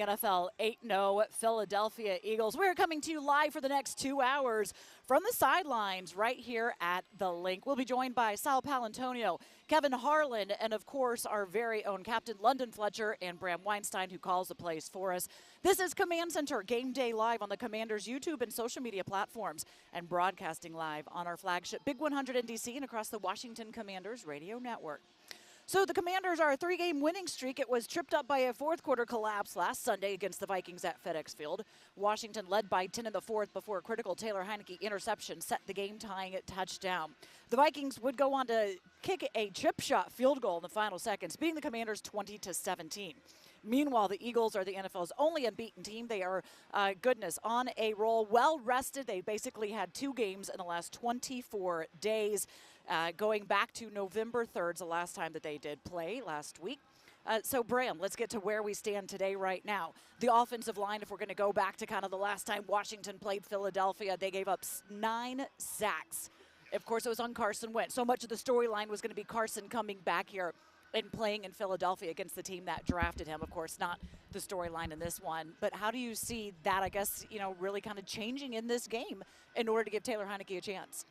NFL 8-0 Philadelphia Eagles. We're coming to you live for the next 2 hours from the sidelines right here at the Link. We'll be joined by Sal Paolantonio, Kevin Harlan, and of course our very own Captain London Fletcher and Bram Weinstein, who calls the plays for us. This is Command Center Game Day live on the Commanders YouTube and social media platforms, and broadcasting live on our flagship Big 100 in DC and across the Washington Commanders radio network. So the Commanders are a 3-game winning streak. It was tripped up by a fourth-quarter collapse last Sunday against the Vikings at FedEx Field. Washington led by 10 in the fourth before a critical Taylor Heinicke interception set the game-tying touchdown. The Vikings would go on to kick a chip shot field goal in the final seconds, beating the Commanders 20-17. Meanwhile, the Eagles are the NFL's only unbeaten team. They are, on a roll, well-rested. They basically had 2 games in the last 24 days. Going back to November 3rd, the last time that they did play last week. So, Bram, let's get to where we stand today right now. The offensive line, if we're going to go back to kind of the last time Washington played Philadelphia, they gave up 9 sacks. Of course, it was on Carson Wentz. So much of the storyline was going to be Carson coming back here and playing in Philadelphia against the team that drafted him. Of course, not the storyline in this one. But how do you see that, I guess, really kind of changing in this game in order to give Taylor Heinicke a chance?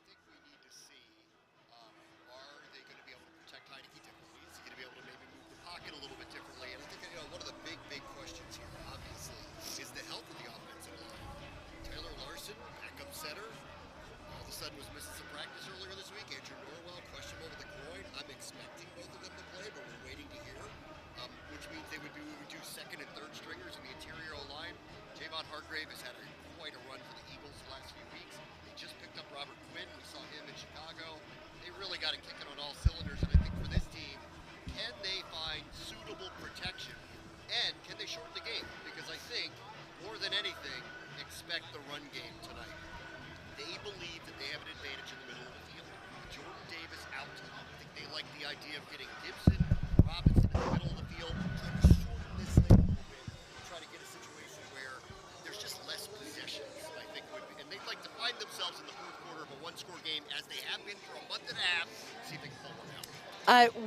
Was missing some practice earlier this week. Andrew Norwell questionable with the groin. I'm expecting both of them to play, but we're waiting to hear, which means they would do second and third stringers in the interior O-line. Jahan Hargrave has had quite a run for the Eagles the last few weeks. They just picked up Robert Quinn. We saw him in Chicago. They really got it kicking on all cylinders, and I think for this team, can they find suitable protection, and can they shorten the game? Because I think, more than anything, expect the run game tonight. They believe that they have an advantage in the middle of the field. Jordan Davis out top. I think they like the idea of getting Gibson, Robinson in the middle of the field, trying to shorten this thing a little bit, try to get a situation where there's just less possessions, I think would be. And they'd like to find themselves in the fourth quarter of a one-score game, as they have been for a month and a half, see if they can pull one out.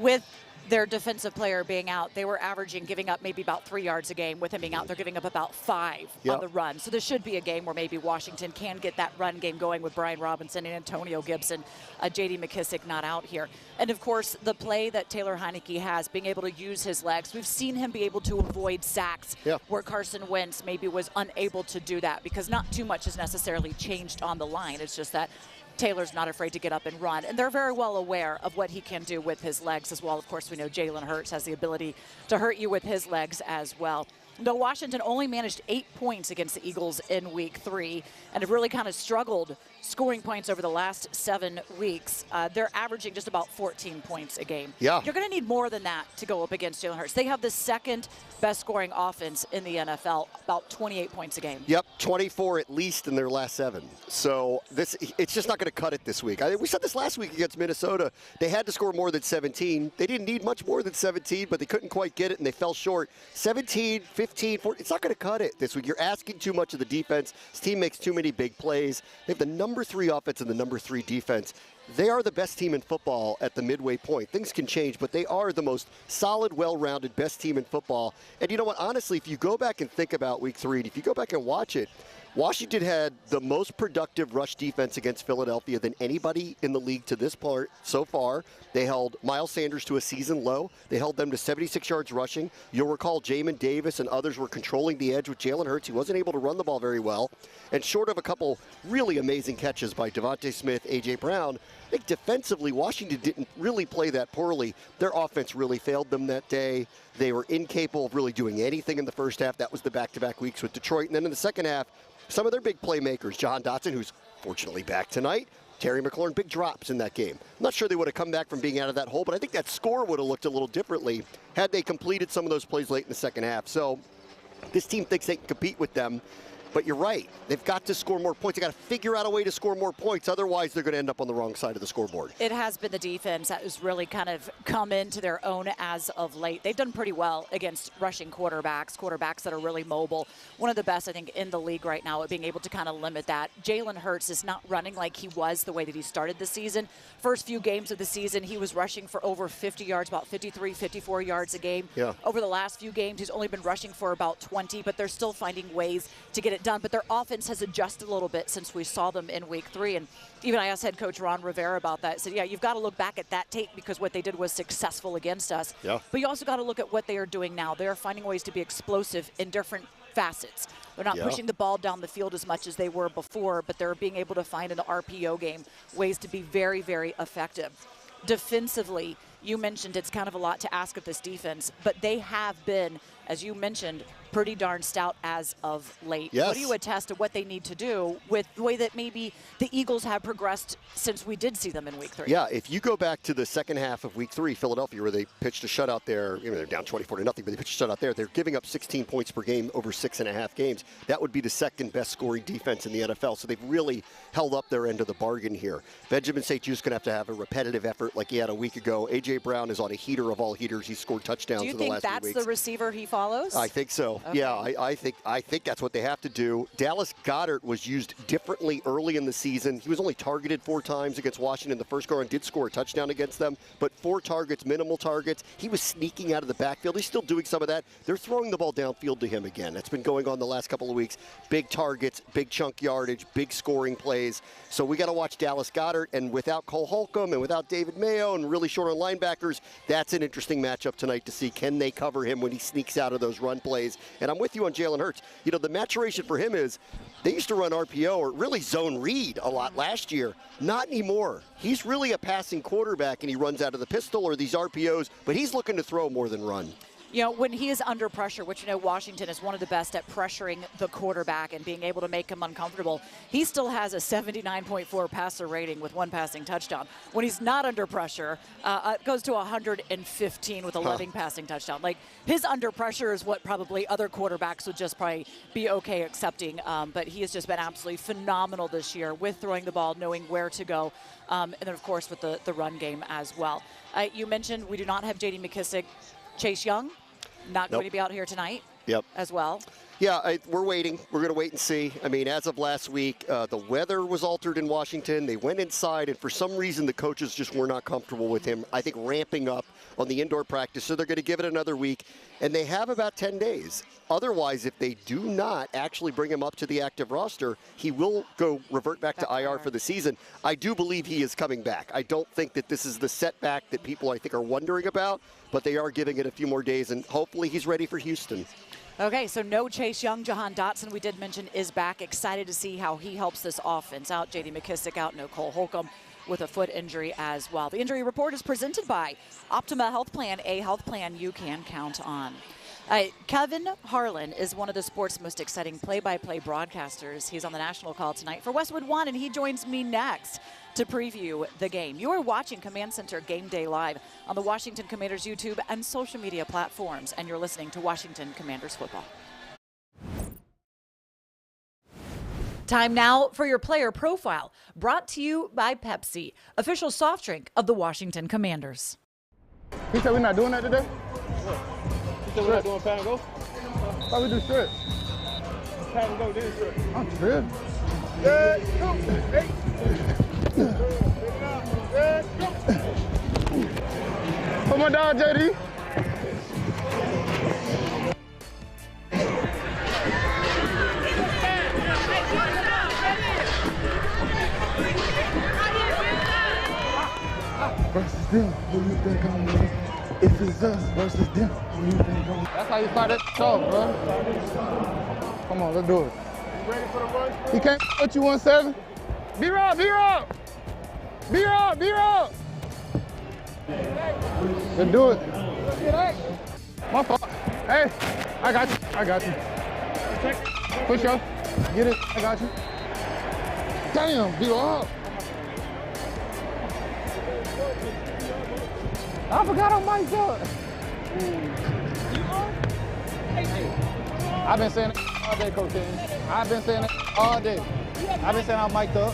With their defensive player being out, they were giving up maybe about 3 yards a game. With him being out, they're giving up about 5 on the run. So this should be a game where maybe Washington can get that run game going with Brian Robinson and Antonio Gibson, J.D. McKissic not out here. And, of course, the play that Taylor Heinicke has, being able to use his legs. We've seen him be able to avoid sacks where Carson Wentz maybe was unable to do that, because not too much has necessarily changed on the line. It's just that Taylor's not afraid to get up and run, and they're very well aware of what he can do with his legs as well. Of course, we know Jalen Hurts has the ability to hurt you with his legs as well. Though Washington only managed 8 points against the Eagles in Week 3 and have really kind of struggled scoring points over the last 7 weeks, they're averaging just about 14 points a game. Yeah. You're going to need more than that to go up against Jalen Hurts. They have the second best scoring offense in the NFL, about 28 points a game. Yep, 24 at least in their last 7. So it's just not going to cut it this week. We said this last week against Minnesota. They had to score more than 17. They didn't need much more than 17, but they couldn't quite get it, and they fell short. 17, 15, 14, it's not going to cut it this week. You're asking too much of the defense. This team makes too many big plays. They have the number 3 offense and the number 3 defense. They are the best team in football at the midway point. Things can change, but they are the most solid, well-rounded, best team in football. And you know what? Honestly, if you go back and think about Week 3, and if you go back and watch it, Washington had the most productive rush defense against Philadelphia than anybody in the league to this part so far. They held Miles Sanders to a season low. They held them to 76 yards rushing. You'll recall Jamin Davis and others were controlling the edge with Jalen Hurts. He wasn't able to run the ball very well. And short of a couple really amazing catches by Devontae Smith, A.J. Brown, I think defensively Washington didn't really play that poorly. Their offense really failed them that day. They were incapable of really doing anything in the first half. That was the back-to-back weeks with Detroit. And then in the second half, some of their big playmakers, Jahan Dotson, who's fortunately back tonight, Terry McLaurin, big drops in that game. I'm not sure they would have come back from being out of that hole, but I think that score would have looked a little differently had they completed some of those plays late in the second half. So this team thinks they can compete with them. But you're right. They've got to score more points. They've got to figure out a way to score more points. Otherwise, they're going to end up on the wrong side of the scoreboard. It has been the defense that has really kind of come into their own as of late. They've done pretty well against rushing quarterbacks that are really mobile. One of the best, I think, in the league right now at being able to kind of limit that. Jalen Hurts is not running like he was the way that he started the season. First few games of the season, he was rushing for over 50 yards, about 53, 54 yards a game. Yeah. Over the last few games, he's only been rushing for about 20, but they're still finding ways to get it done. But their offense has adjusted a little bit since we saw them in week 3. And even I asked head coach Ron Rivera about that. I said, yeah, you've got to look back at that tape because what they did was successful against us. Yeah. But you also got to look at what they are doing now. They are finding ways to be explosive in different facets. They're not pushing the ball down the field as much as they were before, but they're being able to find in the RPO game ways to be very, very effective. Defensively, you mentioned it's kind of a lot to ask of this defense, but they have been, as you mentioned, pretty darn stout as of late. Yes. What do you attest to what they need to do with the way that maybe the Eagles have progressed since we did see them in week 3? Yeah, if you go back to the second half of week 3, Philadelphia, where they pitched a shutout there, you know, they're down 24-0, but they pitched a shutout there. They're giving up 16 points per game over 6.5 games. That would be the second best scoring defense in the NFL. So they've really held up their end of the bargain here. Benjamin St. Juste's going to have a repetitive effort like he had a week ago. A.J. Brown is on a heater of all heaters. He's scored touchdowns in the last few weeks. Do you think that's the receiver he follows? I think so. Okay. Yeah, I think that's what they have to do. Dallas Goedert was used differently early in the season. He was only targeted 4 times against Washington the first go and did score a touchdown against them, but 4 targets, minimal targets. He was sneaking out of the backfield. He's still doing some of that. They're throwing the ball downfield to him again. That's been going on the last couple of weeks. Big targets, big chunk yardage, big scoring plays. So we got to watch Dallas Goedert, and without Cole Holcomb and without David Mayo and really short on linebackers, that's an interesting matchup tonight to see. Can they cover him when he sneaks out of those run plays? And I'm with you on Jalen Hurts. You know, the maturation for him is they used to run RPO or really zone read a lot last year. Not anymore. He's really a passing quarterback, and he runs out of the pistol or these RPOs, but he's looking to throw more than run. You know, when he is under pressure, which, you know, Washington is one of the best at pressuring the quarterback and being able to make him uncomfortable, he still has a 79.4 passer rating with 1 passing touchdown. When he's not under pressure, it goes to 115 with 11 passing touchdown. Like, his under pressure is what probably other quarterbacks would just probably be okay accepting. But he has just been absolutely phenomenal this year with throwing the ball, knowing where to go, and then, of course, with the run game as well. You mentioned we do not have J.D. McKissic. Chase Young, not going to be out here tonight as well. Yeah, we're waiting. We're going to wait and see. I mean, as of last week, the weather was altered in Washington. They went inside, and for some reason, the coaches just were not comfortable with him, I think, ramping up on the indoor practice. So they're going to give it another week, and they have about 10 days. Otherwise, if they do not actually bring him up to the active roster, he will revert back to IR for the season. I do believe he is coming back. I don't think that this is the setback that people, I think, are wondering about, but they are giving it a few more days, and hopefully he's ready for Houston. Okay, so no Chase Young. Jahan Dotson, we did mention, is back. Excited to see how he helps this offense out. J.D. McKissic out, no Cole Holcomb with a foot injury as well. The injury report is presented by Optima Health Plan, a health plan you can count on. Kevin Harlan is one of the sport's most exciting play-by-play broadcasters. He's on the national call tonight for Westwood One, and he joins me next to preview the game. You are watching Command Center Game Day Live on the Washington Commanders YouTube and social media platforms, and you're listening to Washington Commanders football. Time now for your player profile, brought to you by Pepsi, official soft drink of the Washington Commanders. He said we're not doing that today? He said we're not doing pat and go? Why we do stretch? Pat and go, this stretch. I'm tripping. Good, go, hey. Good, go. Put my dog, JD. Versus them, who you think I'm with? If it's us versus them, who you think I'm with? That's how you start that show, bro. Come on, let's do it. Ready for the run? He can't put you 1-7. B-Rob, B-Rob! B-Rob, B-Rob! Let's do it. My fault. Hey, I got you. I got you. Push up. Get it. I got you. Damn, B-Rob. I forgot on my job. I've been saying it All day, Coach King. I've been saying it all day. I've been saying I'm mic'd up.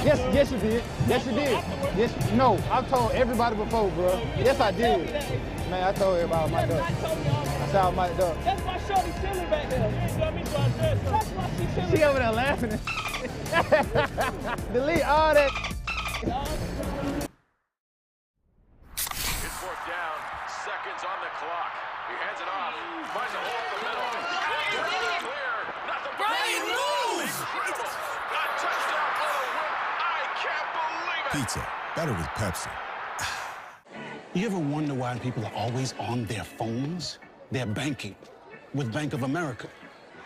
Yes, you did. Yes, you did. Yes, no, I've told everybody before, bro. Yes, I did. Man, I told everybody I'm mic'd up. I said I'm mic'd up. That's why Shorty chilling back there. You ain't got me to address her. That's why she chilling. She over there laughing. Delete all that. It's fourth down, seconds on the clock. He hands it off, finds a hole in the middle. Clear, nothing but Brian moves! a touchdown for the win. I can't believe it. Pizza, better with Pepsi. You ever wonder why people are always on their phones? They're banking with Bank of America.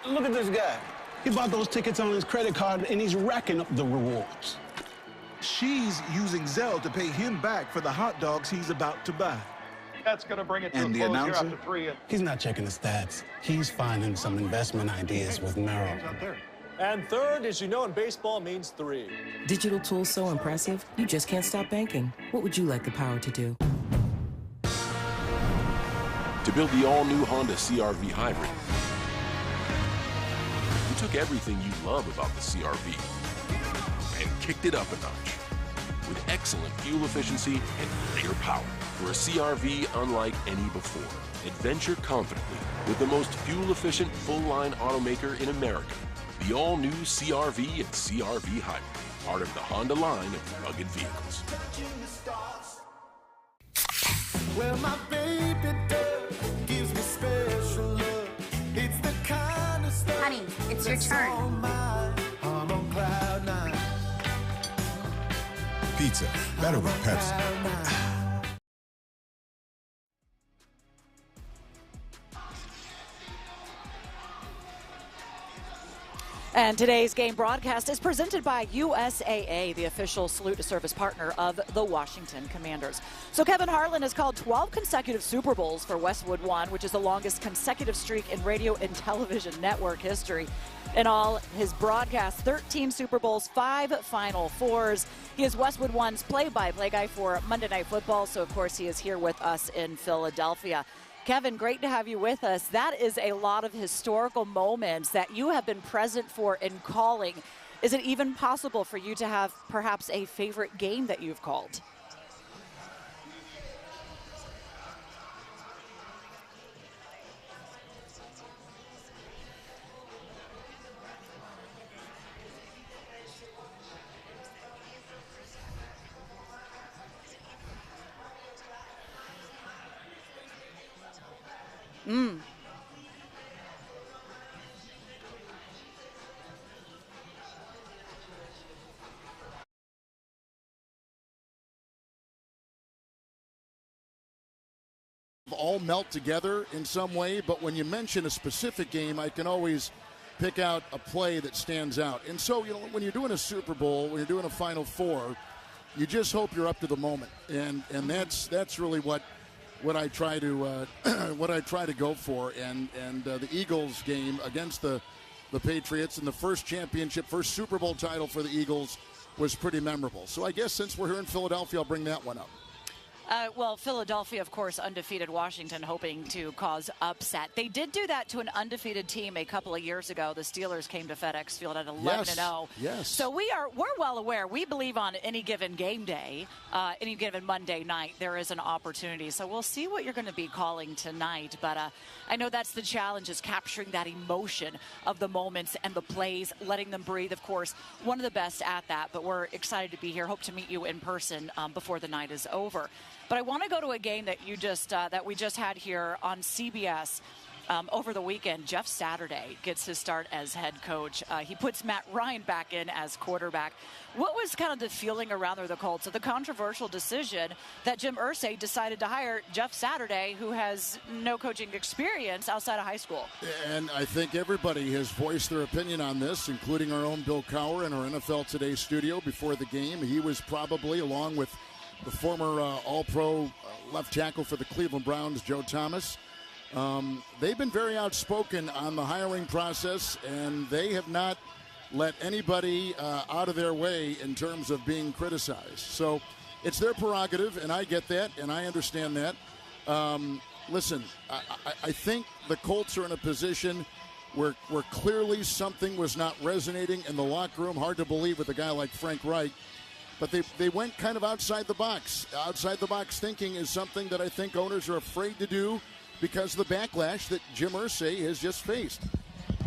Look at this guy. He bought those tickets on his credit card and he's racking up the rewards. She's using Zelle to pay him back for the hot dogs he's about to buy. That's going to bring it to And a the close here announcer? after 3. He's not checking the stats. He's finding some investment ideas with Merrill. And third, as you know, in baseball means 3. Digital tools so impressive, you just can't stop banking. What would you like the power to do? To build the all-new Honda CR-V Hybrid, we took everything you love about the CR-V and kicked it up a notch with excellent fuel efficiency and greater power for a CR-V unlike any before. Adventure confidently with the most fuel-efficient full-line automaker in America, the all-new CR-V and CR-V Hybrid, part of the Honda line of rugged vehicles. Well, my baby doll gives me special love. It's the kind of stuff. Honey, it's your turn. I'm on cloud 9. Pizza, better with Pepsi. And today's game broadcast is presented by USAA, the official salute to service partner of the Washington Commanders. So Kevin Harlan has called 12 consecutive Super Bowls for Westwood One, which is the longest consecutive streak in radio and television network history. In all, his broadcast, 13 Super Bowls, 5 Final Fours. He is Westwood One's play-by-play guy for Monday Night Football, so of course he is here with us in Philadelphia. Kevin, great to have you with us. That is a lot of historical moments that you have been present for in calling. Is it even possible for you to have perhaps a favorite game that you've called? All melt together in some way, but when you mention a specific game, I can always pick out a play that stands out. And so, you know, when you're doing a Super Bowl, when you're doing a Final Four, you just hope you're up to the moment, and that's really what I try to what I try to go for. And the Eagles game against the Patriots in the first championship, first Super Bowl title for the Eagles was pretty memorable. So I guess since we're here in Philadelphia, I'll bring that one up. Well, Philadelphia, of course, undefeated Washington, hoping to cause upset. They did do that to an undefeated team a couple of years ago. The Steelers came to FedEx Field at 11-0. Yes. So we're well aware. We believe on any given game day, any given Monday night, there is an opportunity. So we'll see what you're going to be calling tonight. But I know that's the challenge, is capturing that emotion of the moments and the plays, letting them breathe. Of course, one of the best at that. But we're excited to be here. Hope to meet you in person before the night is over. But I want to go to a game that that we just had here on CBS over the weekend. Jeff Saturday gets his start as head coach. He puts Matt Ryan back in as quarterback. What was kind of the feeling around the Colts of the controversial decision that Jim Irsay decided to hire Jeff Saturday, who has no coaching experience outside of high school? And I think everybody has voiced their opinion on this, including our own Bill Cowher in our NFL Today studio before the game. He was probably, along with the former All-Pro left tackle for the Cleveland Browns, Joe Thomas. They've been very outspoken on the hiring process, and they have not let anybody out of their way in terms of being criticized. So it's their prerogative, and I get that, and I understand that. Listen, I think the Colts are in a position where clearly something was not resonating in the locker room. Hard to believe with a guy like Frank Reich. But they went kind of outside the box. Outside the box thinking is something that I think owners are afraid to do because of the backlash that Jim Irsay has just faced.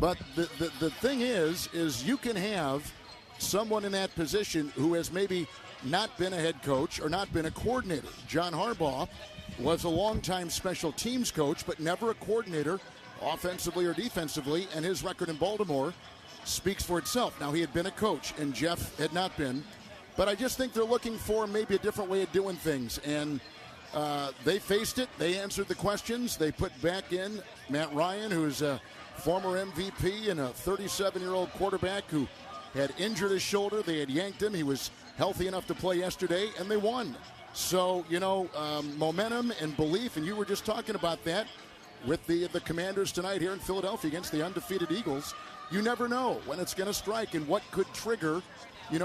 But the thing is you can have someone in that position who has maybe not been a head coach or not been a coordinator. John Harbaugh was a longtime special teams coach, but never a coordinator, offensively or defensively, and his record in Baltimore speaks for itself. Now, he had been a coach, and Jeff had not been, but I just think they're looking for maybe a different way of doing things, and they faced it. They answered the questions. They put back in Matt Ryan, who's a former MVP and a 37-year-old quarterback who had injured his shoulder. They had yanked him. He was healthy enough to play yesterday, and they won. So, momentum and belief, and you were just talking about that with the Commanders tonight here in Philadelphia against the undefeated Eagles. You never know when it's going to strike and what could trigger,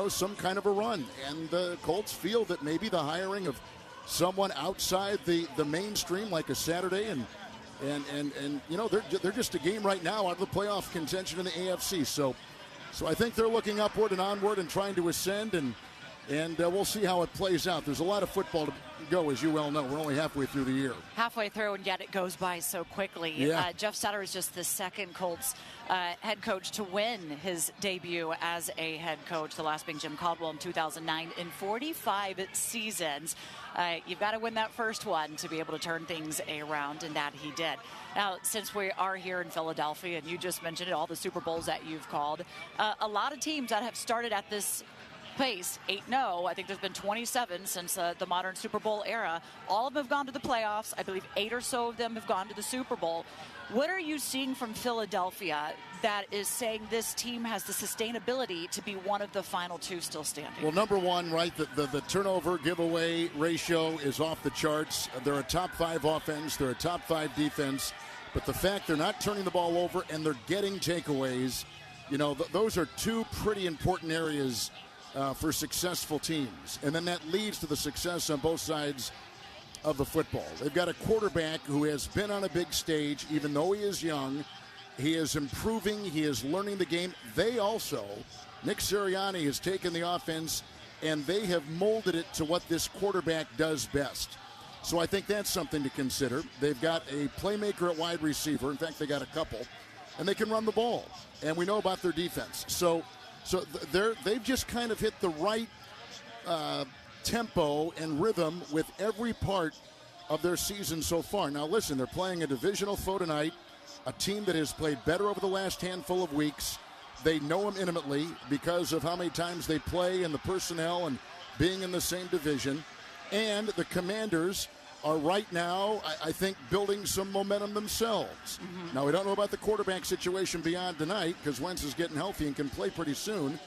some kind of a run. And the Colts feel that maybe the hiring of someone outside the mainstream, like a Saturday, and they're just a game right now out of the playoff contention in the AFC. So I think they're looking upward and onward and trying to ascend, and we'll see how it plays out. There's a lot of football to go, as you well know. We're only halfway through the year. Halfway through, and yet it goes by so quickly. Yeah. Jeff Saturday is just the second Colts head coach to win his debut as a head coach, the last being Jim Caldwell in 2009 in 45 seasons. You've got to win that first one to be able to turn things around, and that he did. Now, since we are here in Philadelphia, and you just mentioned it, all the Super Bowls that you've called, a lot of teams that have started at this pace, 8-0. I think there's been 27 since the modern Super Bowl era. All of them have gone to the playoffs. I believe 8 or so of them have gone to the Super Bowl. What are you seeing from Philadelphia that is saying this team has the sustainability to be one of the final two still standing? Well, number one, right, the turnover giveaway ratio is off the charts. They're a top 5 offense. They're a top 5 defense. But the fact they're not turning the ball over and they're getting takeaways, those are two pretty important areas for successful teams. And then that leads to the success on both sides of the football. They've got a quarterback who has been on a big stage, even though he is young. He is improving. He is learning the game. They also, Nick Sirianni has taken the offense and they have molded it to what this quarterback does best. So I think that's something to consider. They've got a playmaker at wide receiver. In fact, they got a couple. And they can run the ball. And we know about their defense. So they've just kind of hit the right tempo and rhythm with every part of their season so far. Now, listen, they're playing a divisional foe tonight, a team that has played better over the last handful of weeks. They know them intimately because of how many times they play and the personnel and being in the same division. And the Commanders are right now, I think, building some momentum themselves. Mm-hmm. Now, we don't know about the quarterback situation beyond tonight because Wentz is getting healthy and can play pretty soon.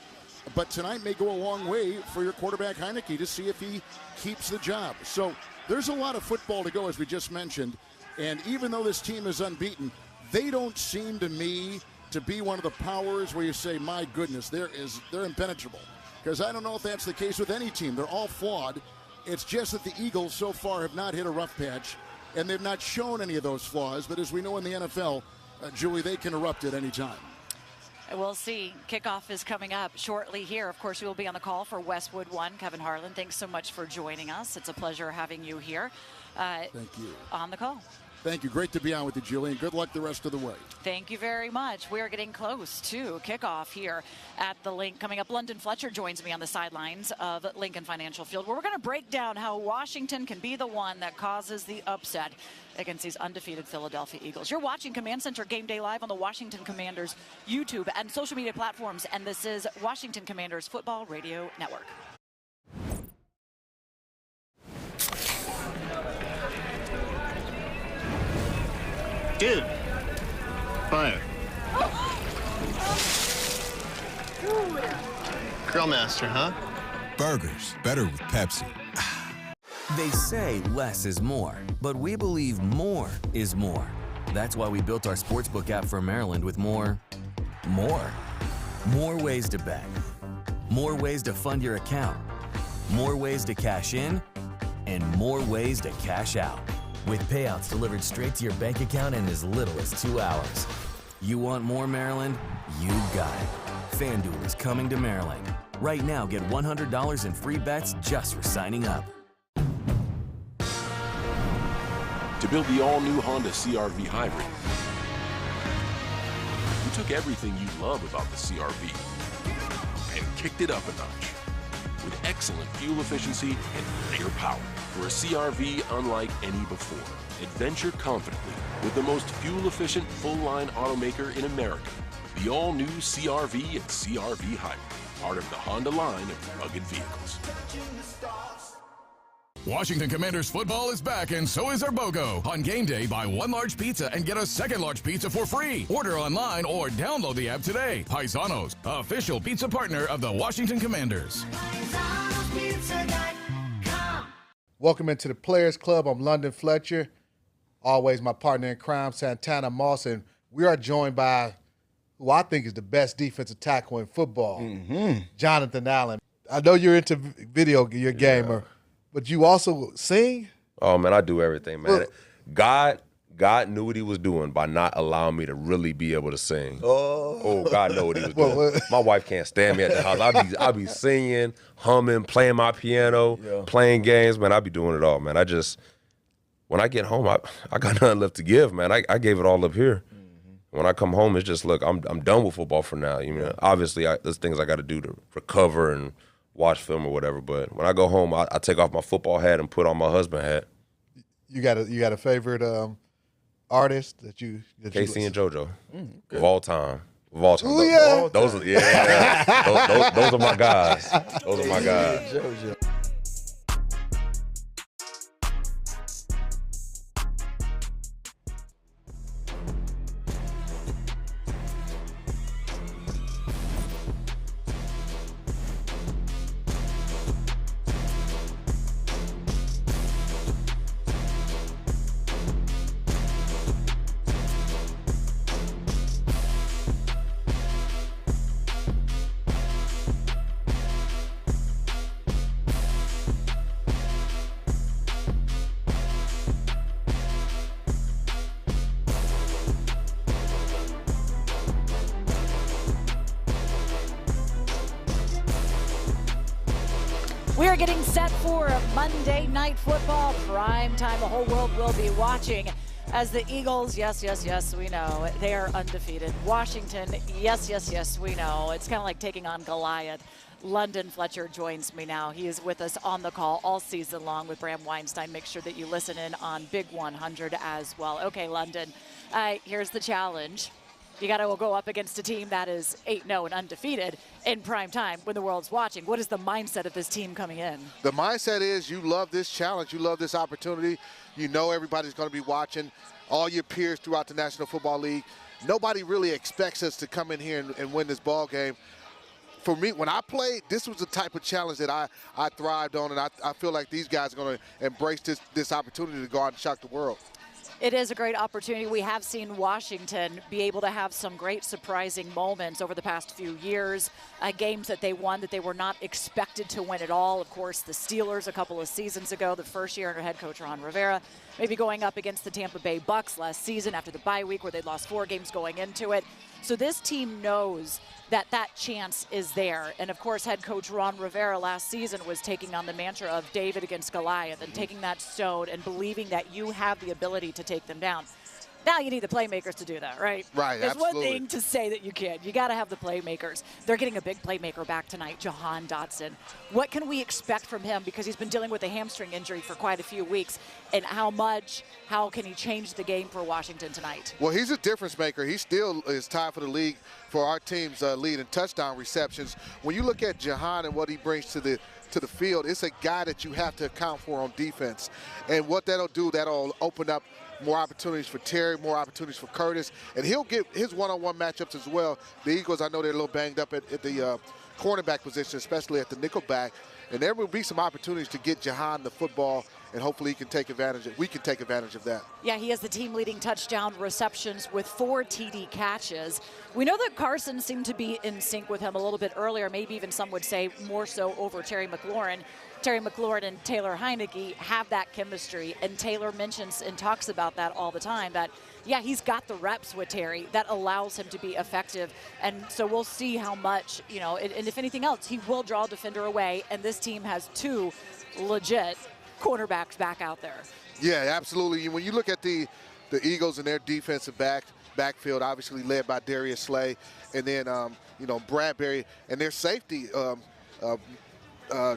But tonight may go a long way for your quarterback Heinicke to see if he keeps the job. So there's a lot of football to go, as we just mentioned. And even though this team is unbeaten, they don't seem to me to be one of the powers where you say, my goodness, they're impenetrable. Because I don't know if that's the case with any team. They're all flawed. It's just that the Eagles so far have not hit a rough patch, and they've not shown any of those flaws. But as we know in the NFL, Julie, they can erupt at any time. We'll see. Kickoff is coming up shortly here. Of course, we will be on the call for Westwood One. Kevin Harlan, thanks so much for joining us. It's a pleasure having you here. Thank you. On the call. Thank you. Great to be on with you, Julie, and good luck the rest of the way. Thank you very much. We are getting close to kickoff here at the Link. Coming up, London Fletcher joins me on the sidelines of Lincoln Financial Field, where we're going to break down how Washington can be the one that causes the upset against these undefeated Philadelphia Eagles. You're watching Command Center Game Day live on the Washington Commanders YouTube and social media platforms, and this is Washington Commanders Football Radio Network. Dude, fire. Grill master, huh? Burgers, better with Pepsi. They say less is more, but we believe more is more. That's why we built our sportsbook app for Maryland with more ways to bet, more ways to fund your account, more ways to cash in, and more ways to cash out. With payouts delivered straight to your bank account in as little as 2 hours. You want more Maryland? You got it. FanDuel is coming to Maryland. Right now, get $100 in free bets just for signing up. To build the all-new Honda CR-V Hybrid, we took everything you love about the CR-V and kicked it up a notch with excellent fuel efficiency and rear power. For a CR-V unlike any before, adventure confidently with the most fuel-efficient full-line automaker in America. The all-new CR-V and CR-V Hybrid, part of the Honda line of rugged vehicles. Washington Commanders football is back, and so is our BOGO. On game day, buy one large pizza and get a second large pizza for free. Order online or download the app today. Paisanos, official pizza partner of the Washington Commanders. Welcome into the Players Club. I'm London Fletcher. Always my partner in crime, Santana Moss, and we are joined by who I think is the best defensive tackle in football, Jonathan Allen. I know you're into video, you're a gamer, but you also sing? Oh, man, I do everything, man. God knew what he was doing by not allowing me to really be able to sing. Oh, God knew what he was doing. My wife can't stand me at the house. I'll be singing, humming, playing my piano, playing games, man. I'll be doing it all, man. When I get home, I got nothing left to give, man. I gave it all up here. When I come home, it's just, look, I'm done with football for now. You know, obviously, there's things I got to do to recover and watch film or whatever. But when I go home, I take off my football hat and put on my husband hat. You got a favorite artist that you Casey and JoJo of all time. Oh, yeah. Those are my guys. Those are my guys. JoJo. We are getting set for Monday Night Football prime time. The whole world will be watching as the Eagles, yes, we know, they are undefeated. Washington, yes, we know. It's kind of like taking on Goliath. London Fletcher joins me now. He is with us on the call all season long with Bram Weinstein. Make sure that you listen in on Big 100 as well. Okay, London, here's the challenge. You got to go up against a team that is 8-0 and undefeated in prime time when the world's watching. What is the mindset of this team coming in? The mindset is you love this challenge. You love this opportunity. You know everybody's going to be watching, all your peers throughout the National Football League. Nobody really expects us to come in here and win this ball game. For me, when I played, this was the type of challenge that I thrived on, and I feel like these guys are going to embrace this opportunity to go out and shock the world. It is a great opportunity. We have seen Washington be able to have some great surprising moments over the past few years, games that they won that they were not expected to win at all. Of course, the Steelers a couple of seasons ago, the first year under head coach Ron Rivera, maybe going up against the Tampa Bay Bucks last season after the bye week where they'd lost 4 games going into it. So this team knows that chance is there. And of course, head coach Ron Rivera last season was taking on the mantra of David against Goliath and taking that stone and believing that you have the ability to take them down. Now you need the playmakers to do that, right? Right, There's absolutely. one thing to say that you can. You got to have the playmakers. They're getting a big playmaker back tonight, Jahan Dotson. What can we expect from him? Because he's been dealing with a hamstring injury for quite a few weeks. And how can he change the game for Washington tonight? Well, he's a difference maker. He still is tied for the league for our team's lead in touchdown receptions. When you look at Jahan and what he brings to the field, it's a guy that you have to account for on defense. And what that'll do, that'll open up more opportunities for Terry, more opportunities for Curtis, and he'll get his one-on-one matchups as well. The Eagles, I know they're a little banged up at the cornerback position, especially at the nickel back, and there will be some opportunities to get Jahan the football, and hopefully we can take advantage of that. Yeah, he has the team-leading touchdown receptions with 4 TD catches. We know that Carson seemed to be in sync with him a little bit earlier, maybe even some would say more so over Terry McLaurin. Terry McLaurin and Taylor Heinicke have that chemistry, and Taylor mentions and talks about that all the time, that yeah, he's got the reps with Terry that allows him to be effective. And so we'll see how much, you know, and if anything else, he will draw a defender away. And this team has 2 legit cornerbacks back out there. Yeah, absolutely. When you look at the Eagles and their defensive backfield, obviously led by Darius Slay, and then, you know, Bradbury, and their safety,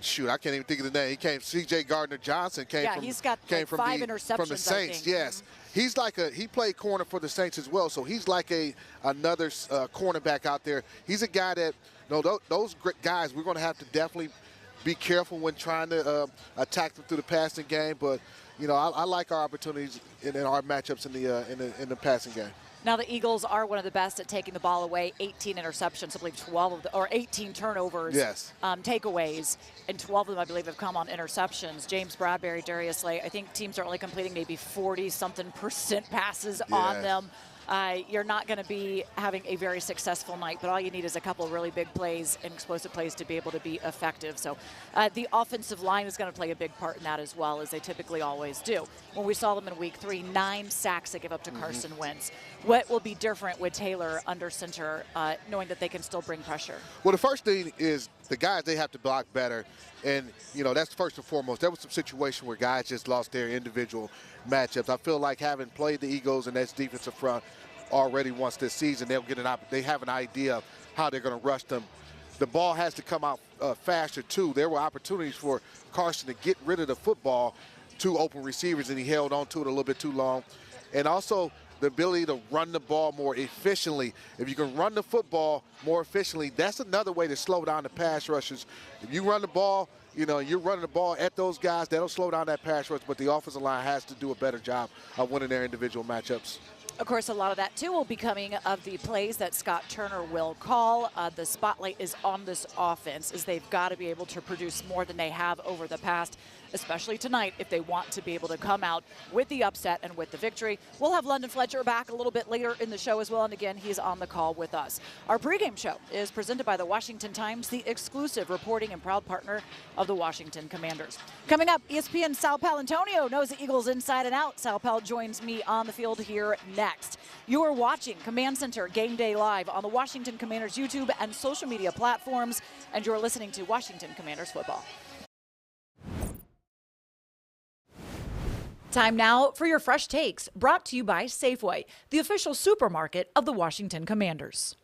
shoot, I can't even think of the name. He came, C.J. Gardner-Johnson came from, he's got came like from 5 the, interceptions, from the Saints. Yes. He's like he played corner for the Saints as well, so he's like another cornerback out there. He's a guy that, you know, those guys, we're going to have to definitely be careful when trying to attack them through the passing game, but you know, I like our opportunities in our matchups in the passing game. Now the Eagles are one of the best at taking the ball away. 18 interceptions, I believe 12 of or 18 turnovers, yes, takeaways, and 12 of them I believe have come on interceptions. James Bradbury, Darius Slay, I think teams are only completing maybe 40-something% passes on them. You're not going to be having a very successful night, but all you need is a couple of really big plays and explosive plays to be able to be effective. So the offensive line is going to play a big part in that as well, as they typically always do. When we saw them in week 3, 9 sacks they give up to Carson Wentz. What will be different with Taylor under center, knowing that they can still bring pressure? Well, the first thing is the guys, they have to block better. And, you know, that's first and foremost. There was some situation where guys just lost their individual matchups. I feel like having played the Eagles and that's defensive front already once this season, they have an idea of how they're going to rush them. The ball has to come out faster, too. There were opportunities for Carson to get rid of the football to open receivers, and he held on to it a little bit too long. And also the ability to run the ball more efficiently. If you can run the football more efficiently, that's another way to slow down the pass rushers. If you run the ball, you know, you're running the ball at those guys, that'll slow down that pass rush, but the offensive line has to do a better job of winning their individual matchups. Of course, a lot of that, too, will be coming of the plays that Scott Turner will call. The spotlight is on this offense, as they've got to be able to produce more than they have over the past, especially tonight, if they want to be able to come out with the upset and with the victory. We'll have London Fletcher back a little bit later in the show as well, and again, he's on the call with us. Our pregame show is presented by the Washington Times, the exclusive reporting and proud partner of the Washington Commanders. Coming up, ESPN's Sal Paolantonio knows the Eagles inside and out. Sal Pal joins me on the field here next. You are watching Command Center Game Day Live on the Washington Commanders YouTube and social media platforms, and you're listening to Washington Commanders football. Time now for your fresh takes, brought to you by Safeway, the official supermarket of the Washington Commanders.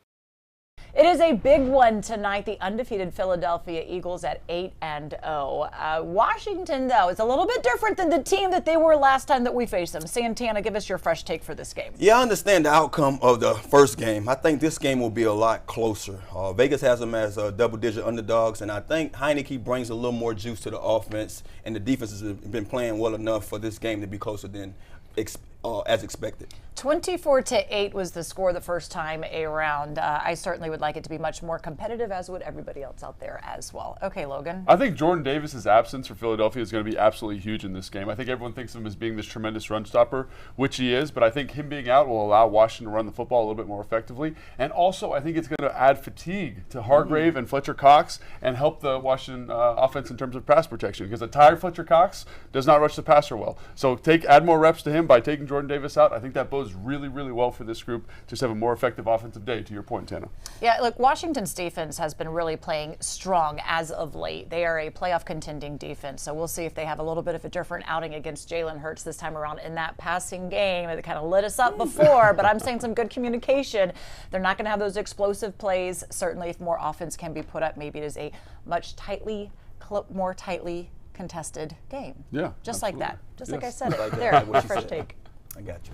It is a big one tonight, the undefeated Philadelphia Eagles at 8-0. Washington, though, is a little bit different than the team that they were last time that we faced them. Santana, give us your fresh take for this game. Yeah, I understand the outcome of the first game. I think this game will be a lot closer. Vegas has them as double-digit underdogs, and I think Heinicke brings a little more juice to the offense, and the defense has been playing well enough for this game to be closer than as expected. 24-8 was the score the first time around. I certainly would like it to be much more competitive, as would everybody else out there as well. Okay, Logan. I think Jordan Davis's absence for Philadelphia is going to be absolutely huge in this game. I think everyone thinks of him as being this tremendous run stopper, which he is, but I think him being out will allow Washington to run the football a little bit more effectively. And also, I think it's going to add fatigue to Hargrave and Fletcher Cox and help the Washington offense in terms of pass protection, because a tired Fletcher Cox does not rush the passer well. So add more reps to him by taking Jordan Davis out. I think that bodes really, really well for this group to have a more effective offensive day, to your point, Tana. Yeah, look, Washington's defense has been really playing strong as of late. They are a playoff contending defense, so we'll see if they have a little bit of a different outing against Jalen Hurts this time around in that passing game. It kind of lit us up before, but I'm saying some good communication. They're not going to have those explosive plays. Certainly, if more offense can be put up, maybe it is a much more tightly contested game. Yeah, just absolutely. Like that. Just like I said it. Like there, my fresh take. I got you.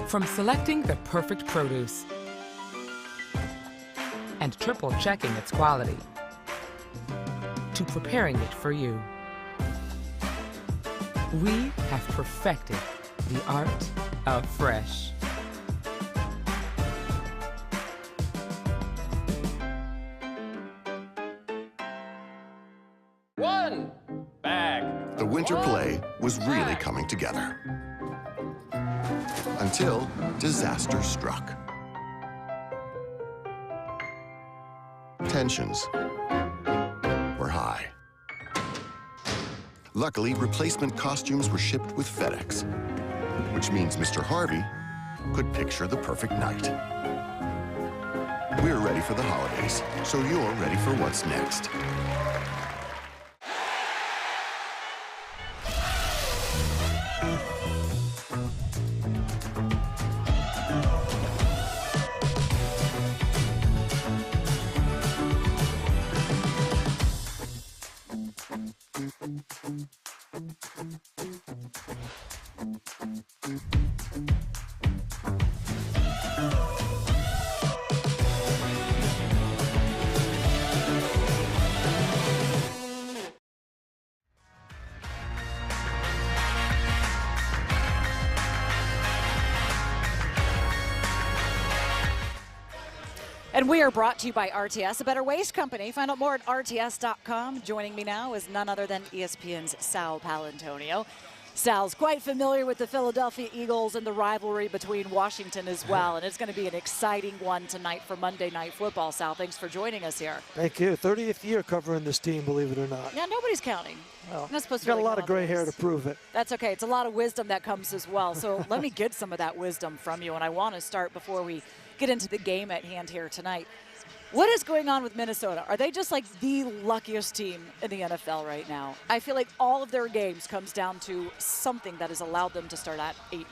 From selecting the perfect produce and triple checking its quality to preparing it for you, we have perfected the art of fresh. One bag. The winter play was really coming together. Until disaster struck. Tensions, were high. Luckily, replacement costumes were shipped with FedEx, which means Mr. Harvey could picture the perfect night. We're ready for the holidays, so you're ready for what's next. And we are brought to you by RTS, a better waste company. Find out more at rts.com. Joining me now is none other than ESPN's Sal Paolantonio. Sal's quite familiar with the Philadelphia Eagles and the rivalry between Washington as well, and it's going to be an exciting one tonight for Monday Night Football. Sal, thanks for joining us here. Thank you. 30th year covering this team, believe it or not. Yeah, nobody's counting. Well, not supposed to got really a lot of gray hair this. to prove it. That's okay. It's a lot of wisdom that comes as well. So let me get some of that wisdom from you, and I want to start before we get into the game at hand here tonight. What is going on with Minnesota? Are they just like the luckiest team in the NFL right now? I feel like all of their games comes down to something that has allowed them to start at 8-1.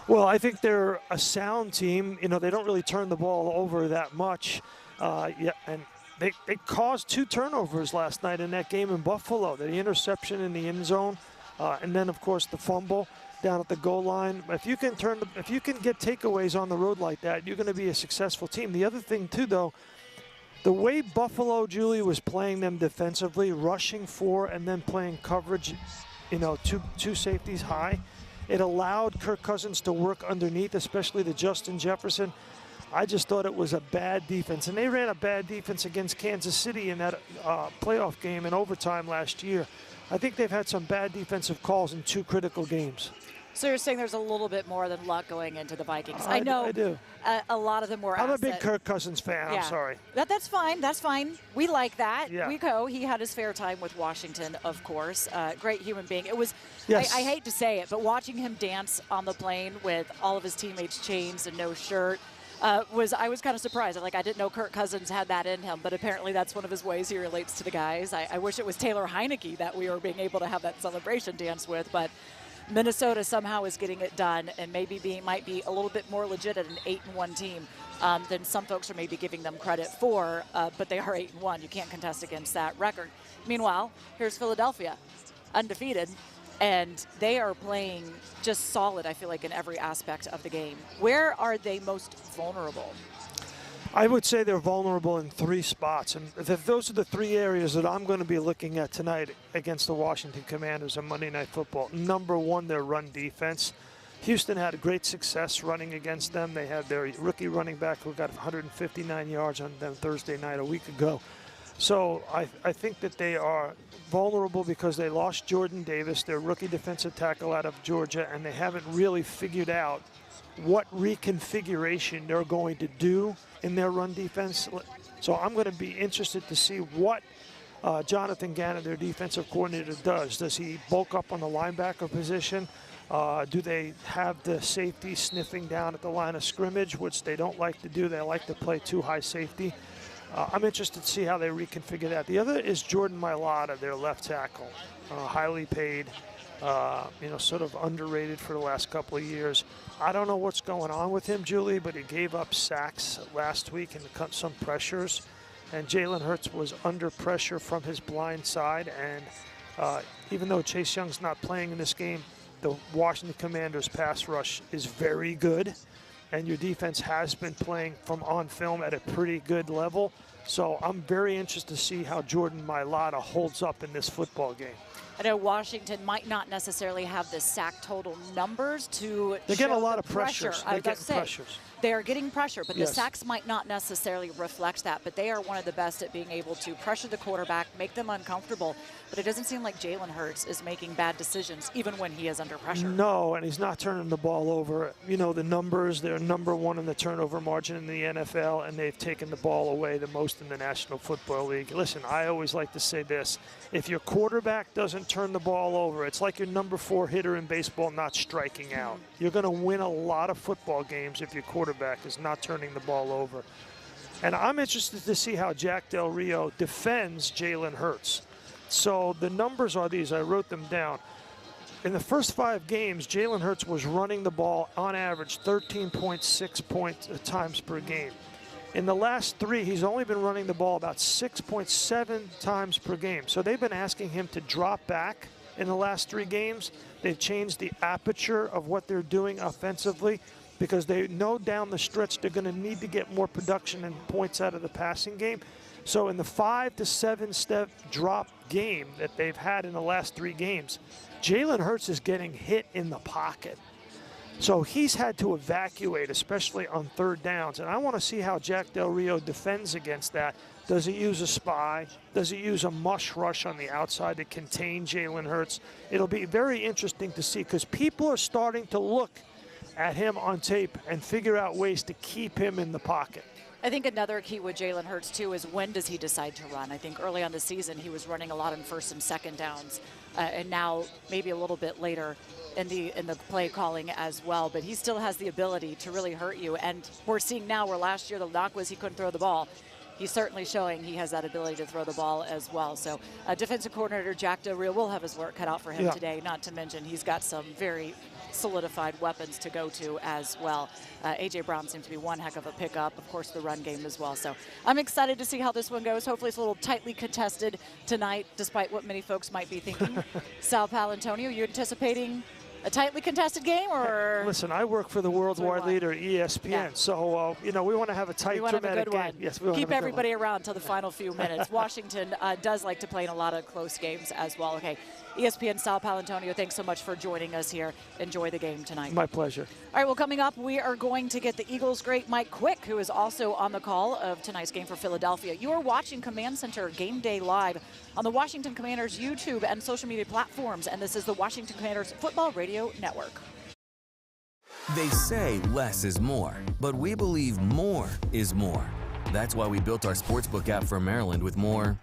Well, I think they're a sound team. You know, they don't really turn the ball over that much. And they caused 2 turnovers last night in that game in Buffalo. The interception in the end zone, and then, of course, the fumble down at the goal line. If you can get takeaways on the road like that, you're going to be a successful team. The other thing, too, though, the way Buffalo, Julie, was playing them defensively, rushing 4 and then playing coverage, you know, two safeties high, it allowed Kirk Cousins to work underneath, especially the Justin Jefferson. I just thought it was a bad defense. And they ran a bad defense against Kansas City in that playoff game in overtime last year. I think they've had some bad defensive calls in 2 critical games. So you're saying there's a little bit more than luck going into the Vikings. I know I do. A lot of them were I'm a big Kirk Cousins fan. Yeah. I'm sorry. That's fine. That's fine. We like that. Yeah. We go. He had his fair time with Washington, of course. Great human being. It was, yes. I hate to say it, but watching him dance on the plane with all of his teammates' chains and no shirt, I was kind of surprised. I didn't know Kirk Cousins had that in him, but apparently that's one of his ways he relates to the guys. I wish it was Taylor Heinicke that we were being able to have that celebration dance with, but Minnesota somehow is getting it done and maybe might be a little bit more legit at an 8-1 team than some folks are maybe giving them credit for, but they are 8-1. You can't contest against that record. Meanwhile, here's Philadelphia, undefeated, and they are playing just solid, I feel like, in every aspect of the game. Where are they most vulnerable? I would say they're vulnerable in 3 spots, and those are the 3 areas that I'm going to be looking at tonight against the Washington Commanders on Monday Night Football. Number 1, their run defense. Houston had great success running against them. They had their rookie running back who got 159 yards on them Thursday night a week ago. So I think that they are vulnerable because they lost Jordan Davis, their rookie defensive tackle out of Georgia, and they haven't really figured out what reconfiguration they're going to do in their run defense. So I'm going to be interested to see what Jonathan Gannon, their defensive coordinator, does. Does he bulk up on the linebacker position? Do they have the safety sniffing down at the line of scrimmage, which they don't like to do? They like to play too high safety. I'm interested to see how they reconfigure that. The other is Jordan Mailata, their left tackle, highly paid, sort of underrated for the last couple of years. I don't know what's going on with him, Julie, but he gave up sacks last week and cut some pressures. And Jalen Hurts was under pressure from his blind side. And even though Chase Young's not playing in this game, the Washington Commanders pass rush is very good. And your defense has been playing from on film at a pretty good level. So I'm very interested to see how Jordan Mailata holds up in this football game. I know Washington might not necessarily have the sack total numbers to They get a lot of pressures. I was about to say, pressures. They are getting pressure, but Yes. the sacks might not necessarily reflect that. But they are one of the best at being able to pressure the quarterback, make them uncomfortable. But it doesn't seem like Jalen Hurts is making bad decisions, even when he is under pressure. No, and he's not turning the ball over. You know, the numbers, they're number 1 in the turnover margin in the NFL, and they've taken the ball away the most worst in the National Football League. Listen, I always like to say this. If your quarterback doesn't turn the ball over, it's like your number 4 hitter in baseball not striking out. You're going to win a lot of football games if your quarterback is not turning the ball over. And I'm interested to see how Jack Del Rio defends Jalen Hurts. So the numbers are these. I wrote them down. In the first 5 games, Jalen Hurts was running the ball on average 13.6 times per game. In the last 3, he's only been running the ball about 6.7 times per game. So they've been asking him to drop back in the last 3 games. They've changed the aperture of what they're doing offensively because they know down the stretch they're going to need to get more production and points out of the passing game. So in the 5 to 7 step drop game that they've had in the last 3 games, Jalen Hurts is getting hit in the pocket. So he's had to evacuate, especially on 3rd downs. And I want to see how Jack Del Rio defends against that. Does he use a spy? Does he use a mush rush on the outside to contain Jalen Hurts? It'll be very interesting to see because people are starting to look at him on tape and figure out ways to keep him in the pocket. I think another key with Jalen Hurts, too, is when does he decide to run? I think early on the season he was running a lot on 1st and 2nd downs, and now maybe a little bit later in the play calling as well. But he still has the ability to really hurt you. And we're seeing now where last year the knock was he couldn't throw the ball. He's certainly showing he has that ability to throw the ball as well. So defensive coordinator Jack Del Rio will have his work cut out for him today, not to mention he's got some very solidified weapons to go to as well. A.J. Brown seems to be one heck of a pickup. Of course, the run game as well. So I'm excited to see how this one goes. Hopefully it's a little tightly contested tonight, despite what many folks might be thinking. Sal Paolantonio, you anticipating a tightly contested game, or? Listen, I work for the worldwide leader, ESPN, so we want to have a tight, dramatic game. Yes, we keep everybody around till the final few minutes. Washington does like to play in a lot of close games as well. Okay, ESPN Sal Paolantonio, thanks so much for joining us here. Enjoy the game tonight. My pleasure. All right, well, coming up, we are going to get the Eagles' great Mike Quick, who is also on the call of tonight's game for Philadelphia. You are watching Command Center Game Day live on the Washington Commanders YouTube and social media platforms, and this is the Washington Commanders Football Radio Network. They say less is more, but we believe more is more. That's why we built our sportsbook app for Maryland with more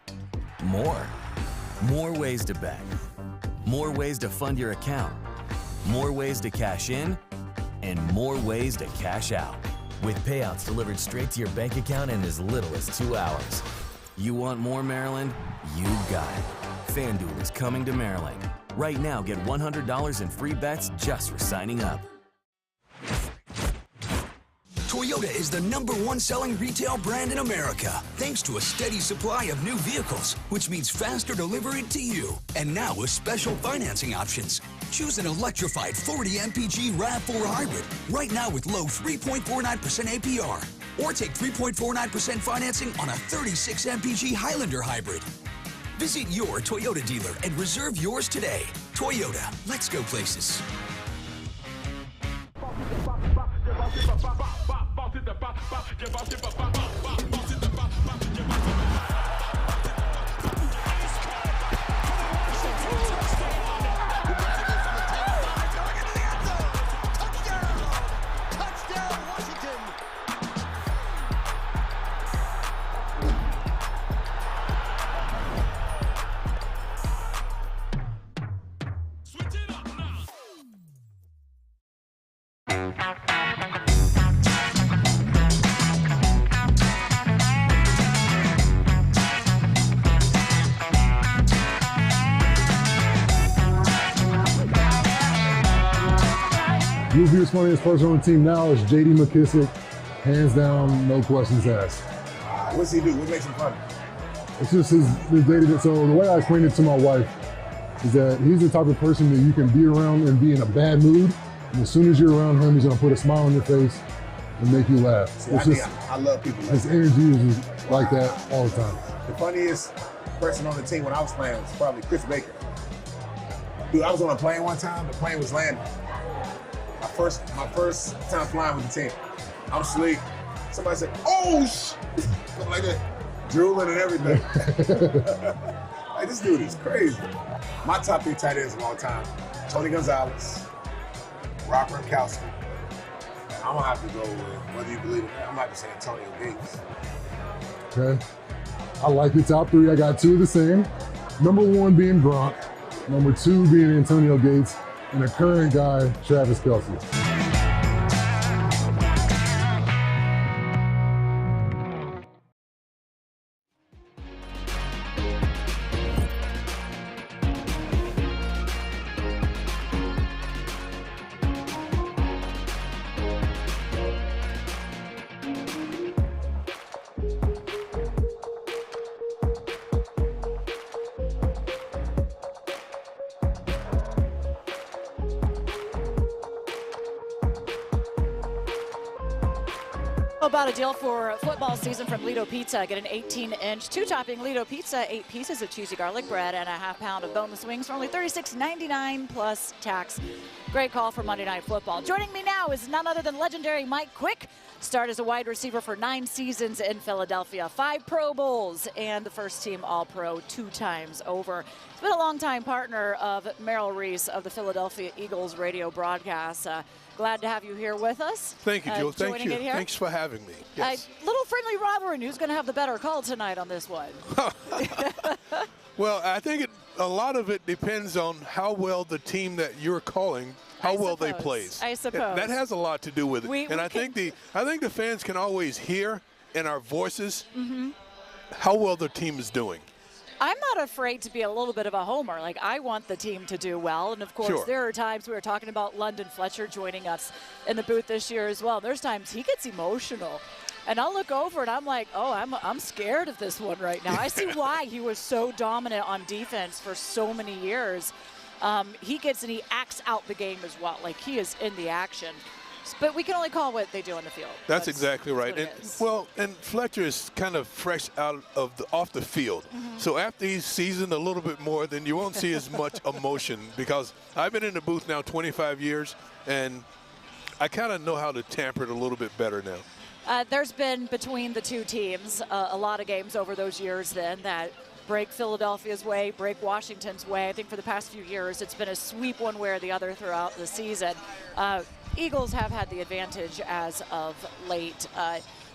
ways to bet, more ways to fund your account, more ways to cash in, and more ways to cash out. With payouts delivered straight to your bank account in as little as 2 hours. You want more, Maryland? You got it. FanDuel is coming to Maryland. Right now, get $100 in free bets just for signing up. Toyota is the #1 selling retail brand in America, thanks to a steady supply of new vehicles, which means faster delivery to you. And now with special financing options. Choose an electrified 40 MPG RAV4 hybrid right now with low 3.49% APR. Or take 3.49% financing on a 36 MPG Highlander hybrid. Visit your Toyota dealer and reserve yours today. Toyota, let's go places. The funniest person on the team now is J.D. McKissic. Hands down, no questions asked. What's he do? What makes him funny? It's just his day-to-day. So the way I explained it to my wife is that he's the type of person that you can be around and be in a bad mood. And as soon as you're around him, he's going to put a smile on your face and make you laugh. See, I love people like his that. energy is just like that all the time. The funniest person on the team when I was playing was probably Chris Baker. Dude, I was on a plane one time. The plane was landing. My first time flying with the team. I'm asleep. Somebody said, "Oh, something like that," drooling and everything. Like, this dude is crazy. My top 3 tight ends of all time: Tony Gonzalez, Rob Gronkowski. And I'm gonna have to go with, whether you believe it or not, I'm not gonna say Antonio Gates. Okay? I like the top three. I got two of the same. Number one being Gronk. Number two being Antonio Gates. And a current guy, Travis Kelce. About a deal for football season from Lido Pizza. Get an 18-inch, two-topping Lido Pizza, 8 pieces of cheesy garlic bread, and a half-pound of boneless wings for only $36.99 plus tax. Great call for Monday Night Football. Joining me now is none other than legendary Mike Quick. Started as a wide receiver for 9 seasons in Philadelphia, 5 Pro Bowls, and the first-team All-Pro 2 times over. He's been a longtime partner of Merrill Reese of the Philadelphia Eagles radio broadcast. Glad to have you here with us. Thank you, Jill. Thank you. Thanks for having me. Yes. Little friendly rivalry. Who's going to have the better call tonight on this one? Well, I think a lot of it depends on how well the team that you're calling, how well they plays. I suppose. That has a lot to do with it. I think the fans can always hear in our voices how well the team is doing. I'm not afraid to be a little bit of a homer. Like, I want the team to do well. And, of course, there are times we were talking about London Fletcher joining us in the booth this year as well. There's times he gets emotional. And I'll look over and I'm like, oh, I'm scared of this one right now. I see why he was so dominant on defense for so many years. He gets and he acts out the game as well. Like, he is in the action. But we can only call what they do on the field. That's exactly right. And Fletcher is kind of fresh off the field. So after he's seasoned a little bit more, then you won't see as much emotion, because I've been in the booth now 25 years, and I kind of know how to tamper it a little bit better now. There's been, between the two teams, a lot of games over those years then that break Philadelphia's way, break Washington's way. I think for the past few years it's been a sweep one way or the other throughout the season. Eagles have had the advantage as of late.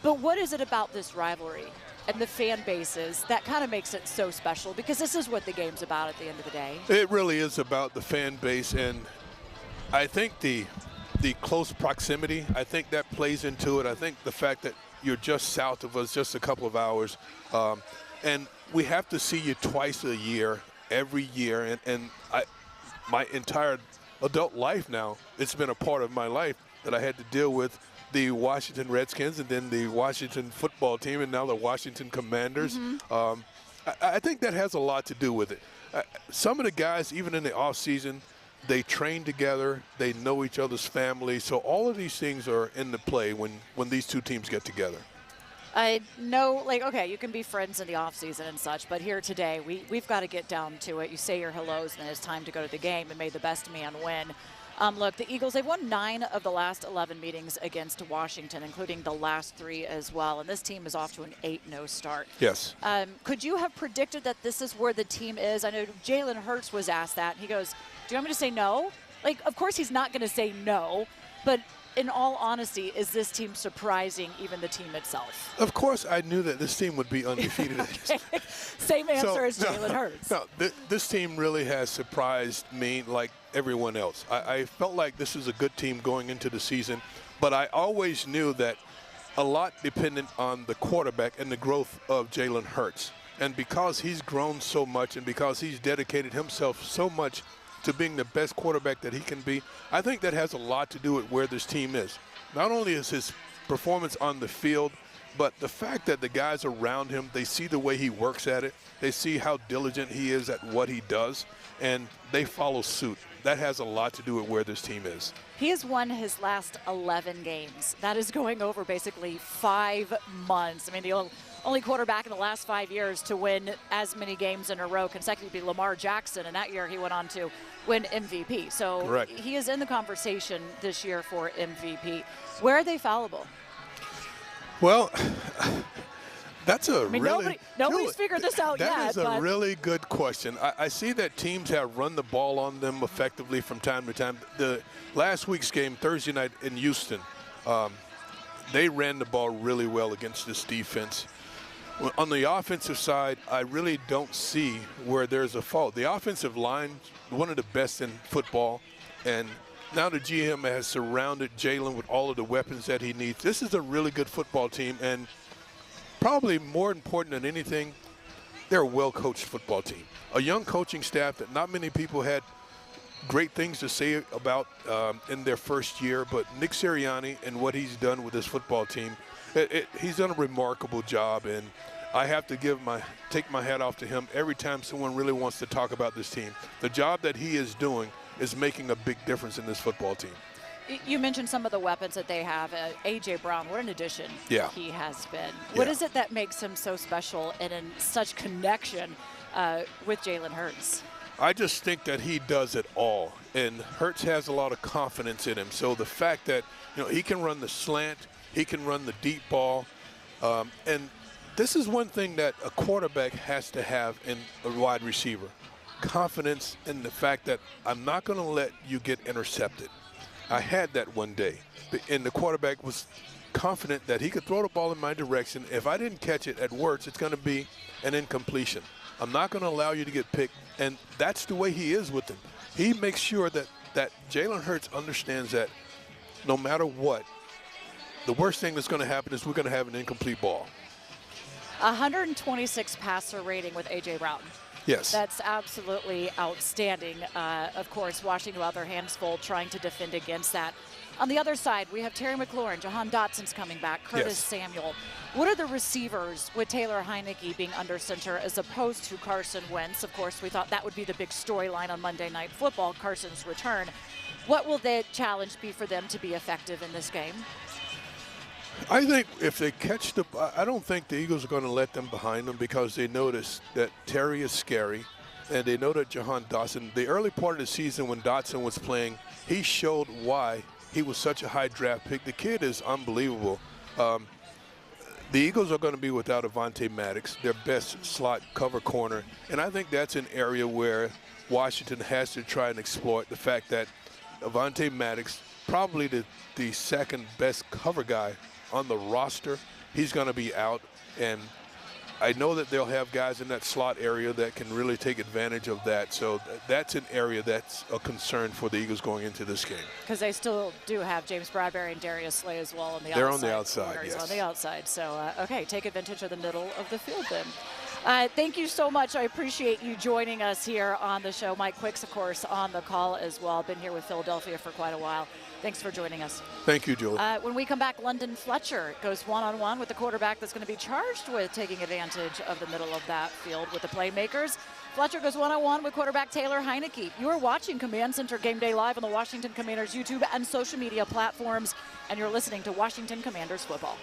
But what is it about this rivalry and the fan bases that kind of makes it so special? Because this is what the game's about at the end of the day. It really is about the fan base, and I think the close proximity, I think that plays into it. I think the fact that you're just south of us, just a couple of hours, and we have to see you twice a year, every year, and my entire adult life now, it's been a part of my life that I had to deal with the Washington Redskins and then the Washington football team and now the Washington Commanders. I think that has a lot to do with it. Some of the guys, even in the offseason, they train together, they know each other's family, so all of these things are in the play when these two teams get together. I know, like, okay, you can be friends in the offseason and such, but here today, we've got to get down to it. You say your hellos, and then it's time to go to the game, and may the best man win. Look, the Eagles, they've won 9 of the last 11 meetings against Washington, including the last 3 as well, and this team is off to an 8-0 start. Yes. Could you have predicted that this is where the team is? I know Jalen Hurts was asked that, and he goes, do you want me to say no? Like, of course he's not going to say no, but in all honesty, is this team surprising even the team itself? Of course, I knew that this team would be undefeated. Okay. Same answer as Jalen Hurts. No, this team really has surprised me like everyone else. I felt like this is a good team going into the season, but I always knew that a lot depended on the quarterback and the growth of Jalen Hurts. And because he's grown so much and because he's dedicated himself so much to being the best quarterback that he can be, I think that has a lot to do with where this team is. Not only is his performance on the field, but the fact that the guys around him, they see the way he works at it, they see how diligent he is at what he does, and they follow suit. That has a lot to do with where this team is. He has won his last 11 games. That is going over basically 5 months. I mean, the only quarterback in the last 5 years to win as many games in a row consecutively, Lamar Jackson, and that year he went on to win MVP. So Correct. He is in the conversation this year for MVP. Where are they fallible? Well, that's a nobody's figured this out yet. That is a really good question. I see that teams have run the ball on them effectively from time to time. The last week's game, Thursday night in Houston, they ran the ball really well against this defense. On the offensive side, I really don't see where there's a fault. The offensive line, one of the best in football, and now the GM has surrounded Jalen with all of the weapons that he needs. This is a really good football team, and probably more important than anything, they're a well-coached football team. A young coaching staff that not many people had great things to say about in their first year, but Nick Sirianni and what he's done with this football team, he's done a remarkable job, and I have to take my hat off to him every time someone really wants to talk about this team. The job that he is doing is making a big difference in this football team. You mentioned some of the weapons that they have. A.J. Brown, what an addition he has been. Yeah. What is it that makes him so special and in such connection with Jalen Hurts? I just think that he does it all, and Hurts has a lot of confidence in him. So the fact that he can run the slant, he can run the deep ball, and this is one thing that a quarterback has to have in a wide receiver. Confidence in the fact that I'm not going to let you get intercepted. I had that one day, and the quarterback was confident that he could throw the ball in my direction. If I didn't catch it, at worst, it's going to be an incompletion. I'm not going to allow you to get picked, and that's the way he is with him. He makes sure that Jalen Hurts understands that no matter what, the worst thing that's going to happen is we're going to have an incomplete ball. 126 passer rating with A.J. Brown. Yes. That's absolutely outstanding. Of course, Washington with their hands full trying to defend against that. On the other side, we have Terry McLaurin, Jahan Dotson's coming back, Curtis Samuel. What are the receivers with Taylor Heinicke being under center as opposed to Carson Wentz? Of course, we thought that would be the big storyline on Monday Night Football, Carson's return. What will the challenge be for them to be effective in this game? I think if they catch I don't think the Eagles are going to let them behind them because they notice that Terry is scary, and they know that Jahan Dotson, the early part of the season when Dotson was playing, he showed why he was such a high draft pick. The kid is unbelievable. The Eagles are going to be without Avonte Maddox, their best slot cover corner, and I think that's an area where Washington has to try and exploit the fact that Avonte Maddox, probably the second best cover guy on the roster, he's going to be out, and I know that they'll have guys in that slot area that can really take advantage of that. So that's an area that's a concern for the Eagles going into this game. Because they still do have James Bradbury and Darius Slay as well on the outside. They're on the outside, yes. On the outside. So, okay, take advantage of the middle of the field then. Thank you so much. I appreciate you joining us here on the show. Mike Quick's, of course, on the call as well. Been here with Philadelphia for quite a while. Thanks for joining us. Thank you, Julie. When we come back, London Fletcher goes one-on-one with the quarterback that's going to be charged with taking advantage of the middle of that field with the playmakers. Fletcher goes one-on-one with quarterback Taylor Heinicke. You are watching Command Center Game Day live on the Washington Commanders YouTube and social media platforms, and you're listening to Washington Commanders football.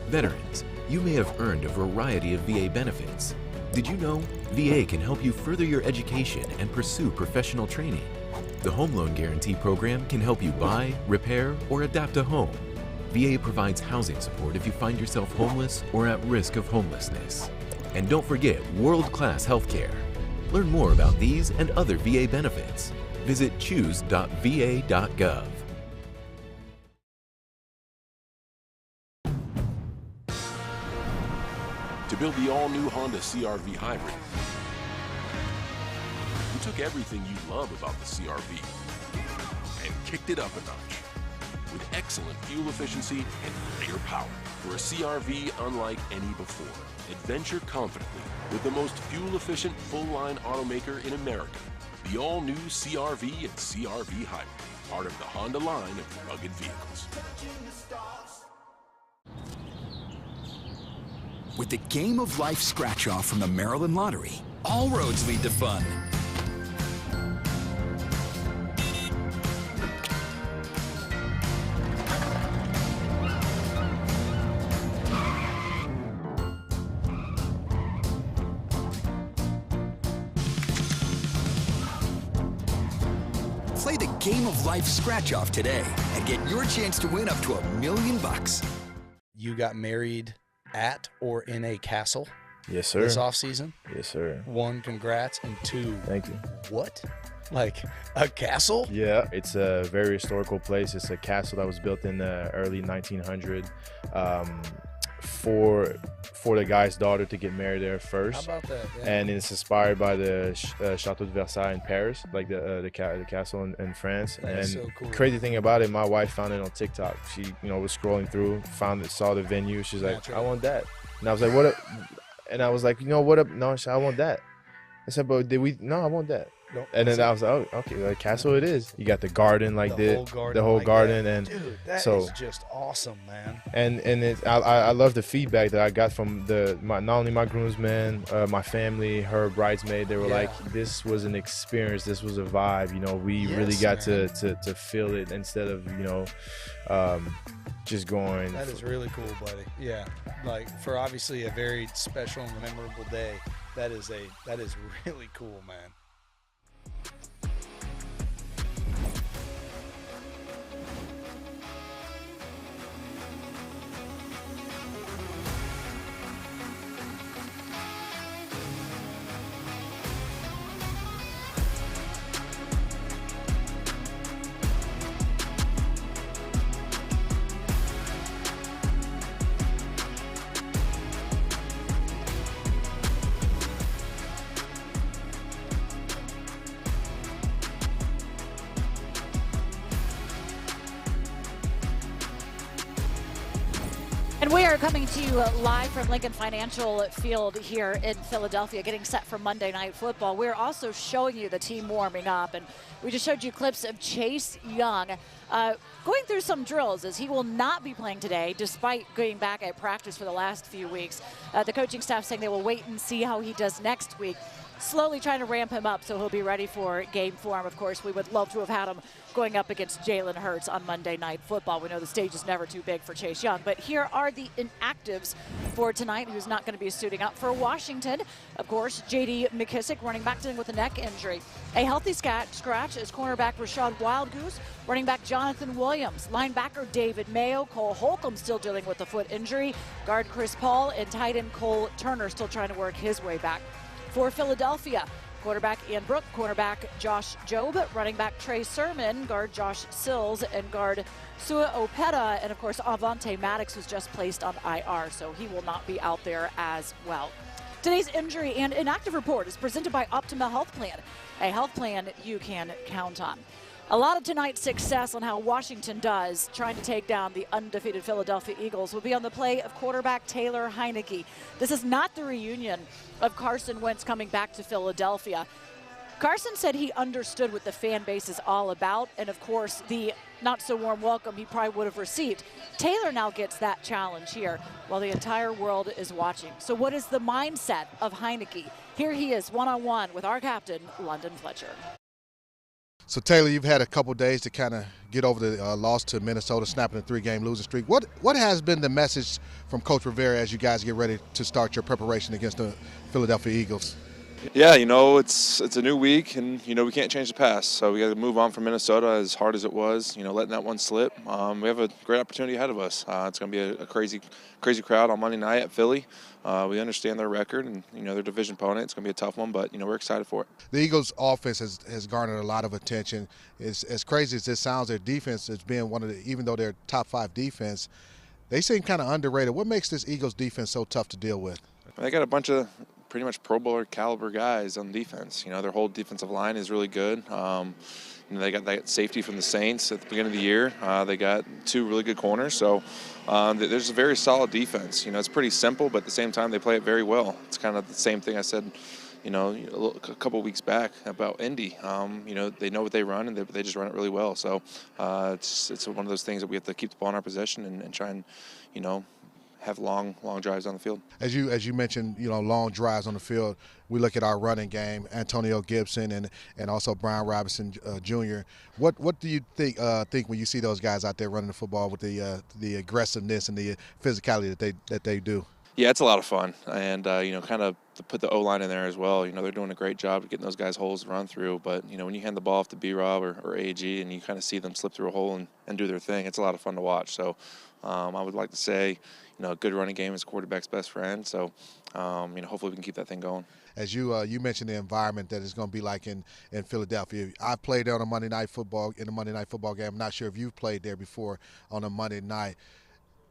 Veterans, you may have earned a variety of VA benefits. Did you know VA can help you further your education and pursue professional training? The Home Loan Guarantee Program can help you buy, repair, or adapt a home. VA provides housing support if you find yourself homeless or at risk of homelessness. And don't forget world-class health care. Learn more about these and other VA benefits. Visit choose.va.gov. To build the all-new Honda CR-V Hybrid, we took everything you love about the CR-V and kicked it up a notch with excellent fuel efficiency and rear power. For a CR-V unlike any before, adventure confidently with the most fuel-efficient full-line automaker in America. The all-new CR-V and CR-V Hybrid, part of the Honda line of rugged vehicles. With the Game of Life scratch-off from the Maryland Lottery, all roads lead to fun. Play the Game of Life scratch-off today and get your chance to win up to $1 million. You got married at or in a castle? Yes, sir. This offseason? Yes, sir. 1, congrats, and 2, thank you. What? Like a castle? Yeah, it's a very historical place. It's a castle that was built in the early 1900s for the guy's daughter to get married there first. How about that? Yeah. And it's inspired by the Château de Versailles in Paris, like the castle in France. That and is so cool. Crazy thing about it, my wife found it on TikTok. She, was scrolling through, saw the venue. She's like, I want that. And I was like, what up? And I was like, what up? No, I want that. I said, but no, I want that. Nope. And then I was like, oh, okay, like castle it is. You got the garden like the whole garden, that. and Dude, that so is just awesome, man. And I love the feedback that I got from not only my groomsmen, my family, her bridesmaid. They were like, this was an experience, this was a vibe. We really got to feel it instead of just going. That is really cool, buddy. Yeah, like for obviously a very special and memorable day. That is really cool, man. And we are coming to you live from Lincoln Financial Field here in Philadelphia, getting set for Monday Night Football. We're also showing you the team warming up, and we just showed you clips of Chase Young going through some drills, as he will not be playing today, despite going back at practice for the last few weeks. The coaching staff saying they will wait and see how he does next week. Slowly trying to ramp him up so he'll be ready for game form. Of course, we would love to have had him going up against Jalen Hurts on Monday Night Football. We know the stage is never too big for Chase Young, but here are the inactives for tonight who's not going to be suiting up. For Washington, of course, J.D. McKissic, running back, dealing with a neck injury. A healthy scratch is cornerback Rashad Wildgoose, running back Jonathan Williams, linebacker David Mayo, Cole Holcomb still dealing with a foot injury, guard Chris Paul, and tight end Cole Turner still trying to work his way back. For Philadelphia, quarterback Ian Brook, cornerback Josh Jobe, running back Trey Sermon, guard Josh Sills, and guard Sua Opeta, and of course Avante Maddox was just placed on IR, so he will not be out there as well. Today's injury and inactive report is presented by Optima Health Plan, a health plan you can count on. A lot of tonight's success on how Washington does trying to take down the undefeated Philadelphia Eagles will be on the play of quarterback Taylor Heinicke. This is not the reunion of Carson Wentz coming back to Philadelphia. Carson said he understood what the fan base is all about, and of course the not so warm welcome he probably would have received. Taylor now gets that challenge here while the entire world is watching. So what is the mindset of Heinicke? Here he is one-on-one with our captain, London Fletcher. So, Taylor, you've had a couple days to kind of get over the loss to Minnesota, snapping a 3-game losing streak. What has been the message from Coach Rivera as you guys get ready to start your preparation against the Philadelphia Eagles? Yeah, it's a new week, and, we can't change the past. So we got to move on from Minnesota as hard as it was, letting that one slip. We have a great opportunity ahead of us. It's going to be a crazy crowd on Monday night at Philly. We understand their record and, their division opponent. It's going to be a tough one, but, we're excited for it. The Eagles' offense has garnered a lot of attention. As crazy as this sounds, their defense has been one of the, even though they're top 5 defense, they seem kind of underrated. What makes this Eagles defense so tough to deal with? They got a bunch of pretty much Pro Bowler caliber guys on defense. Their whole defensive line is really good. They got that safety from the Saints at the beginning of the year. They got 2 really good corners. So there's a very solid defense. It's pretty simple, but at the same time, they play it very well. It's kind of the same thing I said, a couple weeks back about Indy. They know what they run, and they just run it really well. So it's one of those things that we have to keep the ball in our possession and try and, have long drives on the field. As you mentioned, long drives on the field. We look at our running game, Antonio Gibson and also Brian Robinson Jr. What do you think when you see those guys out there running the football with the aggressiveness and the physicality that they do? Yeah, it's a lot of fun, and kind of put the O-line in there as well. You know, they're doing a great job of getting those guys holes to run through. But, you know, when you hand the ball off to B-Rob or AG and you kind of see them slip through a hole and do their thing, it's a lot of fun to watch. So I would like to say, you know, a good running game is quarterback's best friend. So, you know, hopefully we can keep that thing going. As you mentioned the environment that it's going to be like in Philadelphia. I played there on a Monday Night Football game. I'm not sure if you've played there before on a Monday night.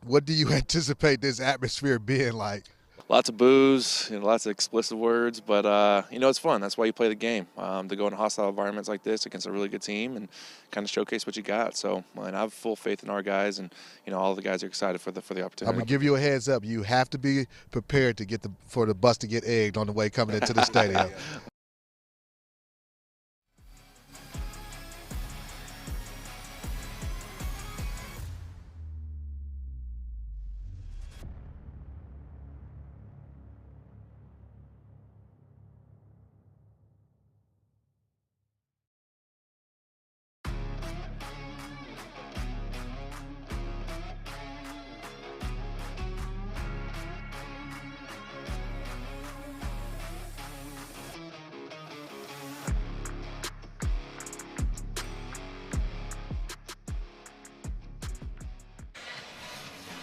What do you anticipate this atmosphere being like? Lots of booze, you know, lots of explicit words, but, you know, it's fun. That's why you play the game, to go in hostile environments like this against a really good team and kind of showcase what you got. So, and I have full faith in our guys, and, you know, all the guys are excited for the opportunity. I'm going to give you a heads up. You have to be prepared to for the bus to get egged on the way coming into the stadium.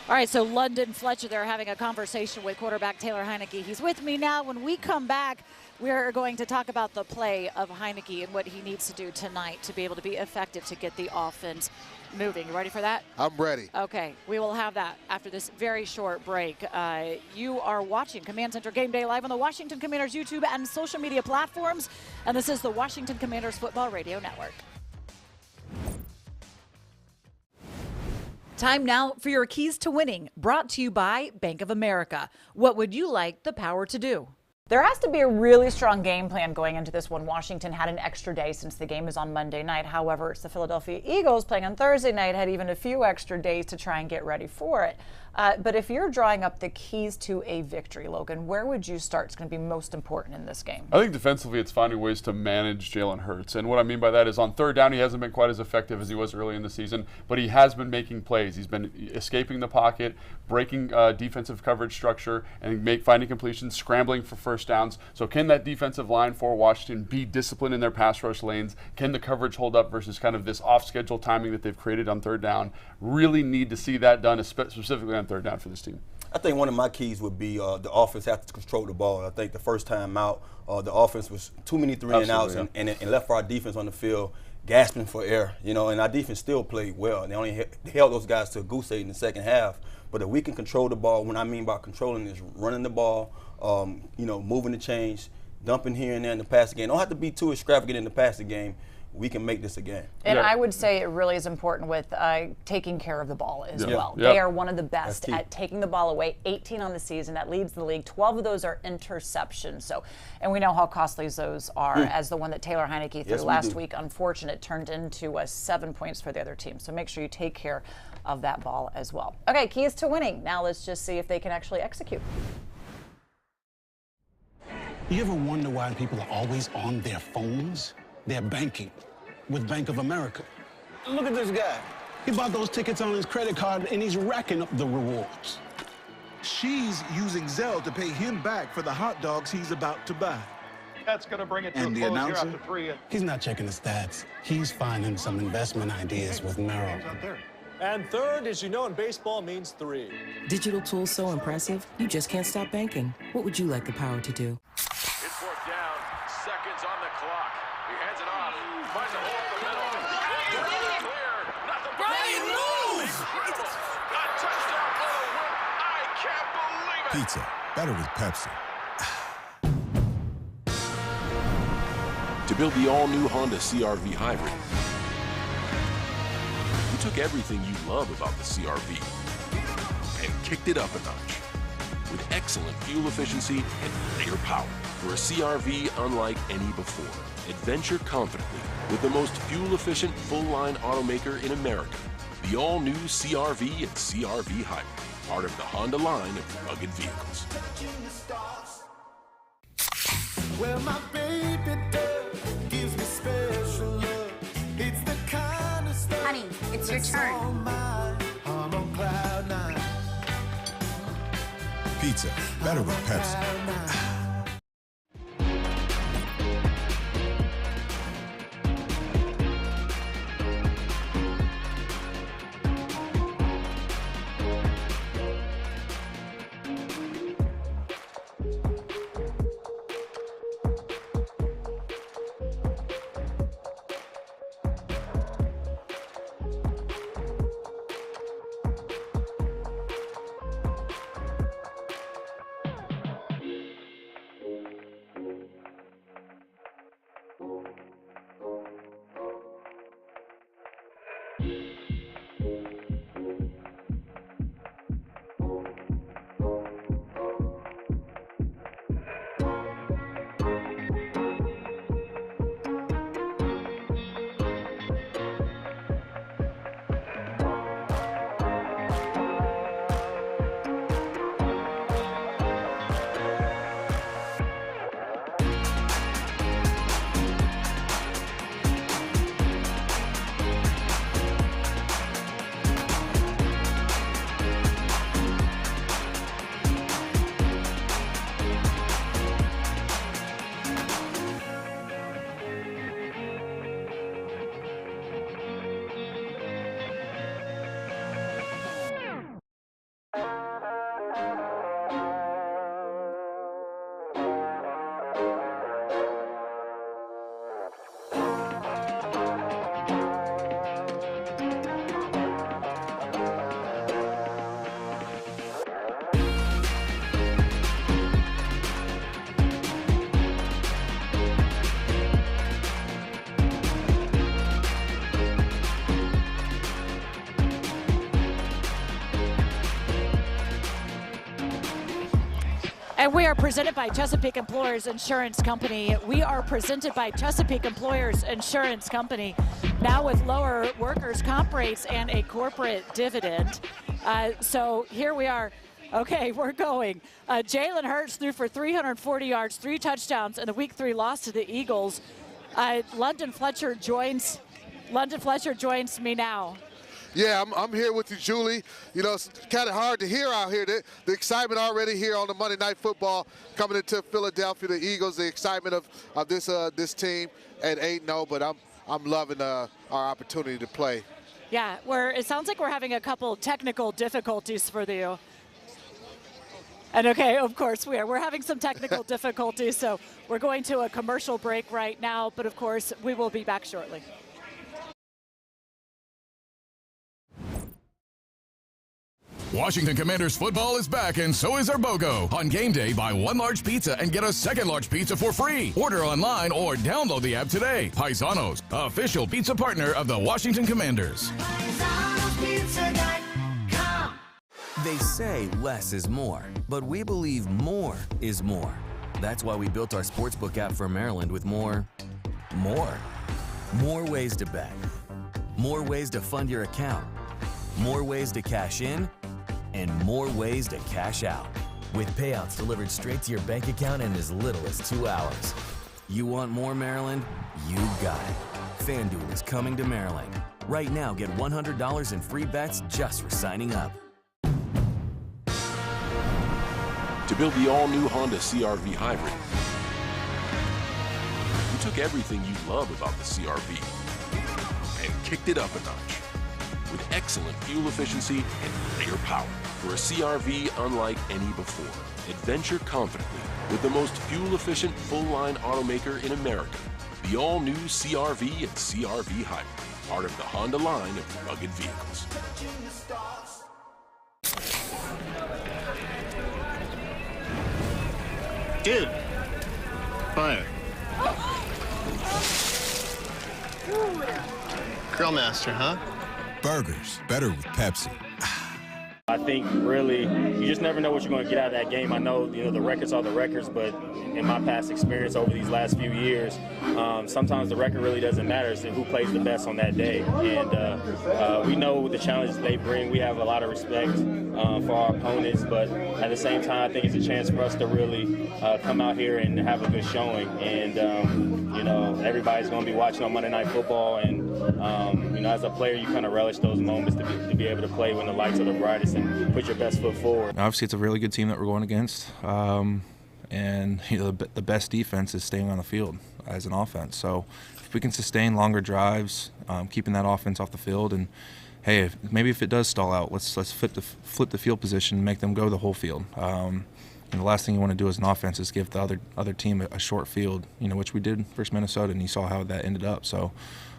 All right, so London Fletcher, they're having a conversation with quarterback Taylor Heinicke. He's with me now. When we come back, we're going to talk about the play of Heinicke and what he needs to do tonight to be able to be effective to get the offense moving. You ready for that? I'm ready. Okay, we will have that after this very short break. You are watching Command Center Game Day live on the Washington Commanders YouTube and social media platforms, and this is the Washington Commanders Football Radio Network. Time now for your keys to winning, brought to you by Bank of America. What would you like the power to do? There has to be a really strong game plan going into this one. Washington had an extra day since the game is on Monday night. However, it's the Philadelphia Eagles playing on Thursday night, had even a few extra days to try and get ready for it. But if you're drawing up the keys to a victory, Logan, where would you start? It's going to be most important in this game. I think defensively it's finding ways to manage Jalen Hurts. And what I mean by that is on third down, he hasn't been quite as effective as he was early in the season, but he has been making plays. He's been escaping the pocket, breaking defensive coverage structure, and finding completions, scrambling for first downs. So can that defensive line for Washington be disciplined in their pass rush lanes? Can the coverage hold up versus kind of this off-schedule timing that they've created on third down? Really need to see that done, specifically on third down for this team. I think one of my keys would be the offense has to control the ball. I think the first time out, the offense was too many three-and-outs and left our defense on the field gasping for air. You know, and our defense still played well. They only held those guys to a goose egg in the second half. But if we can control the ball, what I mean by controlling is running the ball, you know, moving the chains, dumping here and there in the passing game. Don't have to be too extravagant in the passing game. We can make this a game. And I would say it really is important with taking care of the ball as well. They are one of the best at taking the ball away. 18 on the season. That leads the league. 12 of those are interceptions. So, and we know how costly those are, as the one that Taylor Heinicke threw last week, unfortunate, turned into 7 points for the other team. So make sure you take care of that ball as well. Okay, keys to winning. Now let's just see if they can actually execute. You ever wonder why people are always on their phones? They're banking with Bank of America. Look at this guy. He bought those tickets on his credit card and he's racking up the rewards. She's using Zelle to pay him back for the hot dogs he's about to buy. That's going to bring it to a close here after 3. He's not checking the stats. He's finding some investment ideas with Merrill. And third, as you know, in baseball means 3. Digital tools so impressive, you just can't stop banking. What would you like the power to do? It's 4th down, seconds on the clock. He hands it off, finds a hole in the middle. Clear, nothing but move! A touchdown for the win. I can't believe it. Pizza, better with Pepsi. To build the all-new Honda CR-V Hybrid, we took everything you love about the CR-V and kicked it up a notch with excellent fuel efficiency and clear power. For a CR-V unlike any before, adventure confidently with the most fuel-efficient full-line automaker in America. The all-new CR-V and CR-V Hybrid, part of the Honda line of rugged vehicles. Well, my baby does gives me special love. It's the kind of stuff. Honey, it's your turn. I'm on cloud 9. Pizza, better with Pepsi. And we are presented by Chesapeake Employers Insurance Company. We are presented by Chesapeake Employers Insurance Company, now with lower workers' comp rates and a corporate dividend. So here we are. Okay, we're going. Jalen Hurts threw for 340 yards, 3 touchdowns, and a Week 3 loss to the Eagles. London Fletcher joins me now. Yeah, I'm here with you, Julie. You know, it's kind of hard to hear out here. The excitement already here on the Monday Night Football coming into Philadelphia, the Eagles, the excitement of this team at 8-0, but I'm loving our opportunity to play. Yeah, it sounds like we're having a couple technical difficulties for you. And okay, of course we are. We're having some technical difficulties, so we're going to a commercial break right now, but of course we will be back shortly. Washington Commanders football is back, and so is our BOGO. On game day, buy 1 large pizza and get a 2nd large pizza for free. Order online or download the app today. Paisanos, official pizza partner of the Washington Commanders. They say less is more, but we believe more is more. That's why we built our sportsbook app for Maryland with more ways to bet, more ways to fund your account, more ways to cash in, and more ways to cash out, with payouts delivered straight to your bank account in as little as 2 hours. You want more, Maryland? You got it. FanDuel is coming to Maryland. Right now, get $100 in free bets just for signing up. To build the all-new Honda CR-V Hybrid, we took everything you love about the CR-V and kicked it up a notch with excellent fuel efficiency and clear power. For a CR-V unlike any before, adventure confidently with the most fuel-efficient full-line automaker in America. The all-new CR-V and CR-V Hybrid, part of the Honda line of rugged vehicles. Dude, fire. Grill master, huh? Burgers, better with Pepsi. I think really you just never know what you're going to get out of that game. I know, the records are the records, but in my past experience over these last few years, sometimes the record really doesn't matter. It's who plays the best on that day. And we know the challenges they bring. We have a lot of respect for our opponents, but at the same time, I think it's a chance for us to really come out here and have a good showing. And, everybody's going to be watching on Monday Night Football. And, as a player, you kind of relish those moments to be able to play when the lights are the brightest and put your best foot forward. Obviously, it's a really good team that we're going against. And the best defense is staying on the field as an offense. So if we can sustain longer drives, keeping that offense off the field, and hey, maybe if it does stall out, let's flip the field position and make them go the whole field. The last thing you want to do as an offense is give the other team a short field, which we did versus Minnesota, and you saw how that ended up. So,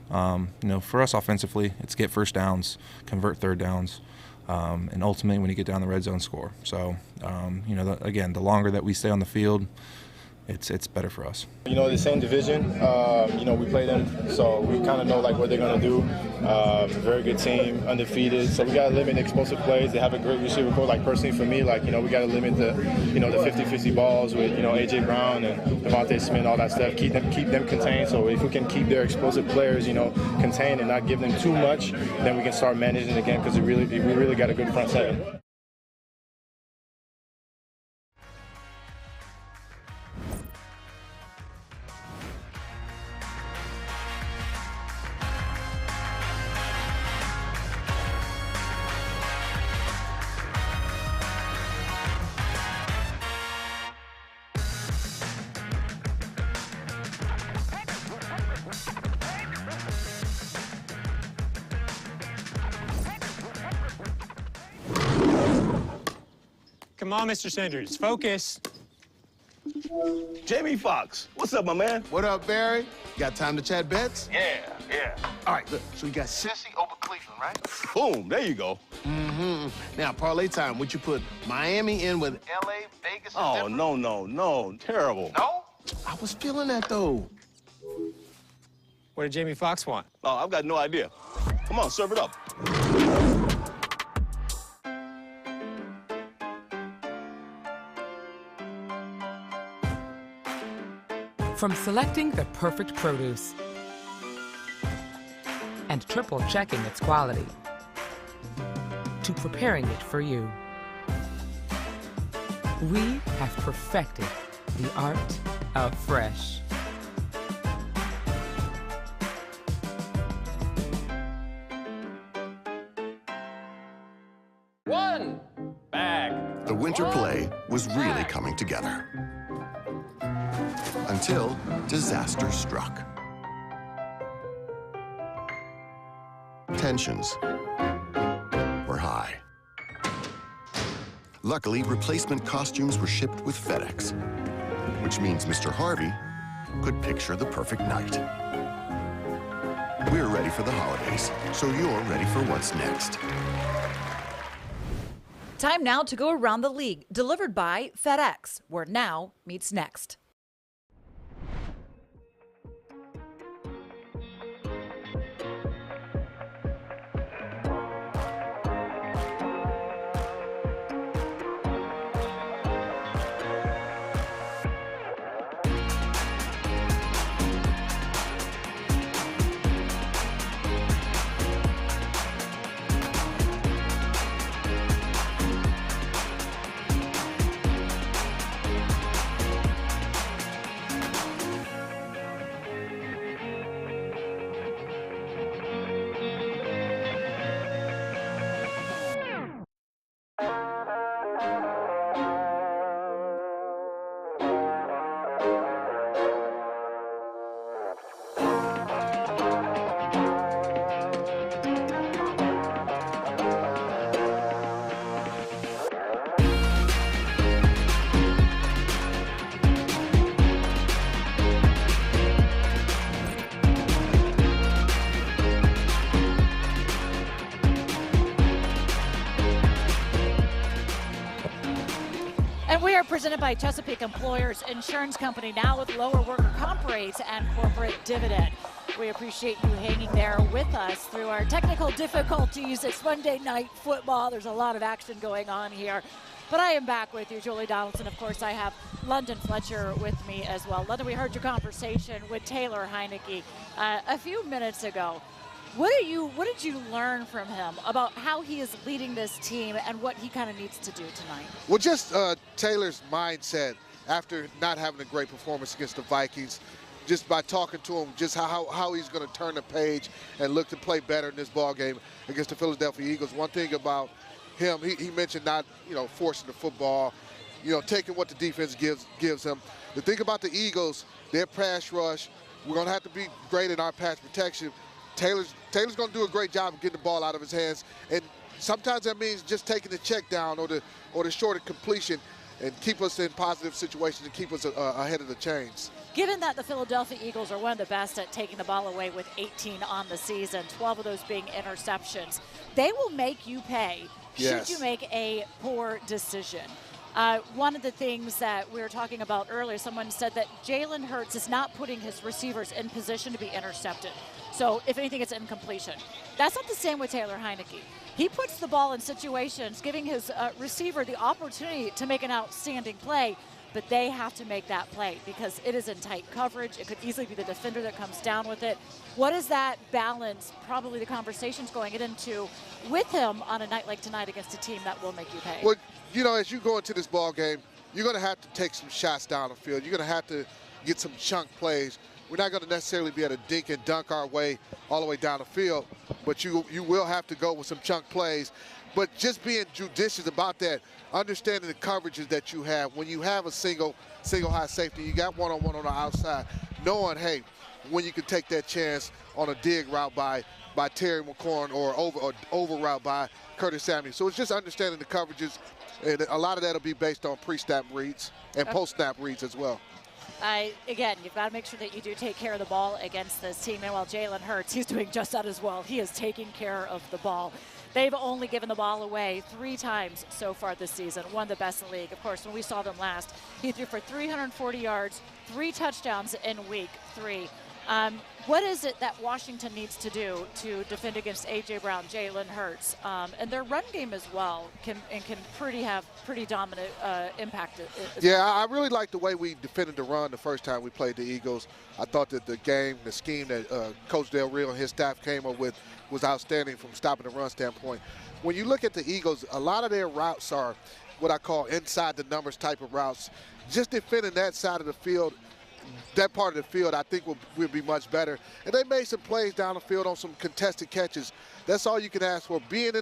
for us offensively, it's get first downs, convert third downs, and ultimately when you get down the red zone, score. So, again, the longer that we stay on the field, it's better for us. The same division, we play them, so we kind of know what they're going to do. Very good team, undefeated, so we got to limit explosive plays. They have a great receiver core. Personally for me, we got to limit the 50-50 balls with A.J. Brown and Devontae Smith, all that stuff. Keep them contained. So if we can keep their explosive players, contained and not give them too much, then we can start managing the game because we really got a good front seven. Come on, Mr. Sanders, focus. Jamie Foxx, what's up, my man? What up, Barry? Got time to chat bets? Yeah. All right, look, so you got Cincy over Cleveland, right? Boom, there you go. Mm-hmm. Now, parlay time, would you put Miami in with L.A., Vegas, and Oh, Denver? no, terrible. No? I was feeling that, though. What did Jamie Foxx want? Oh, I've got no idea. Come on, serve it up. From selecting the perfect produce and triple checking its quality to preparing it for you, we have perfected the art of fresh. One bag. The winter play was really coming together. Until disaster struck. Tensions were high. Luckily, replacement costumes were shipped with FedEx, which means Mr. Harvey could picture the perfect night. We're ready for the holidays, so you're ready for what's next. Time now to go around the league, delivered by FedEx, where now meets next. We are presented by Chesapeake Employers Insurance Company, now with lower worker comp rates and corporate dividend. We appreciate you hanging there with us through our technical difficulties. It's Monday Night Football. There's a lot of action going on here. But I am back with you, Julie Donaldson. Of course, I have London Fletcher with me as well. London, we heard your conversation with Taylor Heinicke a few minutes ago. What did you learn from him about how he is leading this team and what he kind of needs to do tonight? Well, just Taylor's mindset after not having a great performance against the Vikings, just by talking to him, just how he's going to turn the page and look to play better in this ball game against the Philadelphia Eagles. One thing about him, he mentioned not, forcing the football, taking what the defense gives him. The thing about the Eagles, their pass rush, we're going to have to be great in our pass protection. Taylor's going to do a great job of getting the ball out of his hands, and sometimes that means just taking the check down or the shorter completion and keep us in positive situations and keep us ahead of the chains. Given that the Philadelphia Eagles are one of the best at taking the ball away with 18 on the season, 12 of those being interceptions, they will make you pay should you make a poor decision. One of the things that we were talking about earlier, someone said that Jalen Hurts is not putting his receivers in position to be intercepted. So if anything, it's incompletion. That's not the same with Taylor Heinicke. He puts the ball in situations, giving his receiver the opportunity to make an outstanding play, but they have to make that play because it is in tight coverage. It could easily be the defender that comes down with it. What is that balance, probably the conversations going into with him on a night like tonight against a team that will make you pay? Well, as you go into this ball game, you're going to have to take some shots down the field. You're going to have to get some chunk plays. We're not going to necessarily be able to dink and dunk our way all the way down the field, but you will have to go with some chunk plays. But just being judicious about that, understanding the coverages that you have. When you have a single high safety, you got one-on-one on the outside, knowing, hey, when you can take that chance on a dig route by Terry McLaurin or over route by Curtis Samuel. So it's just understanding the coverages, and a lot of that will be based on pre-snap reads and post-snap reads as well. Again, you've got to make sure that you do take care of the ball against this team. And while Jalen Hurts, he's doing just that as well. He is taking care of the ball. They've only given the ball away 3 times so far this season, one of the best in the league. Of course, when we saw them last, he threw for 340 yards, 3 touchdowns in week 3. What is it that Washington needs to do to defend against A.J. Brown, Jalen Hurts, and their run game as well can have pretty dominant impact? Yeah, I really like the way we defended the run the first time we played the Eagles. I thought that the scheme that Coach Del Rio and his staff came up with was outstanding from stopping the run standpoint. When you look at the Eagles, a lot of their routes are what I call inside the numbers type of routes. Just defending that side of the field, that part of the field, I think will be much better. And they made some plays down the field on some contested catches. That's all you can ask for. Being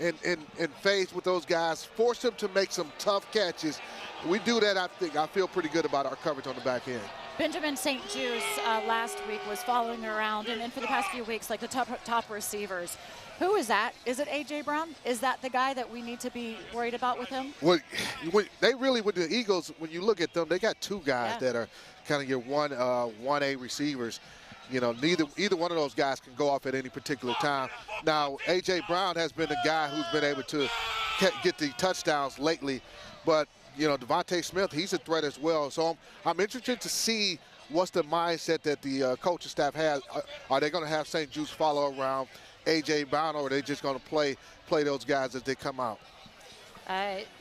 in phase with those guys, force them to make some tough catches. We do that, I feel pretty good about our coverage on the back end. Benjamin St. Juice last week was following around, and for the past few weeks, like the top receivers. Who is that? Is it A.J. Brown? Is that the guy that we need to be worried about with him? Well, they really, with the Eagles, when you look at them, they got two guys that are kind of your 1A receivers. You know, either one of those guys can go off at any particular time. Now, A.J. Brown has been the guy who's been able to get the touchdowns lately, but you know, Devontae Smith, he's a threat as well. So I'm interested to see what's the mindset that the coaching staff has. Are they going to have St. Juice follow around A.J. Brown, or are they just going to play those guys as they come out?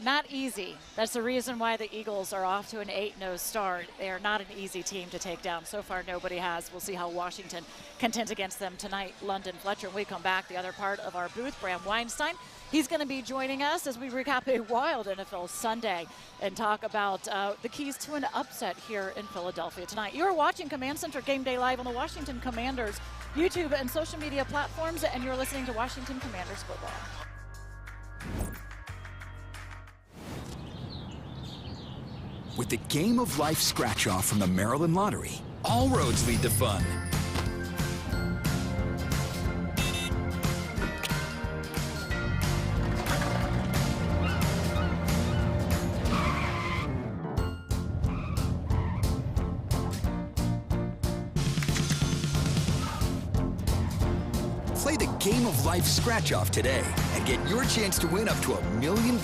Not easy. That's the reason why the Eagles are off to an 8-0 start. They are not an easy team to take down. So far, nobody has. We'll see how Washington contends against them tonight. London Fletcher. When we come back, the other part of our booth, Bram Weinstein. He's going to be joining us as we recap a wild NFL Sunday and talk about the keys to an upset here in Philadelphia tonight. You're watching Command Center Game Day live on the Washington Commanders YouTube and social media platforms, and you're listening to Washington Commanders football. With the Game of Life scratch-off from the Maryland Lottery, all roads lead to fun. Play the Game of Life scratch-off today and get your chance to win up to $1 million.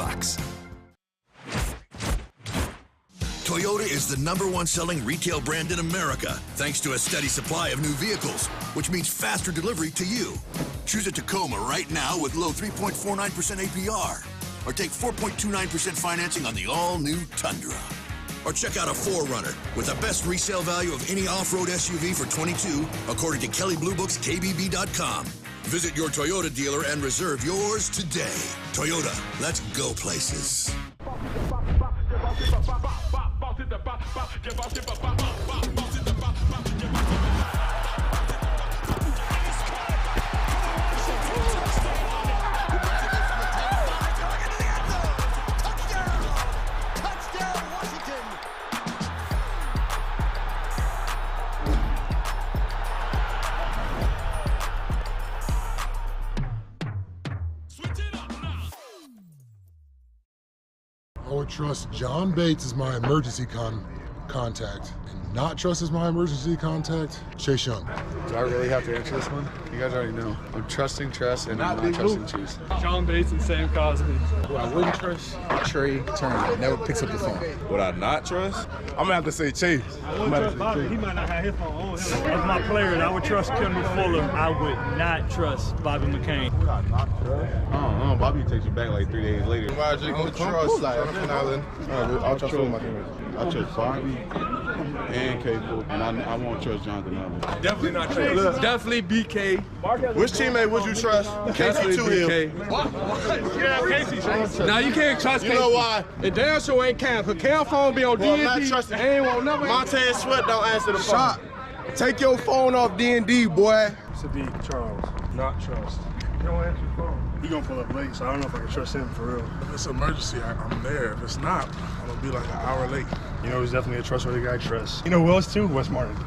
Toyota is the #1 selling retail brand in America, thanks to a steady supply of new vehicles, which means faster delivery to you. Choose a Tacoma right now with low 3.49% APR, or take 4.29% financing on the all-new Tundra. Or check out a 4Runner with the best resale value of any off-road SUV for '22, according to Kelley Blue Book's KBB.com. Visit your Toyota dealer and reserve yours today. Toyota, let's go places. I would trust John Bates as my emergency contact, and not trust as my emergency contact Chase Young. Do I really have to answer this one? You guys already know. I'm trusting Tress, and I'm not trusting Chiefs. John Bates and Sam Cosby. Who I wouldn't trust, Trey Turner. Never picks up the phone. Would I not trust? I'm going to have to say Chase. I wouldn't trust Bobby. He might not have his phone on him. Of my players, I would trust Kendall Fuller. I would not trust Bobby McCain. Would I not trust? I don't know. Bobby takes you back like 3 days later. Why are you going to trust? I'll trust all my teammates. I trust Bobby and K-Ful, and I won't trust Jonathan Allen. Definitely not trust. Definitely BK. Which teammate would you trust? Casey Toohill. Yeah, Casey. Now you can't trust You Casey. know why? It damn sure ain't Cam, because Cam phone be on Well, I'm not D&D. trusting. Ain't won't never. Montez Sweat don't answer the phone. Take your phone off D&D, boy. Sadiq Charles, not trust. You don't answer your phone. He gonna pull up late, so I don't know if I can trust him for real. If it's an emergency, I'm there. If it's not, I'm going to be like an hour late. You know, he's definitely a trustworthy guy. Trust. You know who else too? Wes Martin.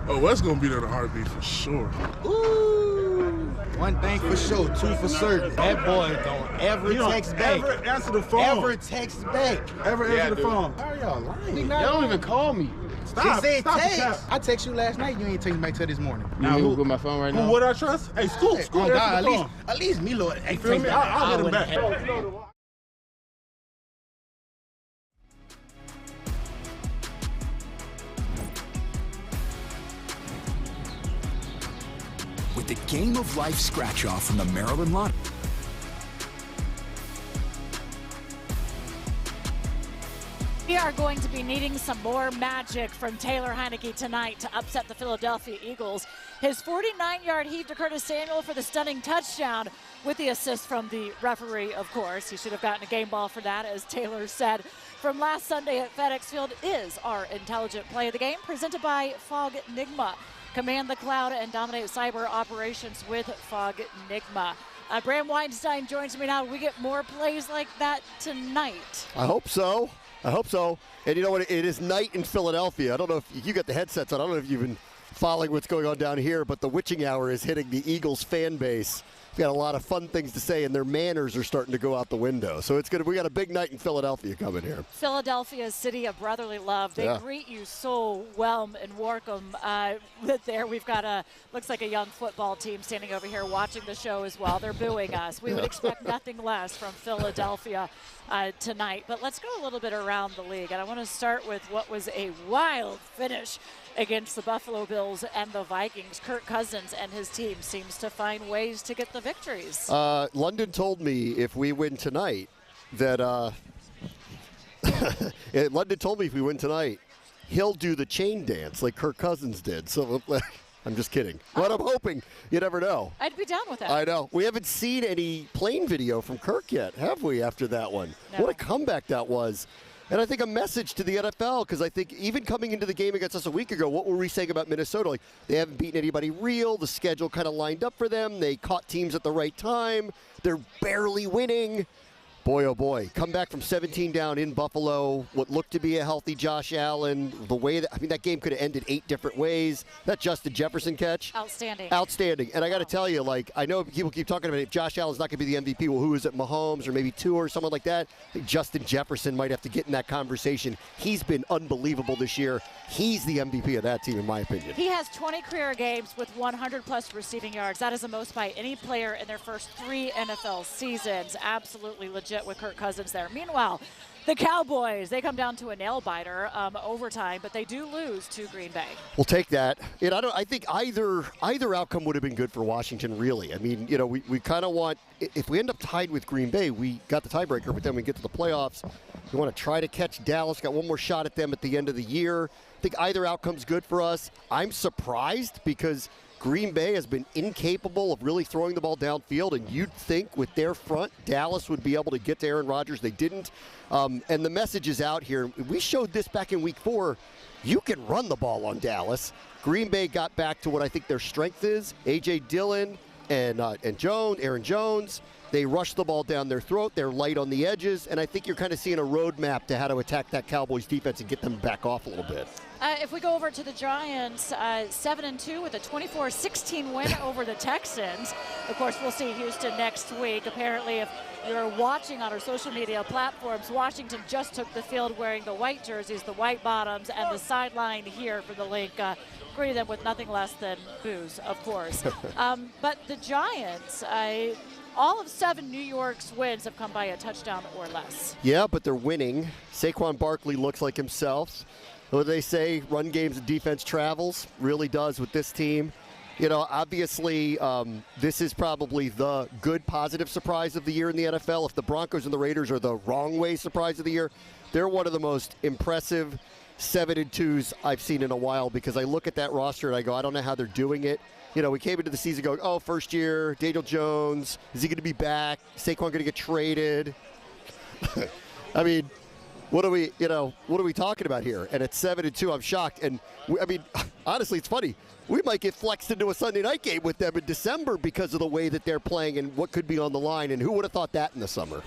Oh, Wes going to be there in a heartbeat for sure. Ooh. One thing for sure, two for certain. That boy don't ever text back. Ever answer the phone. Ever text back. Ever answer the phone. How are y'all lying? Y'all don't even call me. Stop. She said text. I text you last night. You ain't text me back till this morning. Now who with my phone right now? Who would I trust? Hey, Scoop. Oh, God, at least me, Lord. Hey, Feel me? I'll get him back. with the Game of Life scratch-off from the Maryland Lottery. We are going to be needing some more magic from Taylor Heinicke tonight to upset the Philadelphia Eagles. His 49-yard heave to Curtis Samuel for the stunning touchdown with the assist from the referee, of course. He should have gotten a game ball for that, as Taylor said. From last Sunday at FedEx Field is our intelligent play of the game, presented by Fog Nigma. Command the cloud and dominate cyber operations with Fog Nigma. Bram Weinstein joins me now. We get more plays like that tonight. I hope so. I hope so. And you know what? It is night in Philadelphia. I don't know if you got the headsets on. I don't know if you've been following what's going on down here, but the witching hour is hitting the Eagles fan base. We've got a lot of fun things to say, and their manners are starting to go out the window. So it's good. We got a big night in Philadelphia coming here. Philadelphia, city of brotherly love. They greet you so well and welcome. There we've got looks like a young football team standing over here watching the show as well. They're booing us. We would expect nothing less from Philadelphia tonight. But let's go a little bit around the league. And I want to start with what was a wild finish against the Buffalo Bills and the Vikings. Kirk Cousins and his team seems to find ways to get the victories. London told me if we win tonight that London told me if we win tonight, he'll do the chain dance like Kirk Cousins did. So I'm just kidding. But I'm hoping. You never know. I'd be down with that. I know. We haven't seen any plane video from Kirk yet, have we, after that one? No. What a comeback that was. And I think a message to the NFL, because I think even coming into the game against us a week ago, what were we saying about Minnesota? Like, they haven't beaten anybody real. The schedule kind of lined up for them. They caught teams at the right time. They're barely winning. Boy, oh boy. Come back from 17 down in Buffalo. What looked to be a healthy Josh Allen. The way that game could have ended 8 different ways. That Justin Jefferson catch. Outstanding. Outstanding. And I got to tell you, I know people keep talking about it. If Josh Allen's not going to be the MVP, well, who is it? Mahomes or maybe Tua or someone like that? I think Justin Jefferson might have to get in that conversation. He's been unbelievable this year. He's the MVP of that team, in my opinion. He has 20 career games with 100-plus receiving yards. That is the most by any player in their first 3 NFL seasons. Absolutely legit with Kirk Cousins there. Meanwhile, the Cowboys, they come down to a nail-biter overtime, but they do lose to Green Bay. We'll take that. And I think either outcome would have been good for Washington, really. I mean, we kind of want, if we end up tied with Green Bay, we got the tiebreaker, but then we get to the playoffs. We want to try to catch Dallas, got one more shot at them at the end of the year. I think either outcome's good for us. I'm surprised because Green Bay has been incapable of really throwing the ball downfield, and you'd think with their front, Dallas would be able to get to Aaron Rodgers. They didn't. And the message is out here. We showed this back in week 4. You can run the ball on Dallas. Green Bay got back to what I think their strength is. A.J. Dillon and Aaron Jones. They rush the ball down their throat. They're light on the edges. And I think you're kind of seeing a roadmap to how to attack that Cowboys defense and get them back off a little bit. If we go over to the Giants, 7-2 with a 24-16 win over the Texans. Of course, we'll see Houston next week. Apparently, if you're watching on our social media platforms, Washington just took the field wearing the white jerseys, the white bottoms, and the sideline here for the link. Greeted them with nothing less than booze, of course. But the Giants, all of 7 New York's wins have come by a touchdown or less. Yeah, but they're winning. Saquon Barkley looks like himself. What do they say? Run games and defense travels. Really does with this team. Obviously, this is probably the good, positive surprise of the year in the NFL. If the Broncos and the Raiders are the wrong way surprise of the year, they're one of the most impressive 7-2s I've seen in a while, because I look at that roster and I go, I don't know how they're doing it. We came into the season going, oh, first year, Daniel Jones, is he going to be back? Saquon going to get traded? I mean, what are we talking about here? And at 7-2, I'm shocked. And honestly, it's funny. We might get flexed into a Sunday night game with them in December because of the way that they're playing and what could be on the line. And who would have thought that in the summer?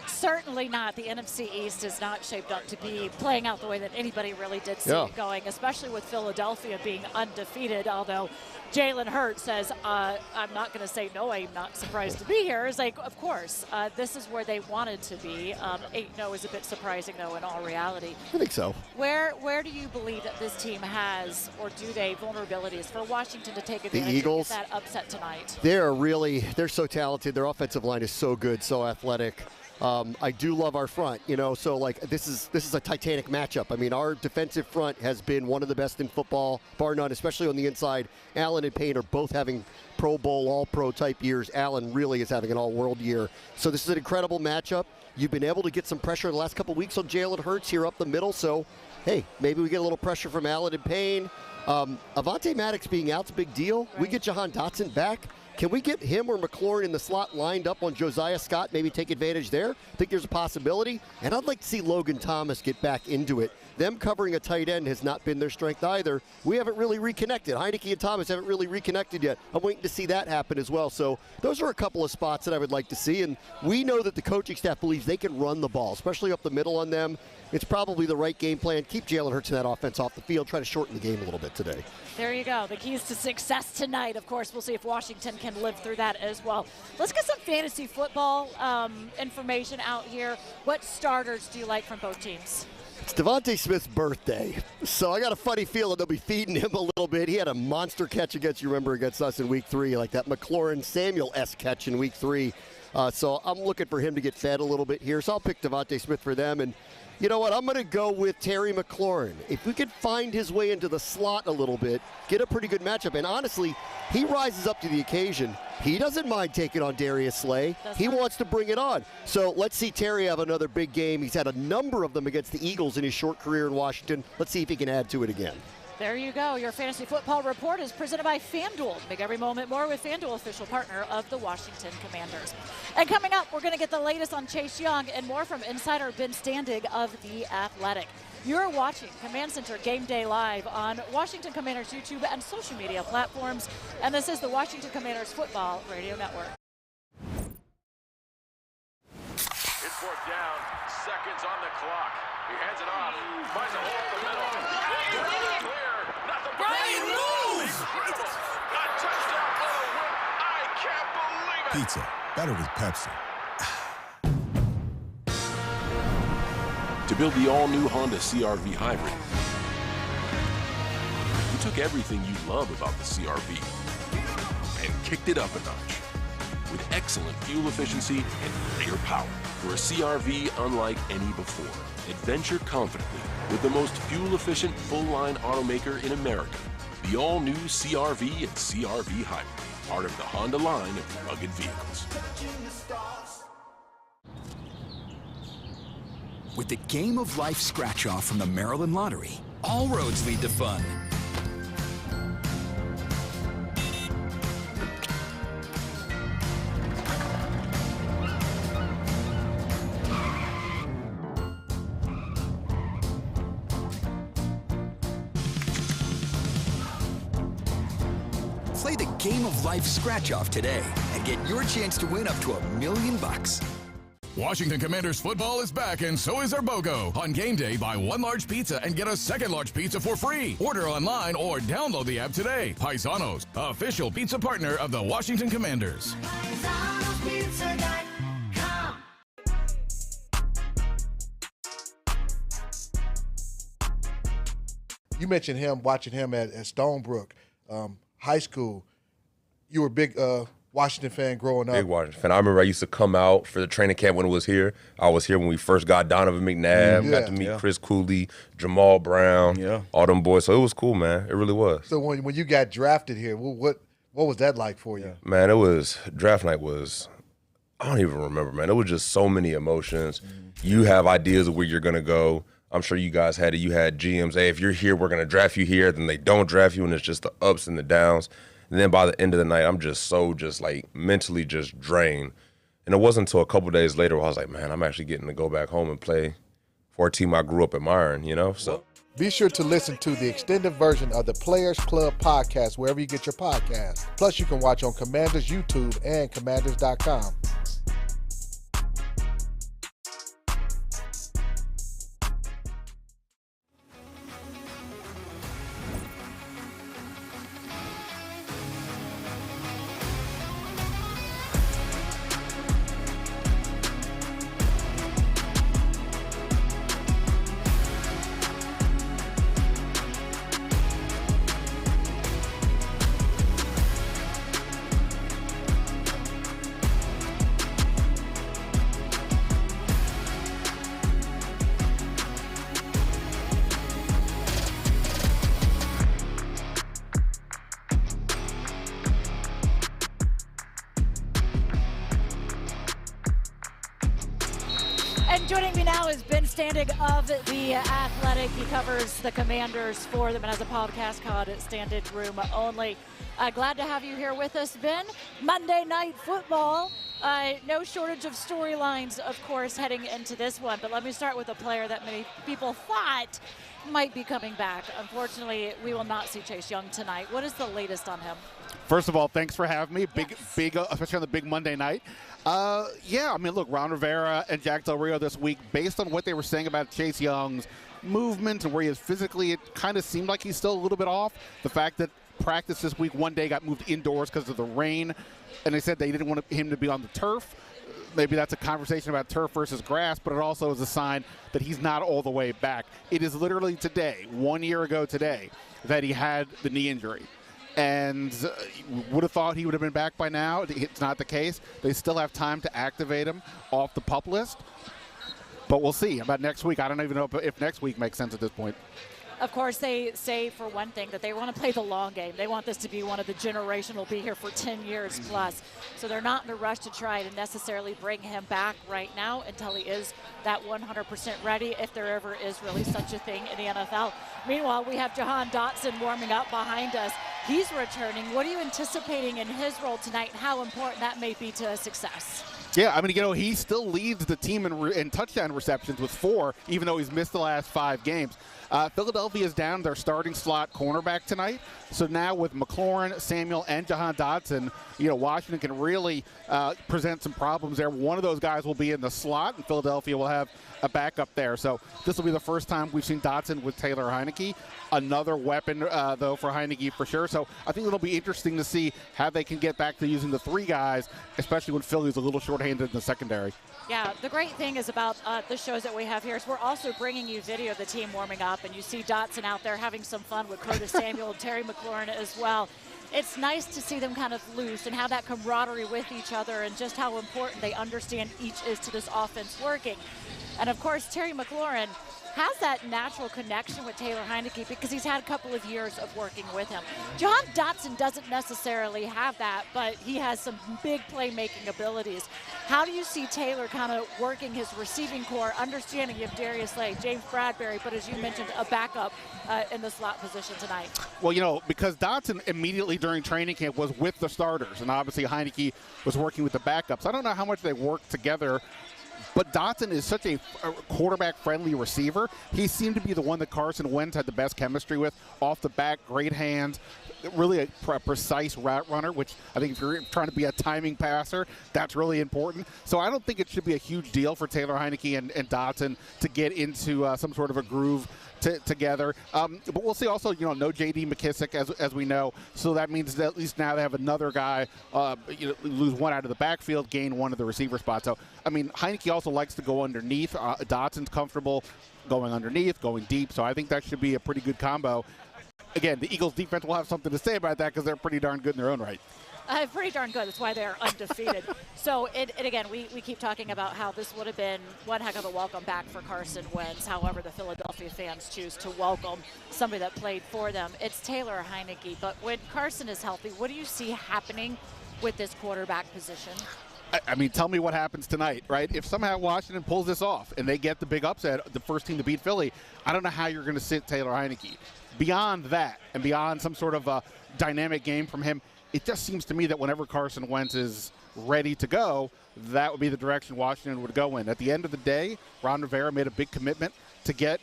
Certainly not. The NFC East is not shaped up to be playing out the way that anybody really did see it going, especially with Philadelphia being undefeated, although Jalen Hurts says, I'm not going to say no, I'm not surprised to be here. It's like, of course, this is where they wanted to be. 8-0 is a bit surprising, though, in all reality. I think so. Where do you believe that this team has, or do they, vulnerabilities for Washington to take advantage the Eagles, of that upset tonight? They're so talented. Their offensive line is so good, so athletic. I do love our front, so like this is a titanic matchup. I mean, our defensive front has been one of the best in football, bar none, especially on the inside. Allen and Payne are both having Pro Bowl, All-Pro type years. Allen really is having an all-world year. So this is an incredible matchup. You've been able to get some pressure the last couple of weeks on Jalen Hurts here up the middle, so hey, maybe we get a little pressure from Allen and Payne. Avonte Maddox being out's a big deal. Right. We get Jahan Dotson back. Can we get him or McLaurin in the slot lined up on Josiah Scott, maybe take advantage there? I think there's a possibility. And I'd like to see Logan Thomas get back into it. Them covering a tight end has not been their strength either. We haven't really reconnected. Heinicke and Thomas haven't really reconnected yet. I'm waiting to see that happen as well. So those are a couple of spots that I would like to see. And we know that the coaching staff believes they can run the ball, especially up the middle on them. It's probably the right game plan. Keep Jalen Hurts in that offense off the field. Try to shorten the game a little bit today. There you go. The keys to success tonight. Of course, we'll see if Washington can live through that as well. Let's get some fantasy football information out here. What starters do you like from both teams? It's Devontae Smith's birthday, so I got a funny feeling they'll be feeding him a little bit. He had a monster catch against us in Week 3, like that McLaurin Samuel-esque catch in Week 3. So I'm looking for him to get fed a little bit here. So I'll pick Devontae Smith for them. And you know what? I'm going to go with Terry McLaurin. If we could find his way into the slot a little bit, get a pretty good matchup. And honestly, he rises up to the occasion. He doesn't mind taking on Darius Slay. He wants to bring it on. So let's see Terry have another big game. He's had a number of them against the Eagles in his short career in Washington. Let's see if he can add to it again. There you go. Your fantasy football report is presented by FanDuel. Make every moment more with FanDuel, official partner of the Washington Commanders. And coming up, we're going to get the latest on Chase Young and more from insider Ben Standig of The Athletic. You're watching Command Center Game Day live on Washington Commanders YouTube and social media platforms. And this is the Washington Commanders Football Radio Network. It's fourth down, seconds on the clock. He hands it off, finds a hole in the middle. Clear, nothing but move! A touchdown for the win. I can't believe it. Pizza, better with Pepsi. To build the all-new Honda CR-V Hybrid, we took everything you love about the CR-V and kicked it up a notch with excellent fuel efficiency and greater power for a CR-V unlike any before. Adventure confidently with the most fuel-efficient full-line automaker in America, the all-new CR-V and CR-V Hybrid, part of the Honda line of rugged vehicles. With the Game of Life scratch-off from the Maryland Lottery, all roads lead to fun. Play the Game of Life scratch-off today and get your chance to win up to $1 million. Washington Commanders football is back, and so is our BOGO. On game day, buy one large pizza and get a second large pizza for free. Order online or download the app today. Paisanos, official pizza partner of the Washington Commanders. You mentioned him, watching him at Stonebrook High School. You were a big Washington fan growing up. Big Washington fan. I remember I used to come out for the training camp when it was here. I was here when we first got Donovan McNabb, got to meet Chris Cooley, Jamal Brown, all them boys. So it was cool, man. It really was. So when you got drafted here, what was that like for you? Man, it was, draft night was, I don't even remember, man. It was just so many emotions. You have ideas of where you're going to go. I'm sure you guys had it. You had GMs, hey, if you're here, we're going to draft you here. Then they don't draft you, and it's just the ups and the downs. And then by the end of the night, I'm just like mentally just drained. And it wasn't until a couple days later where I was like, man, I'm actually getting to go back home and play for a team I grew up admiring, you know? So be sure to listen to the extended version of the Players Club podcast wherever you get your podcast. Plus, you can watch on Commanders YouTube and Commanders.com. Joining me now is Ben Standig of The Athletic. He covers the Commanders for them and has a podcast called Standig Room Only. Glad to have you here with us, Ben. Monday Night Football. No shortage of storylines, of course, heading into this one. But let me start with a player that many people thought might be coming back. Unfortunately, we will not see Chase Young tonight. What is the latest on him? First of all, thanks for having me. Big, especially on the big Monday night. Yeah, I mean, look, Ron Rivera and Jack Del Rio this week, based on what they were saying about Chase Young's movement and where he is physically, it kind of seemed like he's still a little bit off. The fact that practice this week one day got moved indoors because of the rain, and they said they didn't want him to be on the turf. Maybe that's a conversation about turf versus grass, but it also is a sign that he's not all the way back. It is literally today, 1 year ago today, that he had the knee injury. And would have thought he would have been back by now. It's not the case. They still have time to activate him off the PUP list. But we'll see about next week. I don't even know if next week makes sense at this point. Of course, they say, for one thing, that they want to play the long game. They want this to be one of the generation will be here for 10 years plus. So they're not in a rush to try to necessarily bring him back right now until he is that 100% ready, if there ever is really such a thing in the NFL. Meanwhile, we have Jahan Dotson warming up behind us. He's returning. What are you anticipating in his role tonight and how important that may be to success? Yeah, I mean, you know, he still leads the team in touchdown receptions with 4, even though he's missed the last 5 games. Philadelphia is down their starting slot cornerback tonight. So now with McLaurin, Samuel, and Jahan Dotson, you know, Washington can really present some problems there. One of those guys will be in the slot, and Philadelphia will have a backup there. So this will be the first time we've seen Dotson with Taylor Heinicke. Another weapon, though, for Heinicke for sure. So I think it'll be interesting to see how they can get back to using the 3 guys, especially when Philly's a little shorthanded in the secondary. Yeah, the great thing is about the shows that we have here is we're also bringing you video of the team warming up, and you see Dotson out there having some fun with Curtis Samuel and Terry McLaurin as well. It's nice to see them kind of loose and have that camaraderie with each other and just how important they understand each is to this offense working. And, of course, Terry McLaurin has that natural connection with Taylor Heinicke because he's had a couple of years of working with him. Jahan Dotson doesn't necessarily have that, but he has some big playmaking abilities. How do you see Taylor kind of working his receiving core, understanding you have Darius Slay, James Bradbury, but as you mentioned, a backup in the slot position tonight? Well, you know, because Dotson immediately during training camp was with the starters, and obviously Heinicke was working with the backups. I don't know how much they work together, but Dotson is such a quarterback-friendly receiver. He seemed to be the one that Carson Wentz had the best chemistry with. Off the back, great hands, really a precise route runner, which I think if you're trying to be a timing passer, that's really important. So I don't think it should be a huge deal for Taylor Heinicke and Dotson to get into some sort of a groove together. But we'll see also, you know, no J.D. McKissic, as we know. So that means that at least now they have another guy, lose one out of the backfield, gain one of the receiver spots. So, I mean, Heinicke also likes to go underneath. Dotson's comfortable going underneath, going deep. So I think that should be a pretty good combo. Again, the Eagles defense will have something to say about that because they're pretty darn good in their own right. Pretty darn good. That's why they're undefeated. So, and again, we keep talking about how this would have been one heck of a welcome back for Carson Wentz. However, the Philadelphia fans choose to welcome somebody that played for them. It's Taylor Heinicke. But when Carson is healthy, what do you see happening with this quarterback position? I mean, tell me what happens tonight, right? If somehow Washington pulls this off and they get the big upset, the first team to beat Philly, I don't know how you're going to sit Taylor Heinicke. Beyond that and beyond some sort of a dynamic game from him, it just seems to me that whenever Carson Wentz is ready to go, that would be the direction Washington would go in. At the end of the day, Ron Rivera made a big commitment to get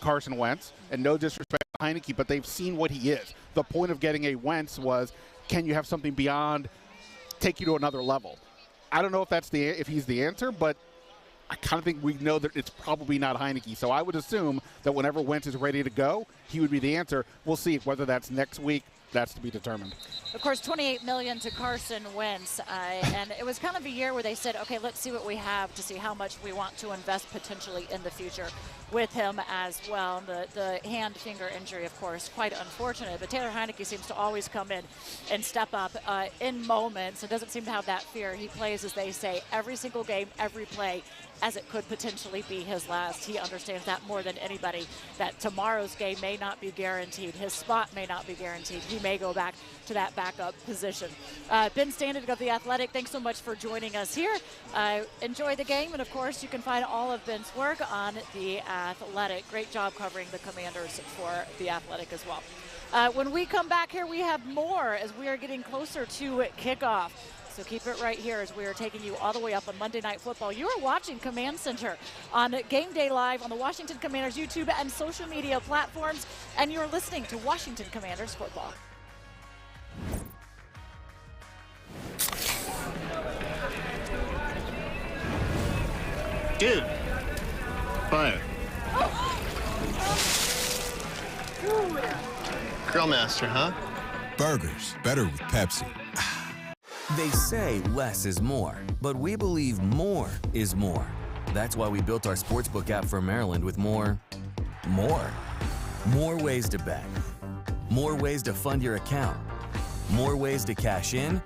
Carson Wentz, and no disrespect to Heinicke, but they've seen what he is. The point of getting a Wentz was, can you have something beyond, take you to another level? I don't know if he's the answer, but I kind of think we know that it's probably not Heinicke. So I would assume that whenever Wentz is ready to go, he would be the answer. We'll see whether that's next week. That's to be determined. Of course, $28 million to Carson Wentz, and it was kind of a year where they said, okay, let's see what we have to see how much we want to invest potentially in the future with him as well. The hand-finger injury, of course, quite unfortunate, but Taylor Heinicke seems to always come in and step up in moments and doesn't seem to have that fear. He plays, as they say, every single game, every play, as it could potentially be his last. He understands that more than anybody, that tomorrow's game may not be guaranteed. His spot may not be guaranteed. He he may go back to that backup position. Ben Standig of The Athletic, thanks so much for joining us here. Enjoy the game, and of course you can find all of Ben's work on The Athletic. Great job covering the Commanders for The Athletic as well. When we come back here, we have more as we are getting closer to kickoff. So keep it right here as we are taking you all the way up on Monday Night Football. You are watching Command Center on Game Day Live on the Washington Commanders YouTube and social media platforms, and you're listening to Washington Commanders Football. Dude, fire. Grill master, huh? Burgers, better with Pepsi. They say less is more, but we believe more is more. That's why we built our sportsbook app for Maryland with more ways to bet, more ways to fund your account, more ways to cash in,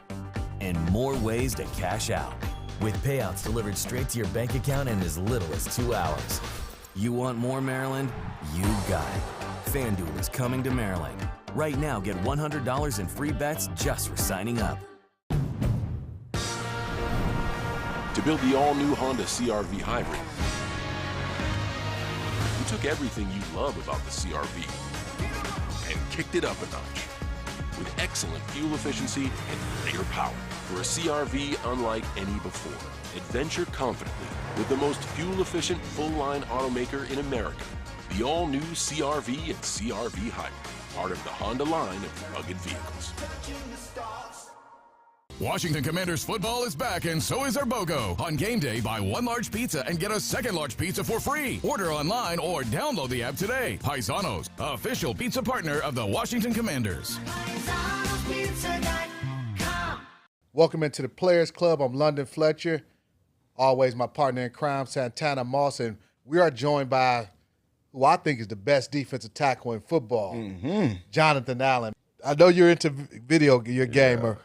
and more ways to cash out. With payouts delivered straight to your bank account in as little as 2 hours. You want more Maryland? You got it. FanDuel is coming to Maryland. Right now, get $100 in free bets just for signing up. To build the all-new Honda CR-V Hybrid, we took everything you love about the CR-V and kicked it up a notch with excellent fuel efficiency and greater power. For a CR-V unlike any before, adventure confidently with the most fuel-efficient full-line automaker in America. The all-new CR-V and CR-V Hybrid, part of the Honda line of rugged vehicles. Washington Commanders football is back, and so is our BOGO. On game day, buy 1 large pizza and get a second large pizza for free. Order online or download the app today. Paisanos, official pizza partner of the Washington Commanders. Welcome into the Players Club. I'm London Fletcher. Always my partner in crime, Santana Moss, and we are joined by who I think is the best defensive tackle in football, Jonathan Allen. I know you're into video, you're a gamer.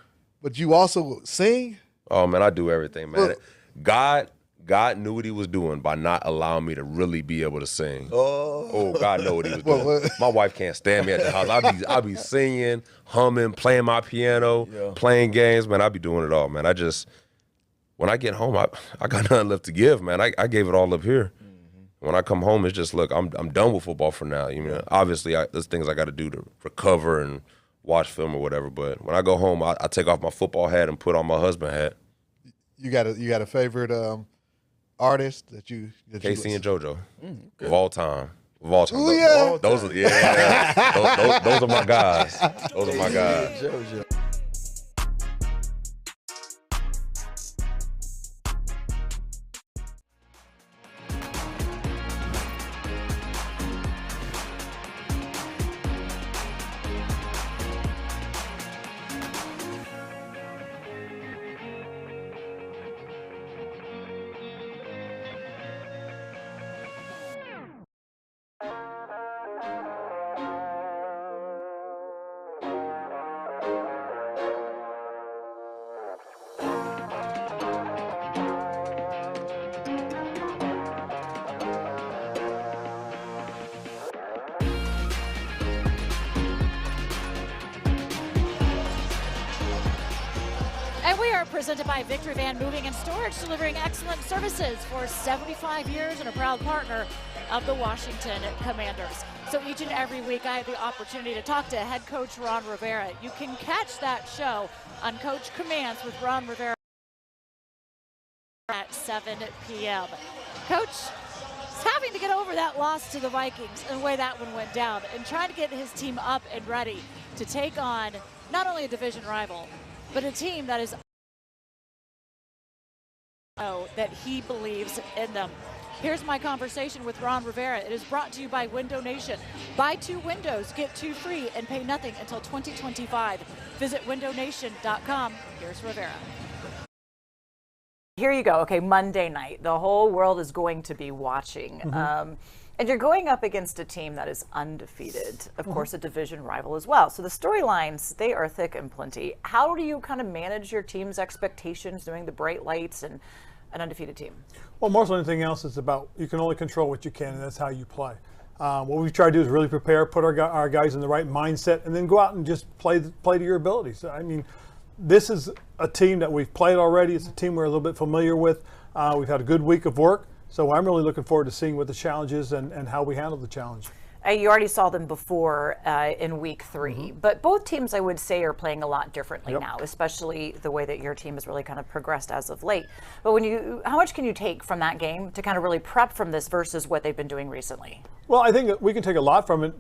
But you also sing? Oh, man, I do everything, man. God knew what he was doing by not allowing me to really be able to sing. Oh, God knew what he was doing. My wife can't stand me at the house. I'll be singing, humming, playing my piano, playing games. Man, I'll be doing it all, man. When I get home, I got nothing left to give, man. I gave it all up here. When I come home, it's just, look, I'm done with football for now. You know, obviously, there's things I got to do to recover and watch film or whatever, but when I go home, I take off my football hat and put on my husband hat. You got a favorite artist that you Casey and JoJo of all time. Oh, yeah. Those are those are my guys. Those are my guys. JoJo. Presented by Victory Van Moving and Storage, delivering excellent services for 75 years and a proud partner of the Washington Commanders. So each and every week I have the opportunity to talk to head coach Ron Rivera. You can catch that show on Coach Commands with Ron Rivera at 7 p.m. Coach is having to get over that loss to the Vikings and the way that one went down and trying to get his team up and ready to take on not only a division rival, but a team that is that he believes in them. Here's my conversation with Ron Rivera. It is brought to you by Window Nation. Buy 2 windows, get 2 free, and pay nothing until 2025. Visit windownation.com. Here's Rivera. Here you go. Okay, Monday night. The whole world is going to be watching. And you're going up against a team that is undefeated, of course, a division rival as well. So the storylines, they are thick and plenty. How do you kind of manage your team's expectations doing the bright lights and an undefeated team? Well, more than anything else, it's about you can only control what you can, and that's how you play. What we've tried to do is really prepare, put our guys in the right mindset, and then go out and just play to your abilities. I mean, this is a team that we've played already. It's a team we're a little bit familiar with. We've had a good week of work, so I'm really looking forward to seeing what the challenge is and how we handle the challenge. You already saw them before in week 3, but both teams, I would say, are playing a lot differently now, especially the way that your team has really kind of progressed as of late. But how much can you take from that game to kind of really prep from this versus what they've been doing recently? Well, I think that we can take a lot from it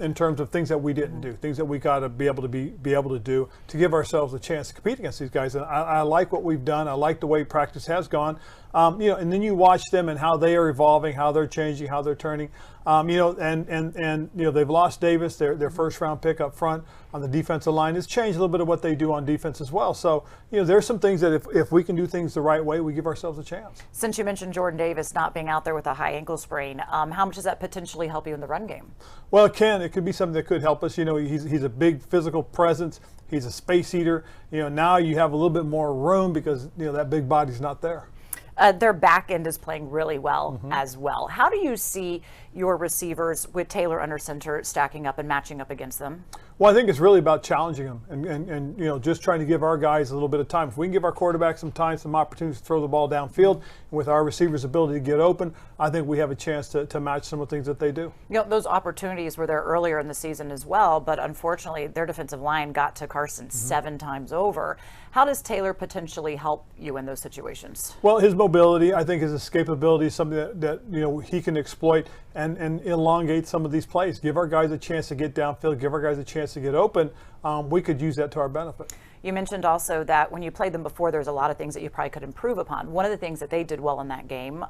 in terms of things that we didn't do, things that we got to be able to do to give ourselves a chance to compete against these guys. And I like what we've done. I like the way practice has gone. And then you watch them and how they are evolving, how they're changing, how they're turning. They've lost Davis, their first round pick up front on the defensive line. Has changed a little bit of what they do on defense as well. So, there's some things that if we can do things the right way, we give ourselves a chance. Since you mentioned Jordan Davis not being out there with a high ankle sprain, how much does that potentially help you in the run game? Well, it could be something that could help us. He's a big physical presence. He's a space eater. Now you have a little bit more room because, that big body's not there. Their back end is playing really well as well. How do you see your receivers with Taylor under center stacking up and matching up against them? Well, I think it's really about challenging them and just trying to give our guys a little bit of time. If we can give our quarterback some time, some opportunities to throw the ball downfield, and with our receivers' ability to get open, I think we have a chance to match some of the things that they do. Those opportunities were there earlier in the season as well, but unfortunately their defensive line got to Carson 7 times over. How does Taylor potentially help you in those situations? Well, his mobility, I think his escapability is something that he can exploit and elongate some of these plays. Give our guys a chance to get downfield, give our guys a chance to get open. We could use that to our benefit. You mentioned also that when you played them before, there's a lot of things that you probably could improve upon. One of the things that they did well in that game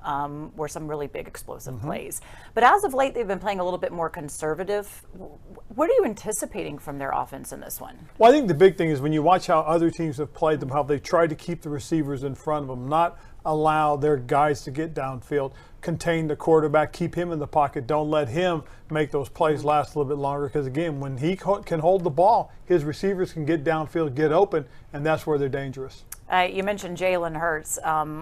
were some really big explosive plays. But as of late, they've been playing a little bit more conservative. What are you anticipating from their offense in this one? Well, I think the big thing is when you watch how other teams have played them, how they tried to keep the receivers in front of them, not allow their guys to get downfield, contain the quarterback, keep him in the pocket, don't let him make those plays last a little bit longer, because again, when he can hold the ball, his receivers can get downfield, get open, and that's where they're dangerous. You mentioned Jalen Hurts.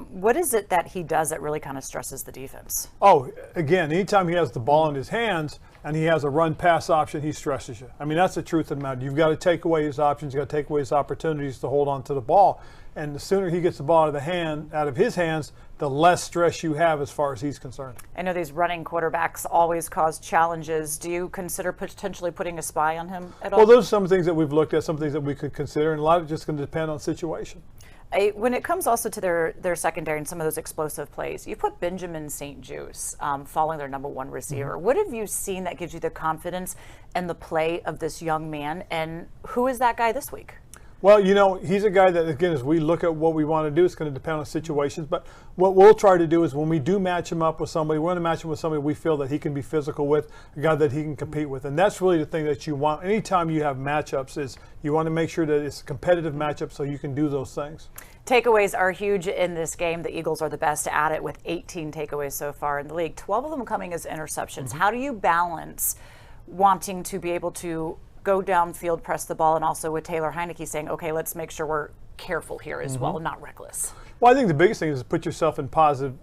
What is it that he does that really kind of stresses the defense? Oh, again, anytime he has the ball in his hands and he has a run-pass option, he stresses you. I mean, that's the truth of the matter. You've got to take away his options. You've got to take away his opportunities to hold on to the ball. And the sooner he gets the ball out of his hands, the less stress you have as far as he's concerned. I know these running quarterbacks always cause challenges. Do you consider potentially putting a spy on him at all? Well, those are some things that we've looked at, some things that we could consider, and a lot of it's just going to depend on situation. When it comes also to their secondary and some of those explosive plays, you put Benjamin St. Juice following their number 1 receiver. What have you seen that gives you the confidence and the play of this young man, and who is that guy this week? Well, he's a guy that, again, as we look at what we want to do, it's going to depend on situations. But what we'll try to do is when we do match him up with somebody, we want to match him with somebody we feel that he can be physical with, a guy that he can compete with. And that's really the thing that you want. Anytime you have matchups is you want to make sure that it's a competitive matchup so you can do those things. Takeaways are huge in this game. The Eagles are the best at it with 18 takeaways so far in the league, 12 of them coming as interceptions. How do you balance wanting to be able to go downfield, press the ball, and also with Taylor Heinicke saying, okay, let's make sure we're careful here as well, not reckless? Well, I think the biggest thing is to put yourself in positive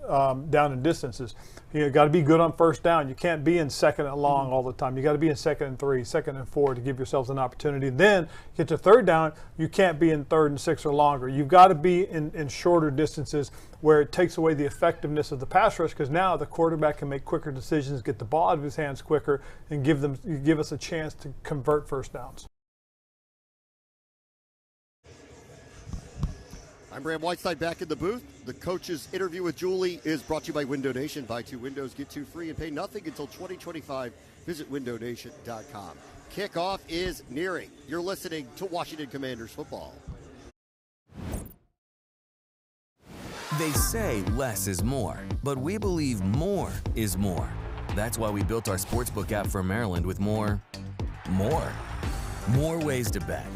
down and distances. You got to be good on first down. You can't be in second and long all the time. You got to be in 2nd and 3, 2nd and 4 to give yourselves an opportunity. Then get to 3rd down, you can't be in 3rd and 6 or longer. You've got to be in shorter distances where it takes away the effectiveness of the pass rush, because now the quarterback can make quicker decisions, get the ball out of his hands quicker, and give us a chance to convert first downs. I'm Bram Whiteside back in the booth. The coach's interview with Julie is brought to you by Window Nation. Buy 2 windows, get 2 free, and pay nothing until 2025. Visit windownation.com. Kickoff is nearing. You're listening to Washington Commanders football. They say less is more, but we believe more is more. That's why we built our Sportsbook app for Maryland with more ways to bet,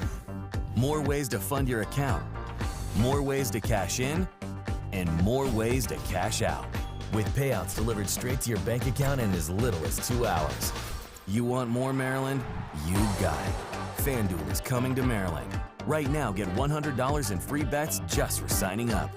more ways to fund your account, more ways to cash in, and more ways to cash out, with payouts delivered straight to your bank account in as little as 2 hours. You want more, Maryland? You got it. FanDuel is coming to Maryland. Right now, get $100 in free bets just for signing up.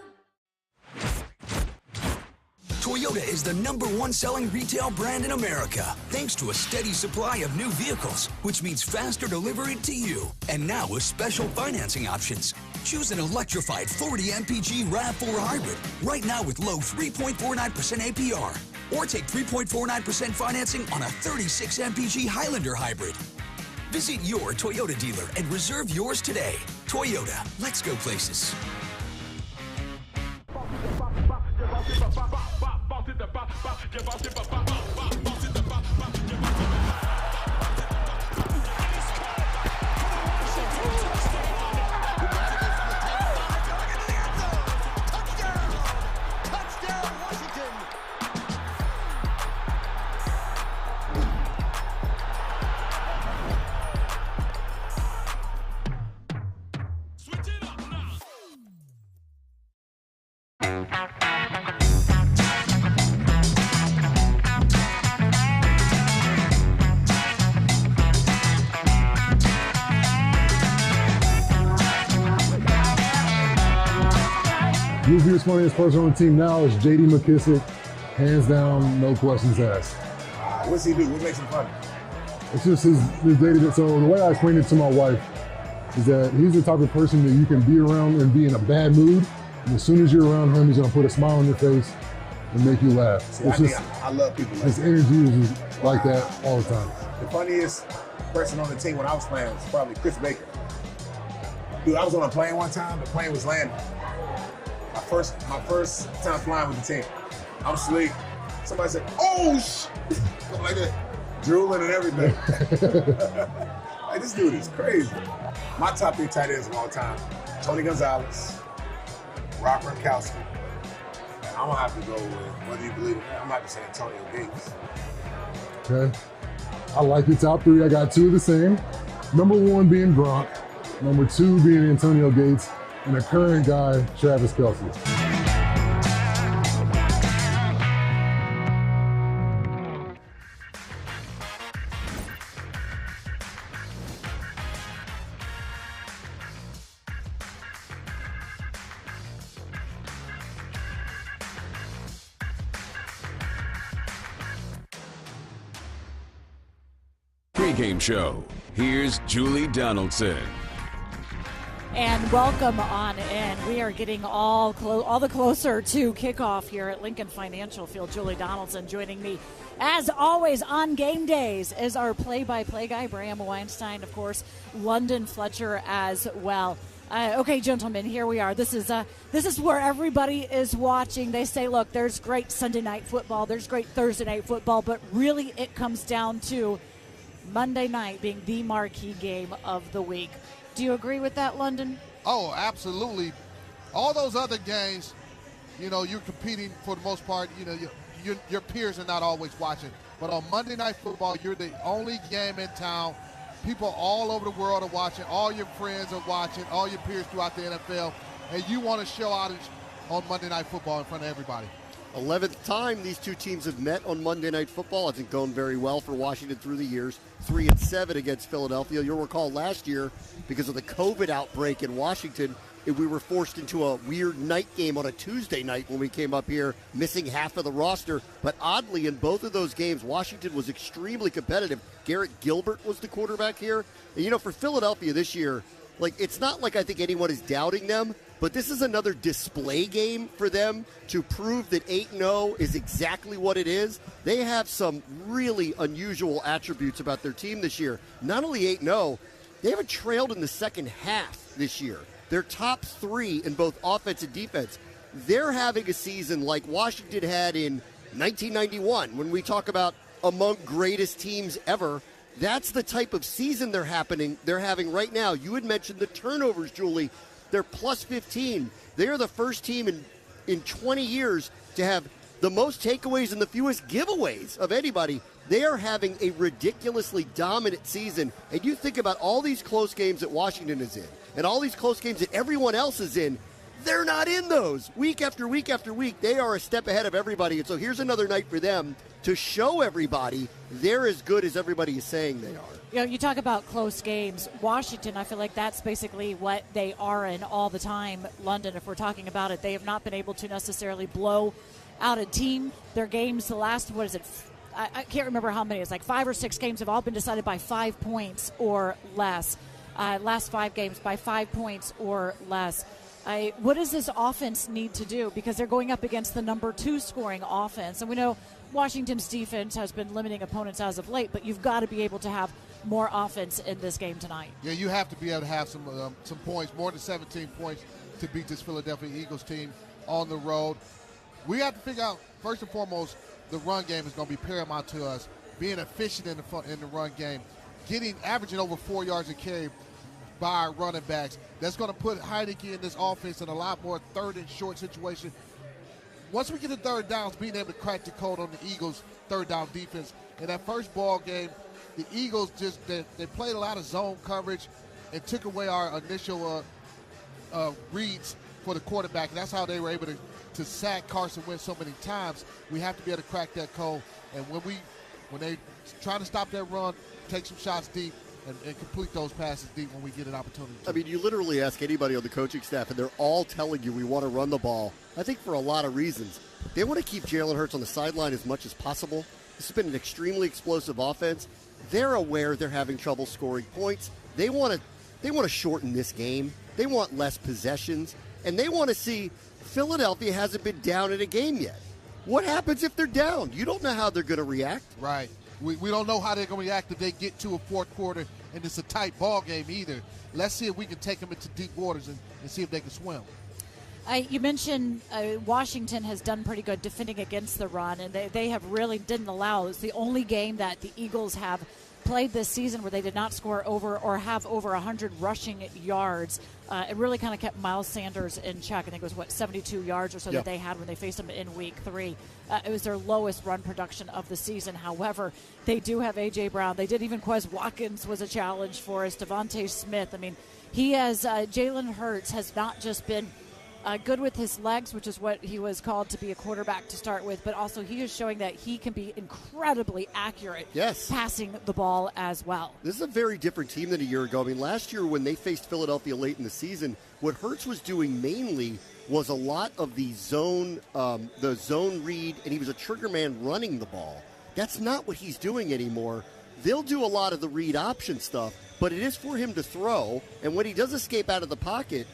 Toyota is the #1 selling retail brand in America, thanks to a steady supply of new vehicles, which means faster delivery to you. And now with special financing options. Choose an electrified 40 MPG RAV4 hybrid right now with low 3.49% APR. Or take 3.49% financing on a 36 MPG Highlander hybrid. Visit your Toyota dealer and reserve yours today. Toyota, let's go places. Usually the funniest person on the team now is J.D. McKissic. Hands down, no questions asked. What's he do? What makes him funny? It's just his day-to-day. So the way I explained it to my wife is that he's the type of person that you can be around and be in a bad mood. And as soon as you're around him, he's gonna put a smile on your face and make you laugh. See, I love people like his that. energy is just like that all the time. The funniest person on the team when I was playing was probably Chris Baker. Dude, I was on a plane one time, the plane was landing. My first time flying with the team. I'm asleep. Somebody said, "Oh, something like that." Drooling and everything. Like, this dude is crazy. My top 3 tight ends of all time: Tony Gonzalez, Rob Gronkowski, and I'm gonna have to go with, whether you believe it or not, I'm not just saying Antonio Gates. Okay. I like your top 3. I got 2 of the same. Number 1 being Gronk. Number 2 being Antonio Gates. And the current guy, Travis Kelce. Pregame show. Here's Julie Donaldson. And welcome on in. We are getting all the closer to kickoff here at Lincoln Financial Field. Julie Donaldson joining me, as always, on game days is our play-by-play guy, Bram Weinstein, of course, London Fletcher as well. Okay, gentlemen, here we are. This is where everybody is watching. They say, look, there's great Sunday night football, there's great Thursday night football, but really it comes down to Monday night being the marquee game of the week. Do you agree with that, London? Oh, absolutely. All those other games, you're competing for the most part. Your peers are not always watching. But on Monday Night Football, you're the only game in town. People all over the world are watching. All your friends are watching. All your peers throughout the NFL. And you want to show out on Monday Night Football in front of everybody. 11th time these two teams have met on Monday Night Football. Hasn't gone very well for Washington through the years. 3-7 against Philadelphia. You'll recall last year, because of the COVID outbreak in Washington, we were forced into a weird night game on a Tuesday night when we came up here, missing half of the roster. But oddly, in both of those games, Washington was extremely competitive. Garrett Gilbert was the quarterback here. And, for Philadelphia this year, it's not like I think anyone is doubting them, but this is another display game for them to prove that 8-0 is exactly what it is. They have some really unusual attributes about their team this year. Not only 8-0, they haven't trailed in the second half this year. They're top 3 in both offense and defense. They're having a season like Washington had in 1991, when we talk about among greatest teams ever. That's the type of season they're having right now. You had mentioned the turnovers, Julie. They're plus 15. They are the first team in 20 years to have the most takeaways and the fewest giveaways of anybody. They are having a ridiculously dominant season. And you think about all these close games that Washington is in and all these close games that everyone else is in. They're not in those. Week after week after week, they are a step ahead of everybody. And so here's another night for them to show everybody they're as good as everybody is saying they are. You talk about close games. Washington, I feel like that's basically what they are in all the time. London, if we're talking about it, they have not been able to necessarily blow out of team. Their games, the last, I can't remember how many. It's like 5 or 6 games have all been decided by 5 points or less. Last 5 games by 5 points or less. What does this offense need to do? Because they're going up against the number 2 scoring offense. And we know Washington's defense has been limiting opponents as of late, but you've got to be able to have more offense in this game tonight. Yeah, you have to be able to have some points, more than 17 points to beat this Philadelphia Eagles team on the road. We have to figure out, first and foremost, the run game is going to be paramount to us. Being efficient in the run game, averaging over 4 yards a carry by our running backs. That's going to put Heinicke in this offense in a lot more third and short situation. Once we get to third downs, being able to crack the code on the Eagles' third down defense. In that first ball game, the Eagles they played a lot of zone coverage and took away our initial reads for the quarterback. And that's how they were able to sack Carson Wentz so many times. We have to be able to crack that code. And when they try to stop that run, take some shots deep, and complete those passes deep when we get an opportunity. I mean, you literally ask anybody on the coaching staff, and they're all telling you we want to run the ball. I think for a lot of reasons. They want to keep Jalen Hurts on the sideline as much as possible. This has been an extremely explosive offense. They're aware they're having trouble scoring points. They want to shorten this game. They want less possessions, and they want to see Philadelphia hasn't been down in a game yet. What happens if they're down? You don't know how they're going to react. Right. We don't know how they're going to react if they get to a fourth quarter and it's a tight ball game either. Let's see if we can take them into deep waters and see if they can swim. You mentioned Washington has done pretty good defending against the run, and they have really didn't allow. It's the only game that the Eagles have played this season where they did not score over or have over 100 rushing yards. It really kind of kept Miles Sanders in check. I think it was, 72 yards or so that they had when they faced him in Week 3. It was their lowest run production of the season. However, they do have A.J. Brown. They did even Quez Watkins was a challenge for us. Devontae Smith. I mean, he has Jalen Hurts has not just been good with his legs, which is what he was called to be a quarterback to start with, but also he is showing that he can be incredibly accurate passing the ball as well. This is a very different team than a year ago. I mean, last year when they faced Philadelphia late in the season, what Hurts was doing mainly was a lot of the zone read, and he was a trigger man running the ball. That's not what he's doing anymore. They'll do a lot of the read option stuff, but it is for him to throw, and when he does escape out of the pocket,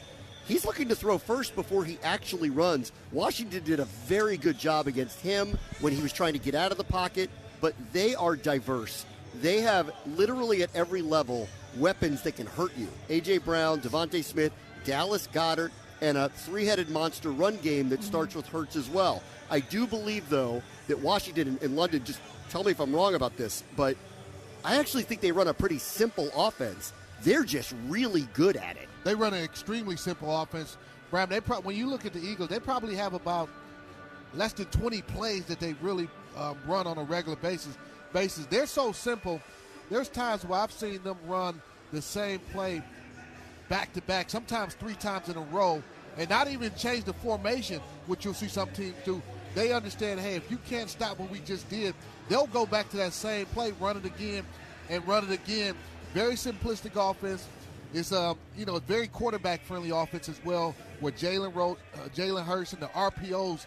he's looking to throw first before he actually runs. Washington did a very good job against him when he was trying to get out of the pocket, but they are diverse. They have literally at every level weapons that can hurt you. A.J. Brown, Devontae Smith, Dallas Goedert, and a three-headed monster run game that starts with Hurts as well. I do believe, though, that Washington and London, just tell me if I'm wrong about this, but I actually think they run a pretty simple offense. They're just really good at it. They run an extremely simple offense. Bram, when you look at the Eagles, they probably have about less than 20 plays that they really run on a regular basis. They're so simple. There's times where I've seen them run the same play back-to-back, sometimes 3 times in a row, and not even change the formation, which you'll see some teams do. They understand, hey, if you can't stop what we just did, they'll go back to that same play, run it again, and run it again. Very simplistic offense. It's a very quarterback-friendly offense as well, where Jalen Hurts and the RPOs,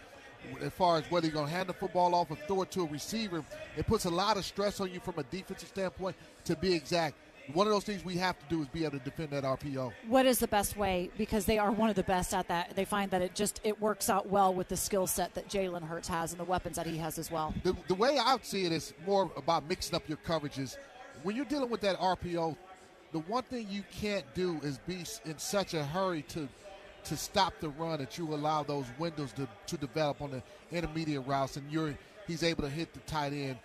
as far as whether you're going to hand the football off or throw it to a receiver, it puts a lot of stress on you from a defensive standpoint, to be exact. One of those things we have to do is be able to defend that RPO. What is the best way? Because they are one of the best at that. They find that it works out well with the skill set that Jalen Hurts has and the weapons that he has as well. The way I would see it is more about mixing up your coverages. When you're dealing with that RPO, the one thing you can't do is be in such a hurry to stop the run that you allow those windows to develop on the intermediate routes, and he's able to hit the tight end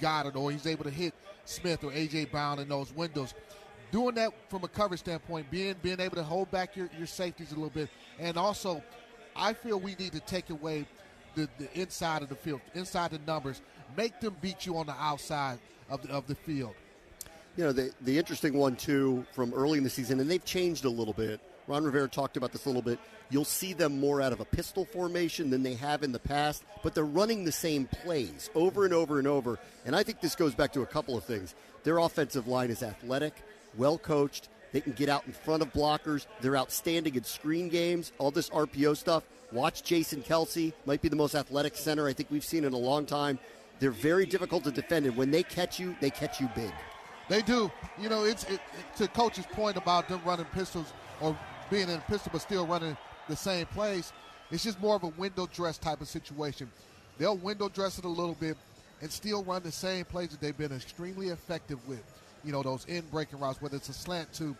Goddard, or he's able to hit Smith or A.J. Brown in those windows. Doing that from a coverage standpoint, being able to hold back your safeties a little bit, and also I feel we need to take away the inside of the field, inside the numbers, make them beat you on the outside of the field. You know, the interesting one, too, from early in the season, and they've changed a little bit. Ron Rivera talked about this a little bit. You'll see them more out of a pistol formation than they have in the past, but they're running the same plays over and over and over. And I think this goes back to a couple of things. Their offensive line is athletic, well-coached. They can get out in front of blockers. They're outstanding in screen games, all this RPO stuff. Watch Jason Kelsey, might be the most athletic center I think we've seen in a long time. They're very difficult to defend, and when they catch you big. They do. You know, it's to Coach's point about them running pistols or being in a pistol but still running the same plays. It's just more of a window dress type of situation. They'll window dress it a little bit and still run the same plays that they've been extremely effective with. You know, those in-breaking routes, whether it's a slant to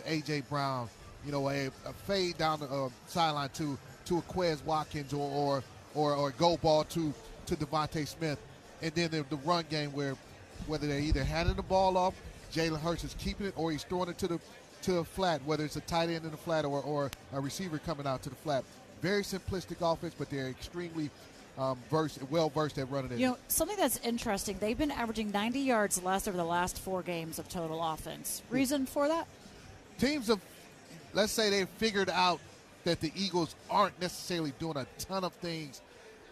A.J. Brown, you know, a fade down the sideline to a Quez Watkins or a go ball to Devontae Smith. And then the run game whether they're either handing the ball off, Jalen Hurts is keeping it, or he's throwing it to a flat, whether it's a tight end in the flat or a receiver coming out to the flat. Very simplistic offense, but they're extremely well-versed at running it. You know, something that's interesting, they've been averaging 90 yards less over the last 4 games of total offense. Reason for that? Teams have, let's say they've figured out that the Eagles aren't necessarily doing a ton of things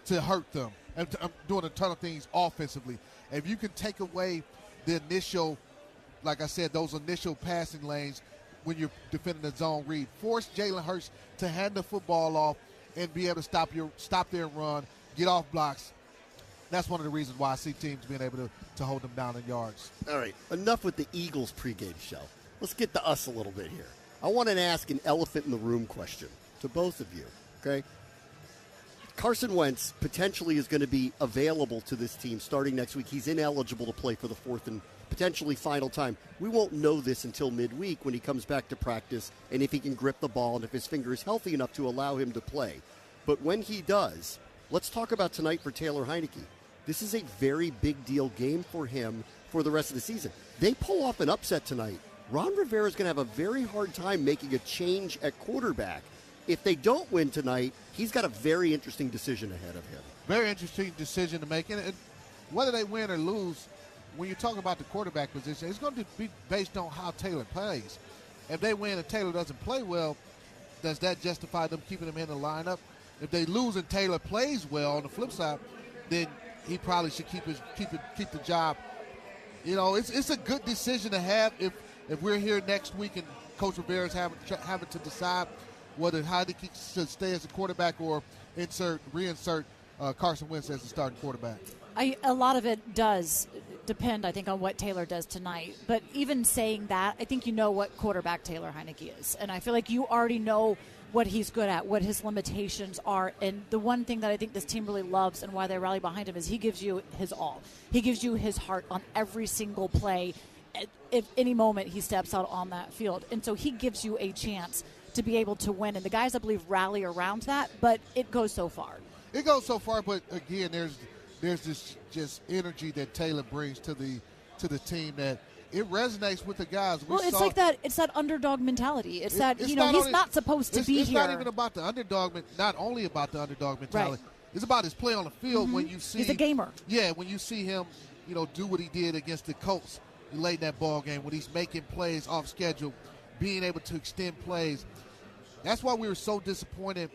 to hurt them and doing a ton of things offensively. If you can take away the initial, like I said, those initial passing lanes when you're defending the zone read, force Jalen Hurts to hand the football off and be able to stop their run, get off blocks. That's one of the reasons why I see teams being able to hold them down in yards. All right, enough with the Eagles pregame show. Let's get to us a little bit here. I want to ask an elephant in the room question to both of you, okay? Carson Wentz potentially is going to be available to this team starting next week. He's ineligible to play for the 4th and potentially final time. We won't know this until midweek when he comes back to practice and if he can grip the ball and if his finger is healthy enough to allow him to play. But when he does, let's talk about tonight for Taylor Heinicke. This is a very big deal game for him for the rest of the season. They pull off an upset tonight. Ron Rivera is going to have a very hard time making a change at quarterback. If they don't win tonight, he's got a very interesting decision ahead of him. Very interesting decision to make. And whether they win or lose, when you're talking about the quarterback position, it's going to be based on how Taylor plays. If they win and Taylor doesn't play well, does that justify them keeping him in the lineup? If they lose and Taylor plays well on the flip side, then he probably should keep the job. You know, it's a good decision to have if we're here next week and Coach Rivera's having to decide whether Heinicke should stay as a quarterback or reinsert Carson Wentz as the starting quarterback. A lot of it does depend, I think, on what Taylor does tonight. But even saying that, I think you know what quarterback Taylor Heinicke is. And I feel like you already know what he's good at, what his limitations are. And the one thing that I think this team really loves and why they rally behind him is he gives you his all. He gives you his heart on every single play if any moment he steps out on that field. And so he gives you a chance to be able to win. And the guys, I believe, rally around that, but it goes so far. It goes so far, but again, there's this just energy that Taylor brings to the team that it resonates with the guys. It's that underdog mentality. It's he's not supposed to be here. It's not even about the underdog, not only about the underdog mentality. Right. It's about his play on the field when you see. He's a gamer. Yeah, when you see him, do what he did against the Colts late in that ball game when he's making plays off schedule, being able to extend plays. That's why we were so disappointed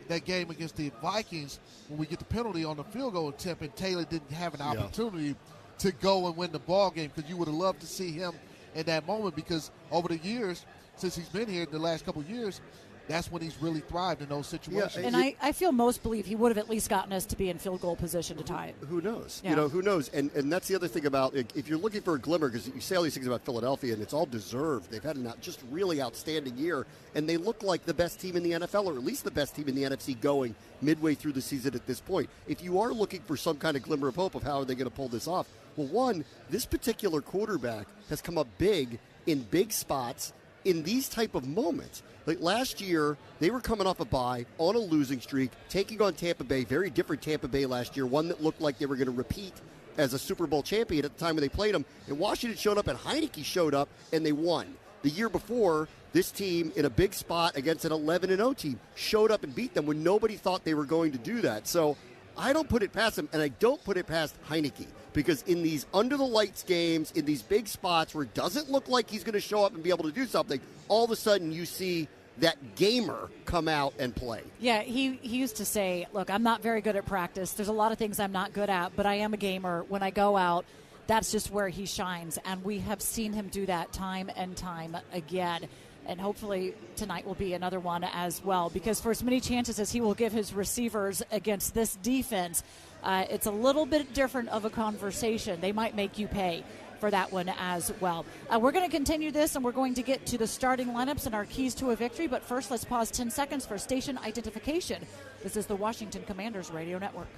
that game against the Vikings when we get the penalty on the field goal attempt and Taylor didn't have an opportunity to go and win the ball game, because you would have loved to see him in that moment, because over the years, since he's been here the last couple of years, that's when he's really thrived in those situations. Yeah, and I feel most believe he would have at least gotten us to be in field goal position to tie it. Who knows? Yeah. Who knows? And that's the other thing about, if you're looking for a glimmer, because you say all these things about Philadelphia, and it's all deserved. They've had a just really outstanding year, and they look like the best team in the NFL, or at least the best team in the NFC going midway through the season at this point. If you are looking for some kind of glimmer of hope of how are they going to pull this off, well, one, this particular quarterback has come up big in big spots in these type of moments. Like last year, they were coming off a bye on a losing streak, taking on Tampa Bay, very different Tampa Bay last year, one that looked like they were going to repeat as a Super Bowl champion at the time when they played them. And Washington showed up, and Heinicke showed up, and they won. The year before, this team in a big spot against an 11-0 team showed up and beat them when nobody thought they were going to do that. So I don't put it past him, and I don't put it past Heinicke, because in these under-the-lights games, in these big spots where it doesn't look like he's going to show up and be able to do something, all of a sudden you see that gamer come out and play. Yeah, he used to say, look, I'm not very good at practice. There's a lot of things I'm not good at, but I am a gamer. When I go out, that's just where he shines, and we have seen him do that time and time again. And hopefully tonight will be another one as well, because for as many chances as he will give his receivers against this defense, it's a little bit different of a conversation. They might make you pay for that one as well. We're going to continue this, and we're going to get to the starting lineups and our keys to a victory. But first, let's pause 10 seconds for station identification. This is the Washington Commanders Radio Network.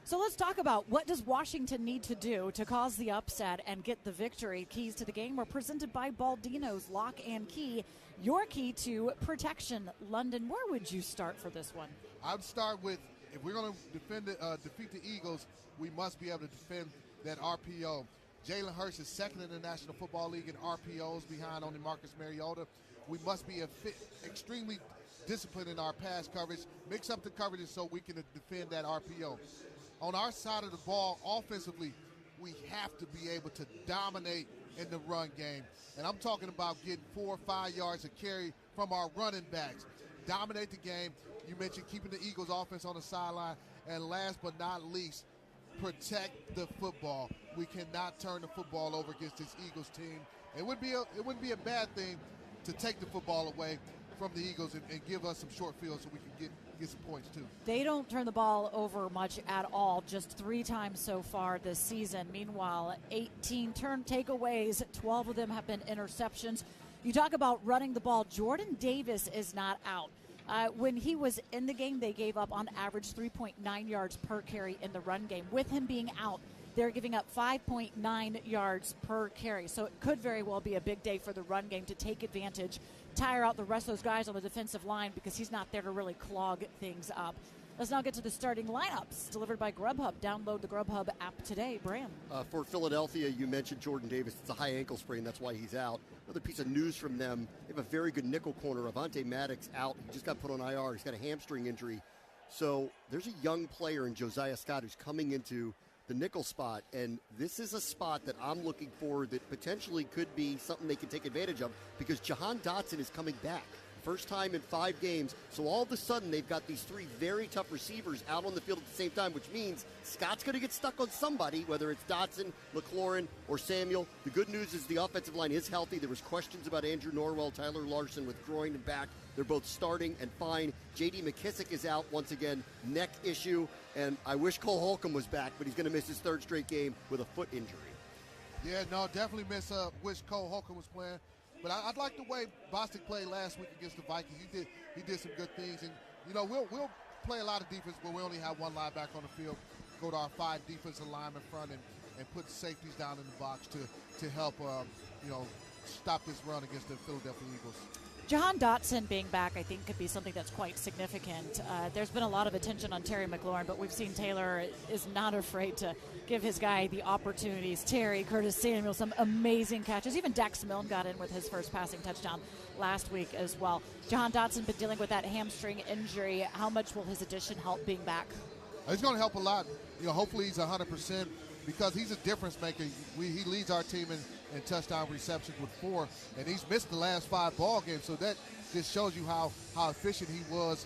So let's talk about what does Washington need to do to cause the upset and get the victory. Keys to the game are presented by Baldino's Lock and Key, your key to protection. London, where would you start for this one? I'd start with, if we're going to defeat the Eagles, we must be able to defend that RPO. Jalen Hurts is second in the National Football League in RPOs behind only Marcus Mariota. We must be extremely disciplined in our pass coverage, mix up the coverages so we can defend that RPO. On our side of the ball, offensively, we have to be able to dominate in the run game. And I'm talking about getting 4 or 5 yards of carry from our running backs. Dominate the game. You mentioned keeping the Eagles offense on the sideline. And last but not least, protect the football. We cannot turn the football over against this Eagles team. It wouldn't be a bad thing to take the football away from the Eagles and give us some short fields so we can get some points too. They don't turn the ball over much at all, just 3 times so far this season. Meanwhile, 18 turn takeaways, 12 of them have been interceptions. You talk about running the ball. Jordan Davis is not out. When he was in the game, they gave up on average 3.9 yards per carry in the run game. With him being out, they're giving up 5.9 yards per carry. So it could very well be a big day for the run game to take advantage, tire out the rest of those guys on the defensive line because he's not there to really clog things up. Let's now get to the starting lineups delivered by Grubhub. Download the Grubhub app today. Bram. For Philadelphia, you mentioned Jordan Davis. It's a high ankle sprain. That's why he's out. Another piece of news from them, they have a very good nickel corner. Avonte Maddox out. He just got put on IR. He's got a hamstring injury. So there's a young player in Josiah Scott who's coming into the nickel spot, and this is a spot that I'm looking for that potentially could be something they can take advantage of because Jahan Dotson is coming back. First time in 5 games, so all of a sudden they've got these 3 very tough receivers out on the field at the same time, which means Scott's going to get stuck on somebody, whether it's Dotson, McLaurin, or Samuel. The good news is the offensive line is healthy. There was questions about Andrew Norwell, Tyler Larson with groin and back. They're both starting and fine. J.D. McKissic is out once again, neck issue, and I wish Cole Holcomb was back, but he's going to miss his 3rd straight game with a foot injury. Yeah, no, definitely wish Cole Holcomb was playing. But I'd like the way Bostic played last week against the Vikings. He did some good things, and we'll play a lot of defense where we only have 1 linebacker on the field. Go to our 5 defensive linemen front and put safeties down in the box to help stop this run against the Philadelphia Eagles. Jahan Dotson being back, I think, could be something that's quite significant. There's been a lot of attention on Terry McLaurin, but we've seen Taylor is not afraid to give his guy the opportunities. Terry, Curtis Samuel, some amazing catches. Even Dax Milne got in with his first passing touchdown last week as well. Jahan Dotson been dealing with that hamstring injury. How much will his addition help being back? It's going to help a lot. Hopefully he's 100% because he's a difference maker. He leads our team in touchdown receptions with 4, and he's missed the last 5 ball games. So that just shows you how efficient he was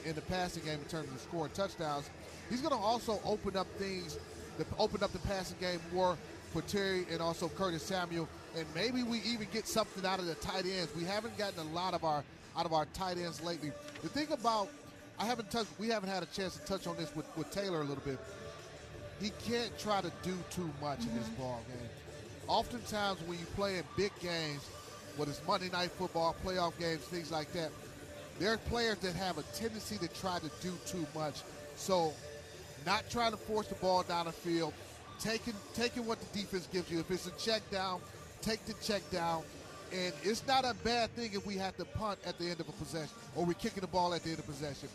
in the passing game in terms of scoring touchdowns. He's going to also open up the passing game more for Terry and also Curtis Samuel, and maybe we even get something out of the tight ends. We haven't gotten a lot out of our tight ends lately. The thing about we haven't had a chance to touch on this with Taylor a little bit. He can't try to do too much in this ball game. Oftentimes when you play in big games, whether it's Monday Night Football, playoff games, things like that, there are players that have a tendency to try to do too much. So not trying to force the ball down the field, taking what the defense gives you. If it's a check down, take the check down. And it's not a bad thing if we have to punt at the end of a possession or we're kicking the ball at the end of possession.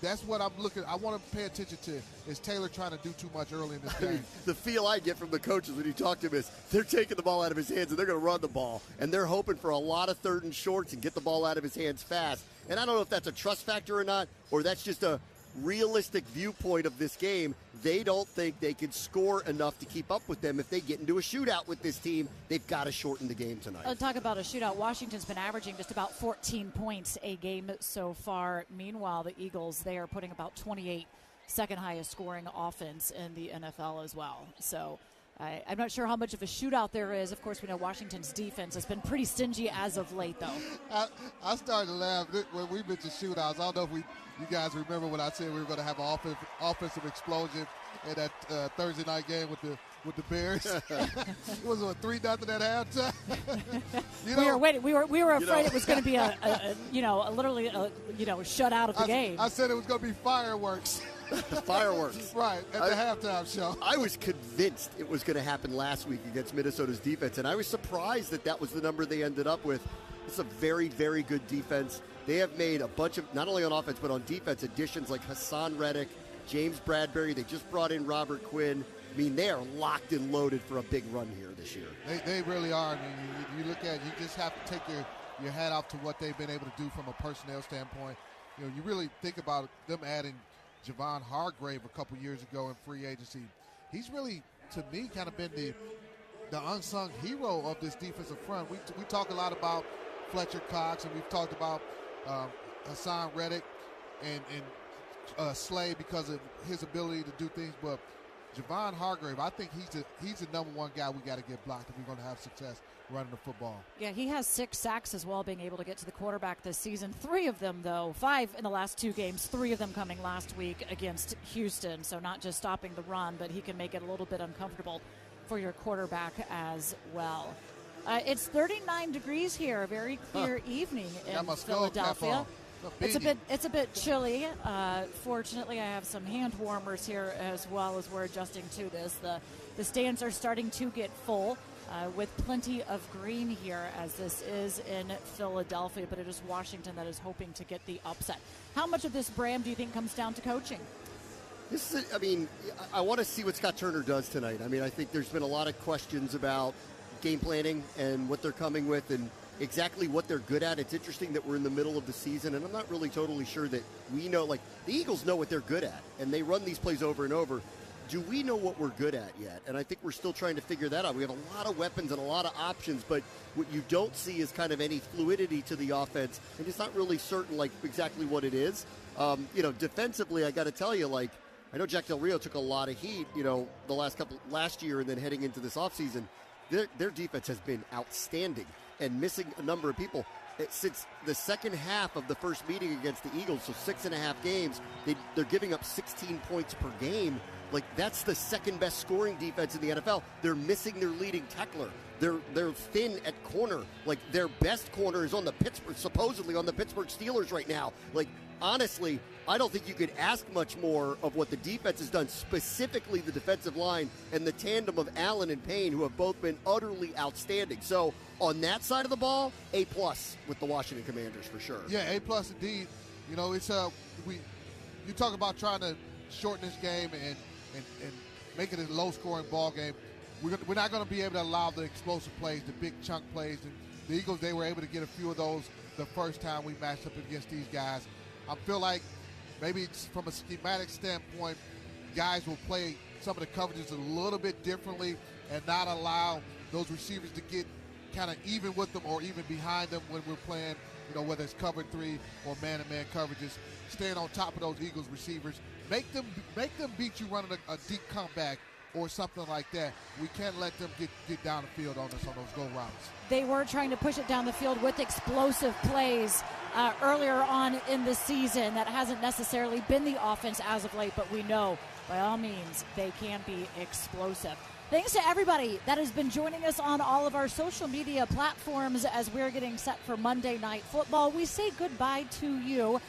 That's what I'm looking. I want to pay attention to is Taylor trying to do too much early in this game. The feel I get from the coaches when you talk to him is they're taking the ball out of his hands and they're going to run the ball. And they're hoping for a lot of 3rd and shorts and get the ball out of his hands fast. And I don't know if that's a trust factor or not, or that's just a realistic viewpoint of this game, they don't think they can score enough to keep up with them. If they get into a shootout with this team, they've got to shorten the game tonight. Talk about a shootout. Washington's been averaging just about 14 points a game so far. Meanwhile, the Eagles, they are putting about 28, second highest scoring offense in the NFL as well. So I'm not sure how much of a shootout there is. Of course, we know Washington's defense has been pretty stingy as of late, though. I started to laugh when we mentioned shootouts. I don't know if you guys remember when I said we were going to have an offensive explosion in that Thursday night game with the Bears. It was 3-0 at halftime. We were afraid it was going to be a shutout of the game. I said it was going to be fireworks. Fireworks. Right, at the halftime show. I was convinced it was going to happen last week against Minnesota's defense, and I was surprised that was the number they ended up with. It's a very, very good defense. They have made a bunch of, not only on offense, but on defense, additions like Hassan Reddick, James Bradbury. They just brought in Robert Quinn. I mean, they are locked and loaded for a big run here this year. They really are. I mean, you look at it, you just have to take your hat off to what they've been able to do from a personnel standpoint. You know, you really think about them adding Jahan Hargrave a couple years ago in free agency. He's really, to me, kind of been the unsung hero of this defensive front. We talk a lot about Fletcher Cox, and we've talked about Hassan Reddick and Slay because of his ability to do things. But Jahan Hargrave, I think he's the number one guy we got to get blocked if we're going to have success running the football. Yeah, he has 6 sacks as well, being able to get to the quarterback this season. 3 of them, though, 5 in the last 2 games, 3 of them coming last week against Houston. So not just stopping the run, but he can make it a little bit uncomfortable for your quarterback as well. It's 39 degrees here, a very clear evening in Philadelphia. It's a bit chilly. Fortunately, I have some hand warmers here as well as we're adjusting to this. The stands are starting to get full with plenty of green here, as this is in Philadelphia, but it is Washington that is hoping to get the upset. How much of this, Bram, do you think comes down to coaching? I want to see what Scott Turner does tonight. I mean, I think there's been a lot of questions about game planning and what they're coming with and exactly what they're good at. It's interesting that we're in the middle of the season, and I'm not really totally sure that we know. Like, the Eagles know what they're good at, and they run these plays over and over. Do we know what we're good at yet? And I think we're still trying to figure that out. We have a lot of weapons and a lot of options, but what you don't see is kind of any fluidity to the offense, and it's not really certain, like, exactly what it is. Defensively, I got to tell you, like, I know Jack Del Rio took a lot of heat, last year and then heading into this offseason. Their defense has been outstanding and missing a number of people. Since the second half of the first meeting against the Eagles, so 6.5 games, they're giving up 16 points per game. Like, that's the second best scoring defense in the NFL. They're missing their leading tackler. They're thin at corner. Like, their best corner is supposedly on the Pittsburgh Steelers right now. Like, honestly, I don't think you could ask much more of what the defense has done, specifically the defensive line and the tandem of Allen and Payne, who have both been utterly outstanding. So on that side of the ball, A+ with the Washington Commanders for sure. Yeah, A+ indeed. You know, it's you talk about trying to shorten this game and make it a low-scoring ball game. We're not going to be able to allow the explosive plays, the big chunk plays. And the Eagles, they were able to get a few of those the first time we matched up against these guys. I feel like maybe from a schematic standpoint, guys will play some of the coverages a little bit differently and not allow those receivers to get kind of even with them or even behind them when we're playing, whether it's cover 3 or man-to-man coverages. Staying on top of those Eagles receivers. Make them beat you running a deep comeback or something like that. We can't let them get down the field on us on those go routes. They were trying to push it down the field with explosive plays earlier on in the season. That hasn't necessarily been the offense as of late, but we know by all means they can be explosive. Thanks to everybody that has been joining us on all of our social media platforms as we're getting set for Monday Night Football. We say goodbye to you.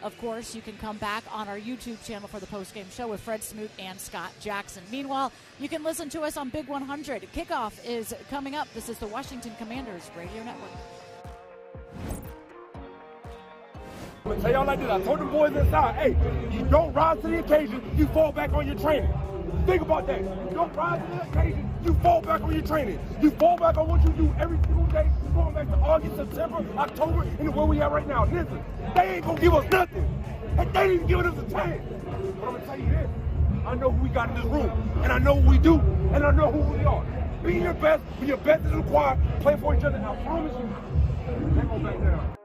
Of course, you can come back on our YouTube channel for the postgame show with Fred Smoot and Scott Jackson. Meanwhile, you can listen to us on Big 100. Kickoff is coming up. This is the Washington Commanders Radio Network. I'm going to tell y'all like this. I told the boys inside, hey, you don't rise to the occasion, you fall back on your training. Think about that. You don't rise to the occasion, you fall back on your training. You fall back on what you do every single day, going back to August, September, October, and where we at right now. Listen, they ain't going to give us nothing. And they didn't give us a chance. But I'm going to tell you this. I know who we got in this room, and I know what we do, and I know who we are. Be your best when your best is required. Play for each other, and I promise you, they go back down.